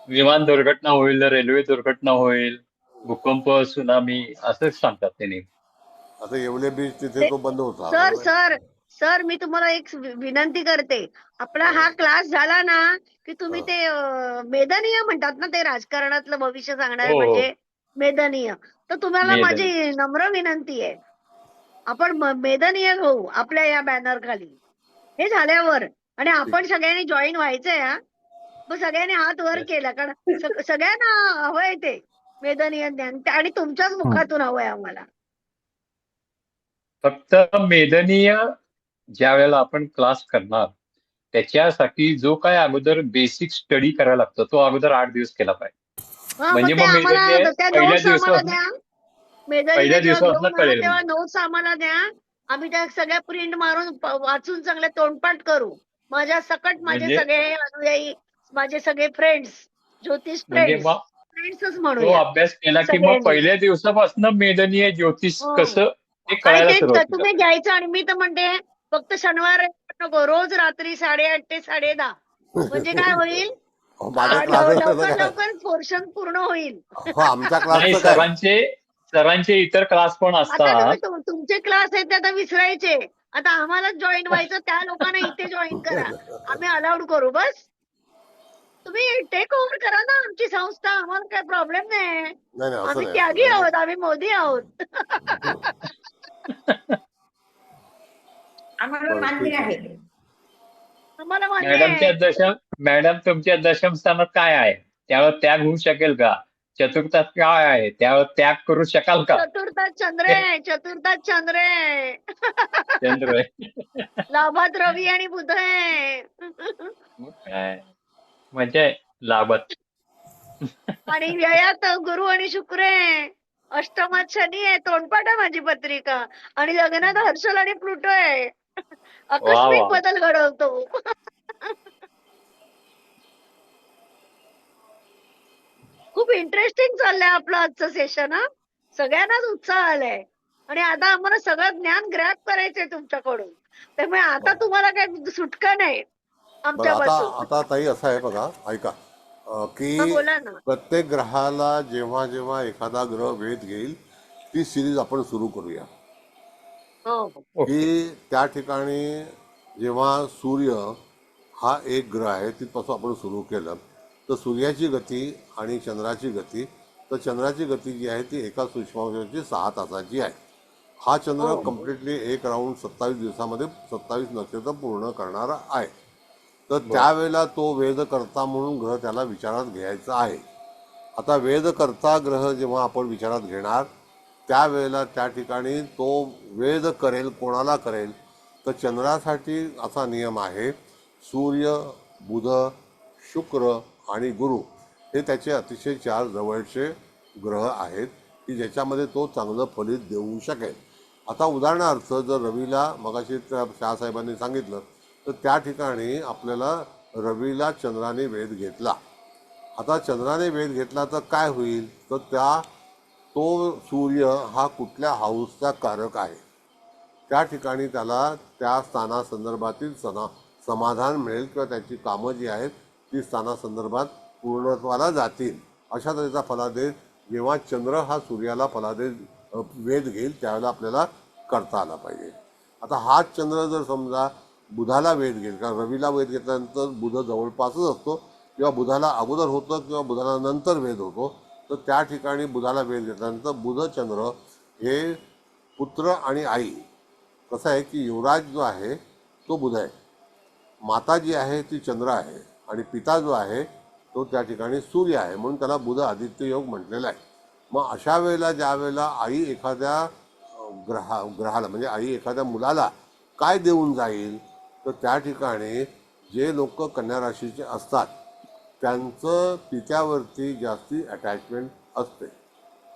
Speaker 6: विमान दुर्घटना होईल, रेल्वे दुर्घटना होईल, भूकंप, सुनामी असंच सांगतात त्यांनी.
Speaker 1: आता येवले बीच तिथे तो बंद होता.
Speaker 2: सर सर सर मी तुम्हाला एक विनंती करते. आपला हा क्लास झाला ना की तुम्ही ते मेदनीय म्हणतात ना, ते राजकारणातलं भविष्य सांगणारे
Speaker 6: हो.
Speaker 2: म्हणजे मेदनीय. तर तुम्हाला
Speaker 6: मेदनीय.
Speaker 2: माझी नम्र विनंती आहे, आपण मेदनीय होऊ आपल्या या बॅनर खाली. हे झाल्यावर आणि आपण सगळ्यांनी जॉईन व्हायचंय. हा, मग सगळ्यांनी हात वर केला, कारण सगळ्यांना हवंय ते मेदनीय ज्ञान, आणि तुमच्याच मुखातून हवंय आम्हाला.
Speaker 6: फक्त मेदनीय ज्या वेळेला आपण क्लास करणार त्याच्यासाठी जो काय अगोदर बेसिक स्टडी करायला लागतो तो अगोदर 8 दिवस केला पाहिजे.
Speaker 2: हा,
Speaker 6: म्हणजे
Speaker 2: मग ते
Speaker 6: मग
Speaker 2: आम्हाला
Speaker 6: मेदनीय
Speaker 2: त्या
Speaker 6: पहिल्या
Speaker 2: नोट्स आम्हाला
Speaker 6: दिवसापासून
Speaker 2: द्या.
Speaker 6: पहिल्या
Speaker 2: मेदनीय जेव्हा
Speaker 6: दिवसापासून
Speaker 2: घेऊ ना
Speaker 6: कळेल.
Speaker 2: तेव्हा नोट्स आम्हाला द्या. आम्ही त्या सगळ्या प्रिंट मारून वाचून चांगले तोंडपाठ करू. माझ्या सकट माझे
Speaker 6: म्हणजे
Speaker 2: सगळे अनुयायी, माझे सगळे फ्रेंड्स, ज्योतिष
Speaker 6: म्हणजे
Speaker 2: फ्रेंड्स,
Speaker 6: मग
Speaker 2: फ्रेंड्सच
Speaker 6: तो
Speaker 2: म्हणूया
Speaker 6: अभ्यास केला की मग
Speaker 2: सगळ्यांनी.
Speaker 6: पहिल्या दिवसापासून मेदनीय ज्योतिष
Speaker 2: हो.
Speaker 6: कसं ते
Speaker 2: आणि
Speaker 6: कळायला
Speaker 2: ते
Speaker 6: सुरुवात
Speaker 2: तुम्ही
Speaker 6: होईल.
Speaker 2: घ्यायचं. आणि मी तर म्हणते फक्त शनिवार नको, रोज रात्री 8:30 ते 10:30. म्हणजे काय होईल,
Speaker 1: माझ्या
Speaker 2: लवकर
Speaker 1: क्लासेस
Speaker 2: लवकर पोर्शन पूर्ण होईल.
Speaker 1: आमच्या
Speaker 6: नाही,
Speaker 1: क्लासचं काय?
Speaker 6: सरांचे इतर क्लास पण
Speaker 2: आता तुम्ही
Speaker 6: असतात.
Speaker 2: तुमचे क्लास आहेत ते आता विसरायचे. आता आम्हालाच जॉईन व्हायचं, त्या लोकांना इथे जॉईन करा. आम्ही अलाउड करू. बस तुम्ही टेक ओव्हर करा ना आमची संस्था. आम्हाला काही प्रॉब्लेम नाही.
Speaker 1: नाही असं
Speaker 2: आम्ही
Speaker 1: नाही,
Speaker 2: त्यागी
Speaker 1: असं नाही.
Speaker 2: आहोत, आम्ही मोदी आहोत.
Speaker 5: आम्हाला मान्य आहे.
Speaker 2: आम्हाला मान्य आहे.
Speaker 6: मॅडम तुमच्या दशमस्थानात काय आहे त्यावर त्याग होऊ शकेल का? चतुर्थात काय आहे त्यावर त्याग करू शकाल का?
Speaker 2: चतुर्थात चंद्र आहे, चतुर्थात चंद्र आहे.
Speaker 6: चंद्र आहे.
Speaker 2: लाभात रवी आणि बुध आहे.
Speaker 6: मग काय म्हणजे लाभत.
Speaker 2: आणि व्ययात गुरु आणि शुक्र आहे. अष्टमात शनी आहे. तोंडपाठ आहे माझी पत्रिका. आणि लग्नात हर्षल आणि प्लुटो आहे. आकस्मिक
Speaker 6: वा.
Speaker 2: बदल घडवतो. खूप इंटरेस्टिंग चाललंय आपलं आजचं सेशन. हा, सगळ्यांनाच उत्साह आलाय. आणि आता आम्हाला सगळं ज्ञान ग्रॅब करायचंय तुमच्याकडून. त्यामुळे आता तुम्हाला काही सुटका नाही
Speaker 1: बरं,
Speaker 2: आमच्यापासून.
Speaker 1: आता ताई असं आहे बघा, ऐका की
Speaker 2: बोला ना.
Speaker 1: प्रत्येक ग्रहाला जेव्हा जेव्हा एखादा ग्रह वेध घेईल ती सिरीज आपण सुरू करूया.
Speaker 2: हो
Speaker 1: की त्या ठिकाणी जेव्हा सूर्य हा एक ग्रह आहे तिथपासून आपण सुरू केलं तर सूर्याची गती आणि चंद्राची गती, तर चंद्राची गती जी आहे ती एका सूक्ष्मावधी 6 तासाची आहे. हा चंद्र कम्प्लिटली एक राऊंड 27 दिवसामध्ये 27 नक्षत्र पूर्ण करणारा आहे. तर त्यावेळेला तो वेदकर्ता म्हणून ग्रह त्याला विचारात घ्यायचा आहे. आता वेदकर्ता ग्रह जेव्हा आपण विचारात घेणार त्यावेळेला त्या ठिकाणी तो वेद करेल, कोणाला करेल, तर चंद्रासाठी असा नियम आहे, सूर्य, बुध, शुक्र आणि गुरु हे त्याचे अतिशय 4 जवळचे ग्रह आहेत की ज्याच्यामध्ये तो चांगलं फलित देऊ शकेल. आता उदाहरणार्थ जर रवीला मगाशी त्या शहासाहेबांनी सांगितलं तर त्या ठिकाणी आपल्याला रवीला चंद्राने वेध घेतला. आता चंद्राने वेध घेतला तर काय होईल, तर तो सूर्य हा कुठल्या हाऊसचा कारक आहे, त्या ठिकाणी त्याला त्या स्थानासंदर्भातील समाधान मिळेल किंवा त्याची कामं जी आहेत ती स्थानासंदर्भात पूर्णत्वाला जातील. अशा तऱ्हेचा फलादेश जेव्हा चंद्र हा सूर्याला फलादेश वेध घेईल त्यावेळेला आपल्याला करता आला पाहिजे. आता हाच चंद्र जर समजा बुधाला वेध घेईल, कारण रवीला वेध घेतल्यानंतर बुध जवळपासच असतो, किंवा बुधाला अगोदर होतं किंवा बुधाला नंतर वेध होतो, तर त्या ठिकाणी बुधाला वेध घेतल्यानंतर बुध चंद्र हे पुत्र आणि आई, कसं आहे की युवराज जो आहे तो बुध आहे, माता जी आहे ती चंद्र आहे आणि पिता जो आहे तो त्या ठिकाणी सूर्य आहे, म्हणून त्याला बुध आदित्य योग म्हटलेला आहे. मग अशा वेळेला ज्या वेळेला आई एखाद्या ग्रहाला म्हणजे आई एखाद्या मुलाला काय देऊन जाईल, तर त्या ठिकाणी जे लोक कन्या राशीचे असतात त्यांचं पित्यावरती जास्ती अटॅचमेंट असते.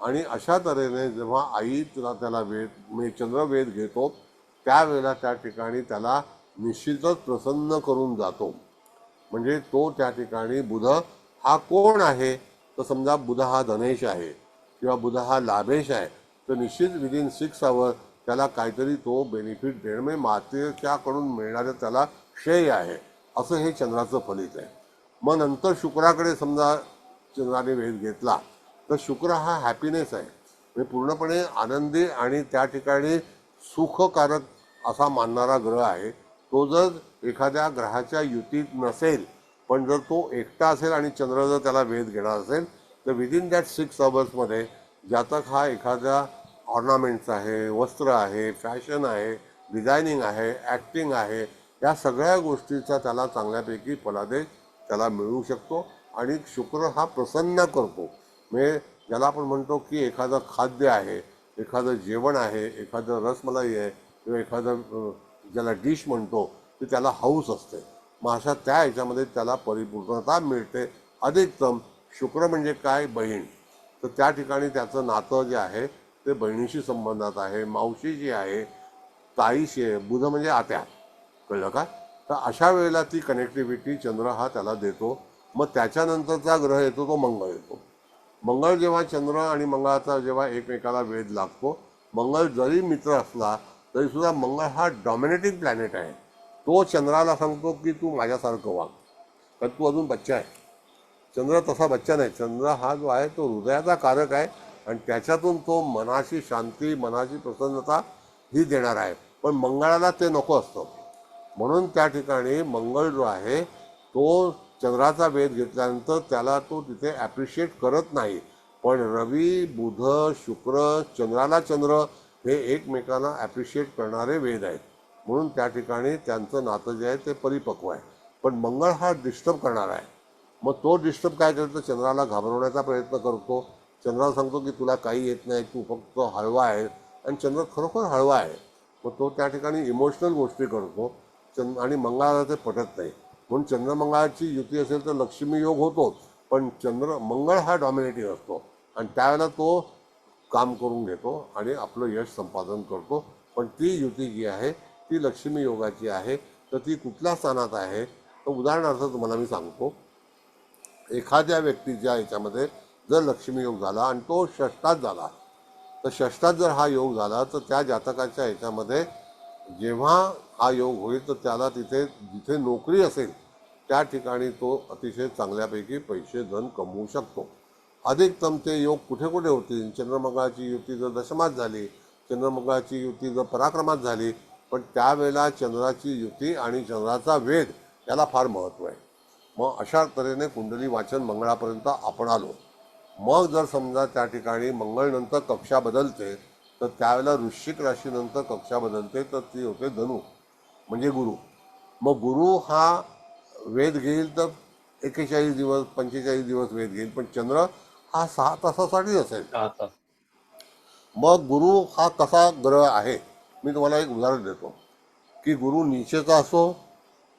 Speaker 1: आणि अशा तऱ्हेने जेव्हा आई त्याला वेध चंद्र वेध घेतो त्यावेळेला त्या ठिकाणी त्याला निश्चितच प्रसन्न करून जातो. म्हणजे तो त्या ठिकाणी बुध हा कोण आहे, तर समजा बुध हा धनेश आहे किंवा बुध हा लाभेश आहे, तर निश्चित विदिन 6 आवर त्याला काहीतरी तो बेनिफिट देणं म्हणजे मातेच्याकडून मिळणारं त्याला श्रेय आहे, असं हे चंद्राचं फलित आहे. मग नंतर शुक्राकडे समजा चंद्राने वेध घेतला तर शुक्र हा हॅपीनेस आहे, म्हणजे पूर्णपणे आनंदी आणि त्या ठिकाणी सुखकारक असा मानणारा ग्रह आहे. तो जर एखाद्या ग्रहाच्या युतीत नसेल पण जर तो एकटा असेल आणि चंद्र जर त्याला वेध घेणार असेल तर विदिन दॅट 6 आवर्समध्ये जातक हा एखाद्या ऑर्नामेंट्स आहे, वस्त्र आहे, फॅशन आहे, डिझायनिंग आहे, ॲक्टिंग आहे, या सगळ्या गोष्टीचा त्याला चांगल्यापैकी फलादेश त्याला मिळू शकतो. आणि शुक्र हा प्रसन्न करतो, म्हणजे ज्याला आपण म्हणतो की एखादं खाद्य आहे, एखादं जेवण आहे, एखादं रसमलाई आहे किंवा एखादं ज्याला डिश म्हणतो ते त्याला हौस असते. मग अशा त्या ह्याच्यामध्ये त्याला परिपूर्णता मिळते. अधिकतम शुक्र म्हणजे काय, बहीण, तर त्या ठिकाणी त्याचं नातं जे आहे ते बहिणीशी संबंधात आहे, मावशी जी आहे, ताईशी आहे, बुध म्हणजे आत्या, कळलं का. तर अशा वेळेला ती कनेक्टिव्हिटी चंद्र हा त्याला देतो. मग त्याच्यानंतरचा ग्रह येतो तो मंगळ येतो. मंगळ जेव्हा चंद्र आणि मंगळाचा जेव्हा एकमेकाला वेध लागतो, मंगळ जरी मित्र असला तरीसुद्धा मंगळ हा डॉमिनेटिंग प्लॅनेट आहे. तो चंद्राला सांगतो की तू माझ्यासारखं वाग, कारण तू अजून बच्चा आहे. चंद्र तसा बच्चा नाही, चंद्र हा जो आहे तो हृदयाचा कारक आहे आणि त्याच्यातून तो मनाची शांती, मनाची प्रसन्नता ही देणार आहे. पण मंगळाला ते नको असतं, म्हणून त्या ठिकाणी मंगळ जो आहे तो चंद्राचा वेध घेतल्यानंतर त्याला तो तिथे ॲप्रिशिएट करत नाही. पण रवी, बुध, शुक्र, चंद्राला चंद्र हे एकमेकांना ॲप्रिशिएट करणारे वेध आहेत, म्हणून त्या ठिकाणी त्यांचं नातं जे आहे ते परिपक्व आहे. पण मंगळ हा डिस्टर्ब करणारा आहे. मग तो डिस्टर्ब काय करतो, चंद्राला घाबरवण्याचा प्रयत्न करतो. चंद्राला सांगतो की तुला काही येत नाही, तू फक्त हळवा आहे, आणि चंद्र खरोखर हळवा आहे. मग तो त्या ठिकाणी इमोशनल गोष्टी करतो आणि मंगळाला ते पटत नाही. म्हणून चंद्रमंगळाची युती असेल तर लक्ष्मी योग होतोच, पण मंगळ हा डॉमिनेटिंग असतो आणि त्यावेळेला तो काम करून घेतो आणि आपलं यश संपादन करतो. पण ती युती जी आहे ती लक्ष्मी योगाची आहे. तर ती कुठल्या स्थानात आहे, तर उदाहरणार्थ तुम्हाला मी सांगतो, एखाद्या व्यक्तीच्या याच्यामध्ये जर लक्ष्मी योग झाला आणि तो षष्ठात झाला, तर षष्ठात जर हा योग झाला तर त्या जातकाच्या ह्याच्यामध्ये जेव्हा हा योग होईल तर त्याला जिथे नोकरी असेल त्या ठिकाणी तो अतिशय चांगल्यापैकी पैसे धन कमवू शकतो. अधिकतम ते योग कुठे कुठे होतील, चंद्रमंगळाची युती जर दशमात झाली, चंद्रमंगळाची युती जर पराक्रमात झाली, पण त्यावेळेला चंद्राची युती आणि चंद्राचा वेध याला फार महत्त्व आहे. मग अशा तऱ्हेने कुंडली वाचन मंगळापर्यंत आपण आलो. मग जर समजा त्या ठिकाणी मंगळनंतर कक्षा बदलते तर त्यावेळेला वृश्चिक राशीनंतर कक्षा बदलते तर ती होते धनु म्हणजे गुरु. मग गुरु हा वेध घेईल तर 41 दिवस 45 दिवस वेध घेईल, पण चंद्र हा 6 तासासाठी असेल.
Speaker 6: 6 तास.
Speaker 1: मग गुरु हा कसा ग्रह आहे, मी तुम्हाला एक उदाहरण देतो की गुरु नीचेचा असो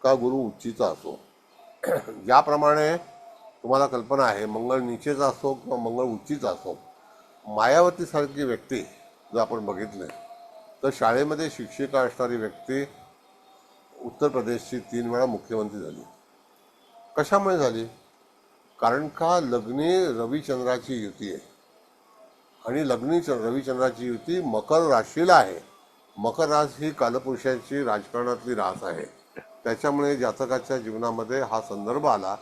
Speaker 1: का गुरु उच्चीचा असो. ज्याप्रमाणे तुम्हाला कल्पना आहे मंगळ नीचेचा असो किंवा मंगळ उच्चीचा असो, मायावतीसारखी व्यक्ती जर आपण बघितले तर शाळेमध्ये शिक्षिका असणारी व्यक्ती उत्तर प्रदेशची 3 वेळा मुख्यमंत्री झाली. कशामुळे झाली? कारण का लग्नी रविचंद्राची युती आहे आणि लग्नी रविचंद्राची युती मकर राशीला आहे. मकर रास ही कालपुरुषाची राजकारणातली रास आहे. त्याच्यामुळे जातकाच्या जीवनामध्ये हा संदर्भ आला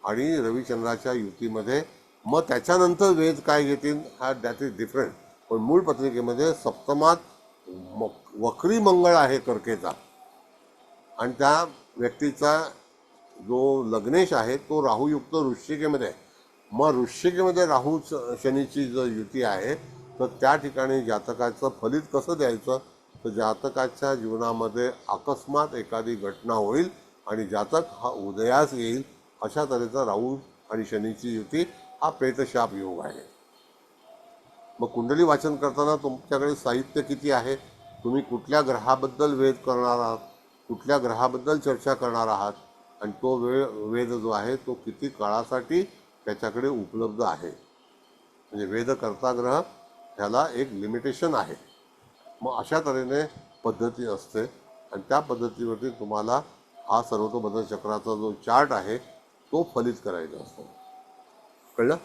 Speaker 1: आणि रविचंद्राच्या युतीमध्ये मग त्याच्यानंतर वेध काय घेतील हा दॅट इज डिफरंट. पण मूळ पत्रिकेमध्ये सप्तमात वक्री मंगळ आहे कर्केचा आणि त्या व्यक्तीचा जो लग्नेश आहे तो राहुयुक्त वृश्चिकेमध्ये आहे. मग वृश्चिकेमध्ये राहू शनीची जर युती आहे तर त्या ठिकाणी जातकाचं फलित कसं द्यायचं, तर जातकाच्या जीवनामध्ये अकस्मात एखादी घटना होईल आणि जातक हा उदयास येईल. अशा तऱ्हेचा राहू आणि शनीची युती हा प्रेतशाप योग आहे. मग कुंडली वाचन करताना तुमच्याकडे साहित्य किती आहे, तुम्ही कुठल्या ग्रहाबद्दल वेध करणार आहात, कुठल्या ग्रहाबद्दल चर्चा करणार आहात आणि तो वेध जो आहे तो किती काळासाठी त्याच्याकडे उपलब्ध आहे. म्हणजे वेधकर्ता ग्रह ह्याला एक लिमिटेशन आहे. मग अशा तऱ्हेने पद्धती असते आणि त्या पद्धतीवरती तुम्हाला हा सर्वतोबद्ध चक्राचा जो चार्ट आहे तो फलित करायचा असतो. कळलं?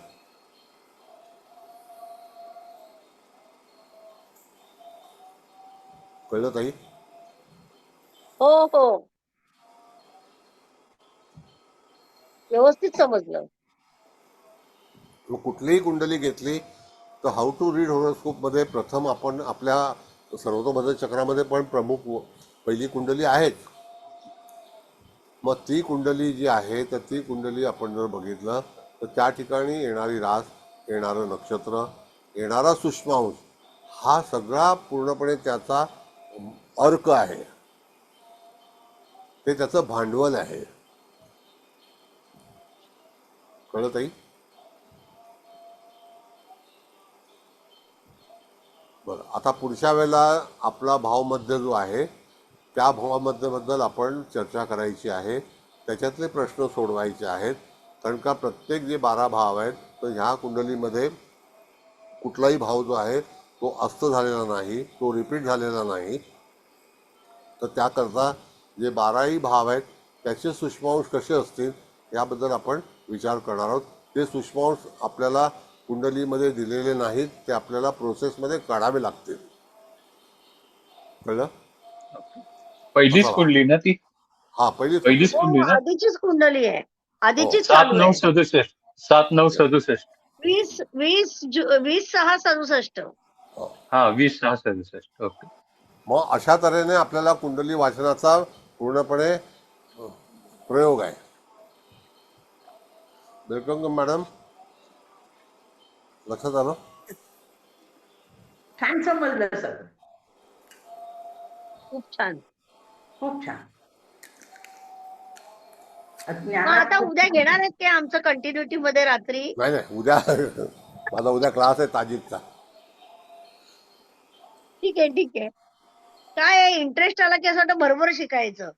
Speaker 1: कळलं ताई?
Speaker 2: हो हो, व्यवस्थित समजलं.
Speaker 1: मग कुठलीही कुंडली घेतली तर हाऊ टू रीड हॉरोस्कोपमध्ये प्रथम आपण आपल्या सर्वतोबद्ध चक्रामध्ये पण प्रमुख पहिली कुंडली आहेच. मग ती कुंडली जी आहे तर ती कुंडली आपण जर बघितलं तर त्या ठिकाणी येणारी रास, येणारं नक्षत्र, येणारा सूक्ष्मांश हा सगळा पूर्णपणे त्याचा अर्क आहे, ते त्याचं भांडवल आहे. कळलं ताई? बरं, आता पुढच्या वेळेला आपला भावमध्य जो आहे त्या भावामध्यबद्दल आपण चर्चा करायची आहे. त्याच्यातले प्रश्न सोडवायचे आहेत. कारण का प्रत्येक जे 12 भाव आहेत तर ह्या कुंडलीमध्ये कुठलाही भाव जो आहे तो अस्त झालेला नाही, तो रिपीट झालेला नाही. तर त्याकरता जे 12ही भाव आहेत त्याचे सूक्ष्मांश कसे असतील याबद्दल आपण विचार करणार आहोत. ते सूक्ष्मांश आपल्याला कुंडलीमध्ये दिलेले नाहीत, ते आपल्याला प्रोसेसमध्ये काढावे लागतील. कळलं?
Speaker 6: पहिलीच
Speaker 1: असा
Speaker 6: कुंडली ना ती?
Speaker 1: हा पहिलीच
Speaker 6: पहिलीच
Speaker 1: कुंडली.
Speaker 6: कुंडली
Speaker 2: हो,
Speaker 6: ना?
Speaker 2: आधीचीच कुंडली आहे, आधीचीच
Speaker 6: 7
Speaker 2: चालू
Speaker 6: 9
Speaker 2: आहे.
Speaker 6: 67 7 9 67.
Speaker 2: 20/6/67.
Speaker 6: हा 20 6 67. ओके.
Speaker 1: मग अशा तऱ्हेने आपल्याला कुंडली वाचनाचा पूर्णपणे प्रयोग आहे. वेलकम मॅडम, लक्षात आलं?
Speaker 5: छान समजलं सर,
Speaker 2: खूप छान.
Speaker 5: खूप छान.
Speaker 2: मग
Speaker 5: ज्ञानात
Speaker 2: आता
Speaker 5: खूप
Speaker 2: उद्या
Speaker 5: छान.
Speaker 2: घेणार आहेत ते आमचं कंटिन्युटी मध्ये रात्री?
Speaker 1: नाही नाही, उद्या माझा उद्या क्लास आहे ताजिकचा.
Speaker 2: ठीक आहे ठीक आहे. काय इंटरेस्ट आला की असं वाटतं भरभर शिकायचं.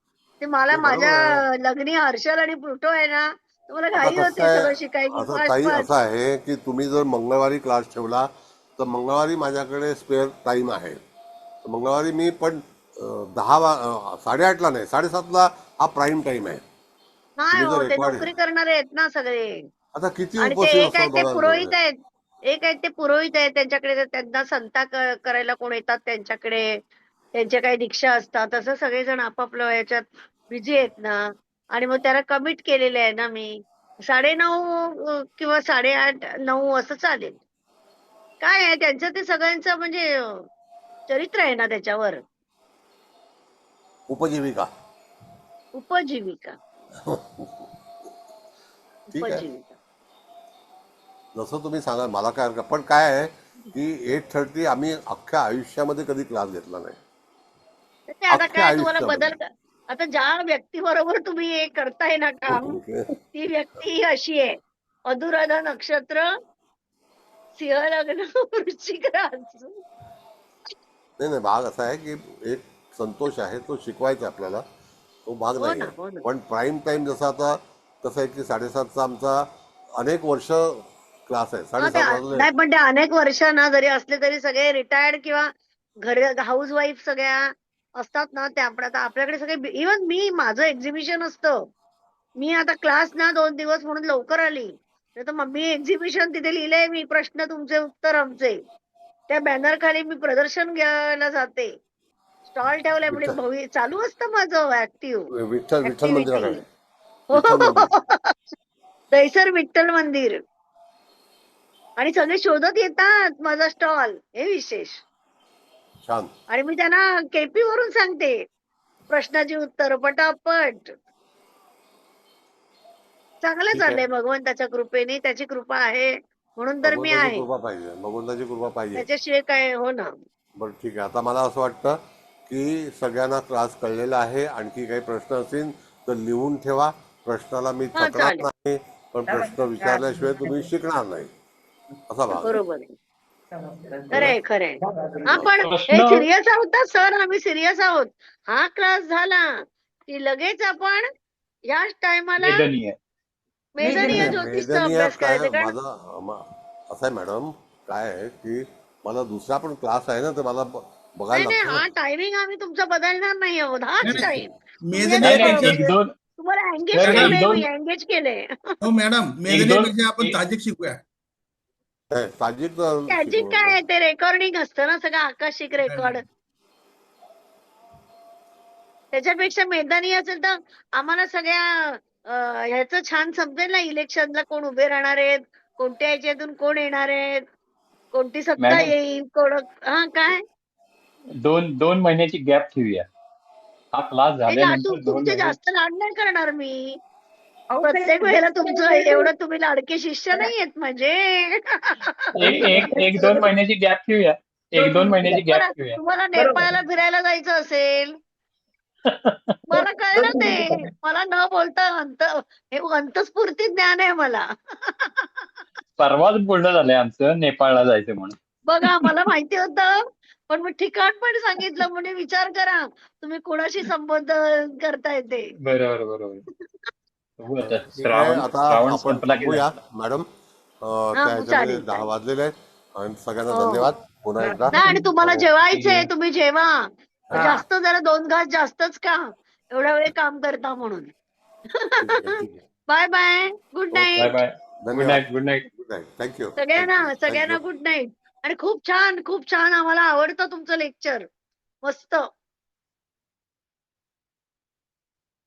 Speaker 2: ते मला
Speaker 1: ते बरोबर आहे.
Speaker 2: माझ्या लग्नी हर्षल आणि प्लुटो आहे ना, तर मला
Speaker 1: आता
Speaker 2: घाई
Speaker 1: कसं
Speaker 2: होते
Speaker 1: आहे,
Speaker 2: सगळं शिकायची
Speaker 1: आता
Speaker 2: फास्ट
Speaker 1: ताई
Speaker 2: फास्ट.
Speaker 1: असं आहे की तुम्ही जर मंगळवारी क्लास ठेवला तर मंगळवारी माझ्याकडे स्पेअर टाईम आहे. तर मंगळवारी मी पण 8:30ला नाही 7:30ला हा प्राईम टाईम आहे.
Speaker 2: नाही
Speaker 1: तुम्ही
Speaker 2: हो,
Speaker 1: जर
Speaker 2: ते
Speaker 1: रेकॉर्ड
Speaker 2: नोकरी करणारे आहेत ना सगळे.
Speaker 1: आता किती
Speaker 2: आणि ते
Speaker 1: उपस्थित
Speaker 2: एक आहेत
Speaker 1: असतात
Speaker 2: ते
Speaker 1: बघा
Speaker 2: पुरोहित
Speaker 1: तुम्ही.
Speaker 2: आहेत, एक आहेत ते पुरोहित आहेत, त्यांच्याकडे त्यांना संता करायला कोण येतात त्यांच्याकडे, त्यांच्या काही दीक्षा असतात, तसं सगळेजण आपापल्या ह्याच्यात बिझी आहेत ना. आणि मग त्याला कमिट केलेलं आहे ना मी 9:30 किंवा 8:30 9 असं चालेल. काय आहे त्यांचं ते सगळ्यांचं म्हणजे चरित्र आहे ना त्याच्यावर,
Speaker 1: उपजीविका.
Speaker 2: उपजीविका.
Speaker 1: ठीक आहे,
Speaker 2: उपजीविका.
Speaker 1: जसं तुम्ही सांगा, मला काय हरकत. पण काय आहे की 8:30 आम्ही अख्ख्या आयुष्यामध्ये कधी क्लास घेतला नाही,
Speaker 2: ते आता
Speaker 1: अख्ख्या
Speaker 2: काय तुम्हाला
Speaker 1: आयुष्यामध्ये.
Speaker 2: बदल आता ज्या व्यक्तीबरोबर तुम्ही हे करताय ना काम, ती व्यक्ती ही अशी आहे. अनुराधा नक्षत्र, सिंह लग्न, वृश्चिक रास.
Speaker 1: नाही नाही, भाग असा आहे की एक संतोष आहे, तो शिकवायचा आहे आपल्याला, तो भाग
Speaker 2: हो
Speaker 1: नाही
Speaker 2: ना,
Speaker 1: आहे.
Speaker 2: हो ना.
Speaker 1: पण प्राईम टाइम जसा आता कसं आहे की 7:30चा आमचा अनेक वर्ष क्लास आहे.
Speaker 2: हा,
Speaker 1: 7:30 वाजले.
Speaker 2: नाही पण ते अनेक वर्ष ना जरी असले तरी सगळे रिटायर्ड किंवा घर हाऊस वाईफ सगळ्या असतात ना, त्या आपण आता आपल्याकडे सगळे इव्हन मी माझं एक्झिबिशन असतं. मी आता क्लास ना 2 दिवस म्हणून लवकर आली. नाही तर मम्मी एक्झिबिशन तिथे लिहिलंय मी, प्रश्न तुमचे उत्तर आमचे. त्या बॅनर खाली मी प्रदर्शन घ्यायला जाते. स्टॉल ठेवलाय म्हणजे
Speaker 1: विठ्ठल
Speaker 2: चालू असतं माझं ऍक्टिव्ह
Speaker 1: विठ्ठल विठ्ठल
Speaker 2: ऍक्टिव्हिटी.
Speaker 1: मंदिराकडे, विठ्ठल मंदिर.
Speaker 2: दैसर विठ्ठल मंदिर. आणि सगळे शोधत येतात माझा स्टॉल, हे विशेष.
Speaker 1: छान.
Speaker 2: आणि मी त्यांना केपी वरून सांगते प्रश्नाची उत्तर पटापट. चांगलं
Speaker 1: ठीक आहे,
Speaker 2: चाललंय भगवंताच्या कृपेने, त्याची कृपा आहे म्हणून तर मी
Speaker 1: भगवंताची
Speaker 2: आहे.
Speaker 1: कृपा पाहिजे, भगवंताची कृपा पाहिजे.
Speaker 2: त्याच्याशिवाय काय हो ना.
Speaker 1: बरं ठीक आहे. आता मला असं वाटतं की सगळ्यांना क्लास कळलेला आहे. आणखी काही प्रश्न असतील तर लिहून ठेवा. प्रश्नाला मी
Speaker 2: हा
Speaker 1: थकणार
Speaker 2: चालेल,
Speaker 1: नाही, पण प्रश्न विचारल्याशिवाय तुम्ही शिकणार नाही, असा भाग आहे.
Speaker 2: बरोबर आहे.
Speaker 1: बरं,
Speaker 2: खरंय खरंय. हा पण हे
Speaker 6: प्रश्न
Speaker 2: सिरियस आहोत ना सर, आम्ही सिरियस आहोत. हा क्लास झाला की लगेच आपण याच टायमाला
Speaker 6: वेदनीय.
Speaker 2: मेदनीय
Speaker 1: नाही
Speaker 2: ज्योतिषचा
Speaker 1: मेदनीय
Speaker 2: अभ्यास
Speaker 1: काय
Speaker 2: करायचा. कारण
Speaker 1: असं आहे मॅडम, काय आहे की मला दुसरा पण क्लास आहे ना, तर मला बघायला
Speaker 2: नाही
Speaker 1: लागतं ना.
Speaker 2: हा टायमिंग आम्ही तुमचा बदलणार नाही आहोत. हाच
Speaker 3: नाही,
Speaker 2: टाइम तुम्ही
Speaker 3: मेजने
Speaker 6: नाही
Speaker 2: आता
Speaker 6: नाही,
Speaker 3: पेक्षा
Speaker 6: एक दोन
Speaker 2: तुम्हाला एंगेज
Speaker 6: सर,
Speaker 3: मॅडम,
Speaker 6: एक
Speaker 2: केलंय, मी
Speaker 6: दोन
Speaker 2: एंगेज केलंय.
Speaker 3: हो मॅडम,
Speaker 6: एक
Speaker 3: मेजने
Speaker 6: दोन
Speaker 3: पेक्षा आपण
Speaker 6: ए-
Speaker 3: ताजिक शिकूया.
Speaker 1: नाही, साहजिक
Speaker 2: त्याची
Speaker 1: शिकवलं
Speaker 2: काय
Speaker 1: ना.
Speaker 2: आहे, ते रेकॉर्डिंग असतं ना सगळं आकाशिक रेकॉर्ड. त्याच्यापेक्षा मैदानी असेल तर आम्हाला सगळ्या ह्याचं छान समजेल ना, इलेक्शनला कोण उभे राहणार आहेत, कोणत्या ह्याच्यातून कोण येणार आहेत, कोणती सत्ता
Speaker 6: मॅडम,
Speaker 2: येईल, कोण हा काय.
Speaker 6: 2 महिन्याची गॅप ठेवूया. हा क्लास
Speaker 2: नाही लाड
Speaker 6: झाल्यानंतर 2
Speaker 2: तुमचे
Speaker 6: महिने.
Speaker 2: जास्त लाड नाही करणार मी.
Speaker 5: अहो,
Speaker 2: प्रत्येक वेळेला तुमचं एवढं तुम्ही लाडके शिष्य नाही आहेत माझे.
Speaker 6: एक 2 महिन्याची गॅप ठेवूया. 1-2 महिन्याची गॅप ठेवूया.
Speaker 2: तुम्हाला
Speaker 5: बरोबर.
Speaker 2: नेपाळला फिरायला जायचं असेल, मला कळलं ते. मला न बोलता हे अंतस्फूर्ती ज्ञान आहे मला.
Speaker 6: परवाच बोलणं झालंय आमचं नेपाळला जायचं म्हणून.
Speaker 2: बघा मला माहिती होतं, पण मी ठिकाण पण सांगितलं. म्हणजे विचार करा तुम्ही कोणाशी संबोधन करताय ते.
Speaker 6: बरोबर बरोबर. बघू आता
Speaker 1: ठीक आहे, आता
Speaker 6: श्रावण
Speaker 1: आपण
Speaker 6: संपला की
Speaker 1: थांबूया
Speaker 6: जायचं.
Speaker 1: मॅडम.
Speaker 2: हा
Speaker 1: त्या
Speaker 2: मग
Speaker 1: ह्याच्यामध्ये
Speaker 2: चालेल
Speaker 1: 10
Speaker 2: चालेल.
Speaker 1: वाजलेले आहेत आणि सगळ्यांना
Speaker 2: हो
Speaker 1: धन्यवाद पुन्हा एकदा.
Speaker 2: नाही, आणि तुम्हाला
Speaker 1: आणि
Speaker 2: जेवायचंय, तुम्ही जेवा.
Speaker 5: हा.
Speaker 2: जास्त जरा 2 घास जास्तच का, एवढा वेळ काम करता म्हणून.
Speaker 1: ठीक आहे, ठीक आहे.
Speaker 2: Bye bye, good
Speaker 1: okay,
Speaker 6: bye
Speaker 2: night
Speaker 6: bye. Good
Speaker 1: धन्यवाद.
Speaker 6: Night. Good night.
Speaker 1: Good night. Thank you,
Speaker 2: सगळ्यांना.
Speaker 1: थँक्यू,
Speaker 2: सगळ्यांना
Speaker 1: थँक्यू.
Speaker 2: Good night. आणि खूप छान आम्हाला आवडतं तुमचं लेक्चर. मस्त.